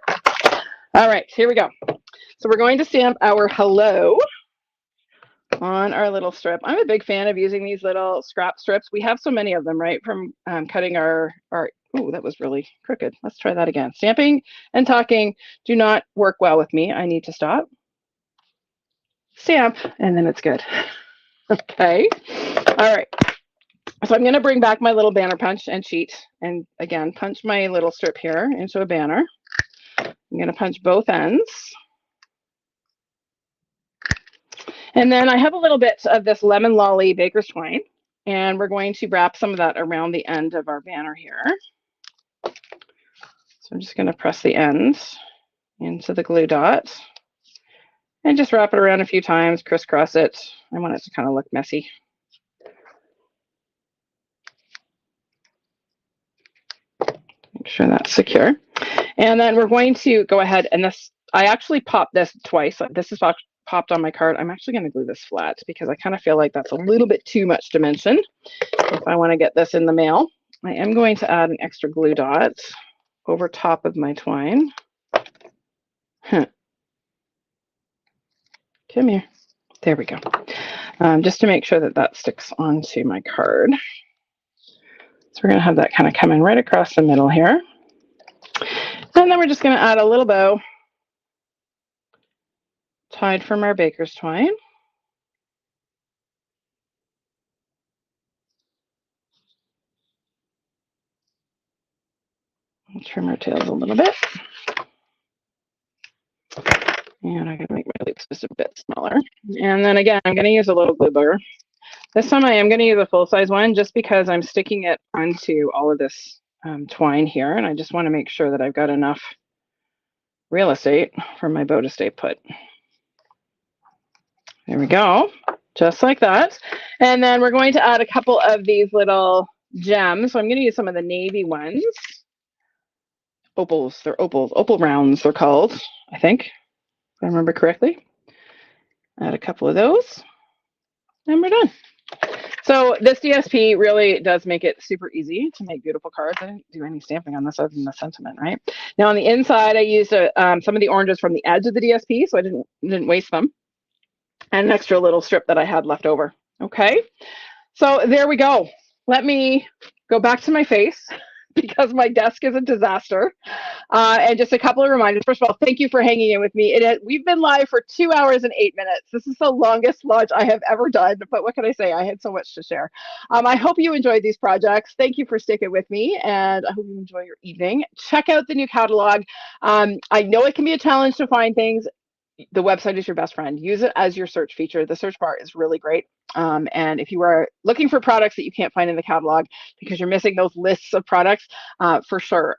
All right, here we go. So we're going to stamp our hello on our little strip. I'm a big fan of using these little scrap strips. We have so many of them, right? From cutting our oh, that was really crooked. Let's try that again. Stamping and talking do not work well with me. I need to stop. Stamp, and then it's good. Okay. All right. So I'm going to bring back my little banner punch and sheet, and again, punch my little strip here into a banner. I'm going to punch both ends. And then I have a little bit of this lemon lolly baker's twine, and we're going to wrap some of that around the end of our banner here. So I'm just going to press the ends into the glue dot and just wrap it around a few times, crisscross it. I want it to kind of look messy. Make sure that's secure. And then we're going to go ahead and this, I actually popped this twice. This is popped on my card. I'm actually going to glue this flat because I kind of feel like that's a little bit too much dimension if I want to get this in the mail. I am going to add an extra glue dot over top of my twine. Come here. There we go. Just to make sure that that sticks onto my card. So we're going to have that kind of coming right across the middle here. And then we're just going to add a little bow tied from our baker's twine. I'll trim our tails a little bit. And I'm going to make my loops just a bit smaller. And then again, I'm going to use a little glue bugger. This time I am going to use a full-size one just because I'm sticking it onto all of this twine here. And I just want to make sure that I've got enough real estate for my bow to stay put. There we go. Just like that. And then we're going to add a couple of these little gems. So I'm going to use some of the navy ones. Opals. They're opals. Opal rounds they're called, I think, if I remember correctly. Add a couple of those. And we're done. So this DSP really does make it super easy to make beautiful cards. I didn't do any stamping on this other than the sentiment, right? Now on the inside, I used some of the oranges from the edge of the DSP, so I didn't waste them. And an extra little strip that I had left over. Okay, so there we go. Let me go back to my face because my desk is a disaster. And just a couple of reminders. First of all, thank you for hanging in with me. We've been live for 2 hours and 8 minutes. This is the longest launch I have ever done, but what can I say? I had so much to share. I hope you enjoyed these projects. Thank you for sticking with me, and I hope you enjoy your evening. Check out the new catalog. I know it can be a challenge to find things. The website is your best friend. Use it as your search feature. The search bar is really great. And if you are looking for products that you can't find in the catalog because you're missing those lists of products, for sure,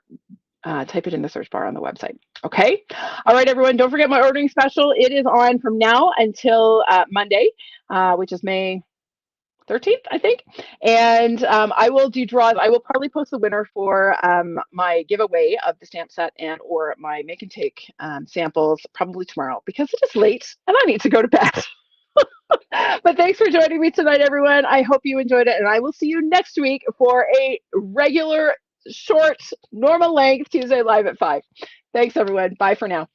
type it in the search bar on the website. Okay. All right, everyone. Don't forget my ordering special. It is on from now until Monday, which is May 13th, I think. And I will do draws. I will probably post the winner for my giveaway of the stamp set and or my make and take samples probably tomorrow because it is late and I need to go to bed. But thanks for joining me tonight, everyone. I hope you enjoyed it, and I will see you next week for a regular, short, normal length Tuesday Live at 5. Thanks, everyone. Bye for now.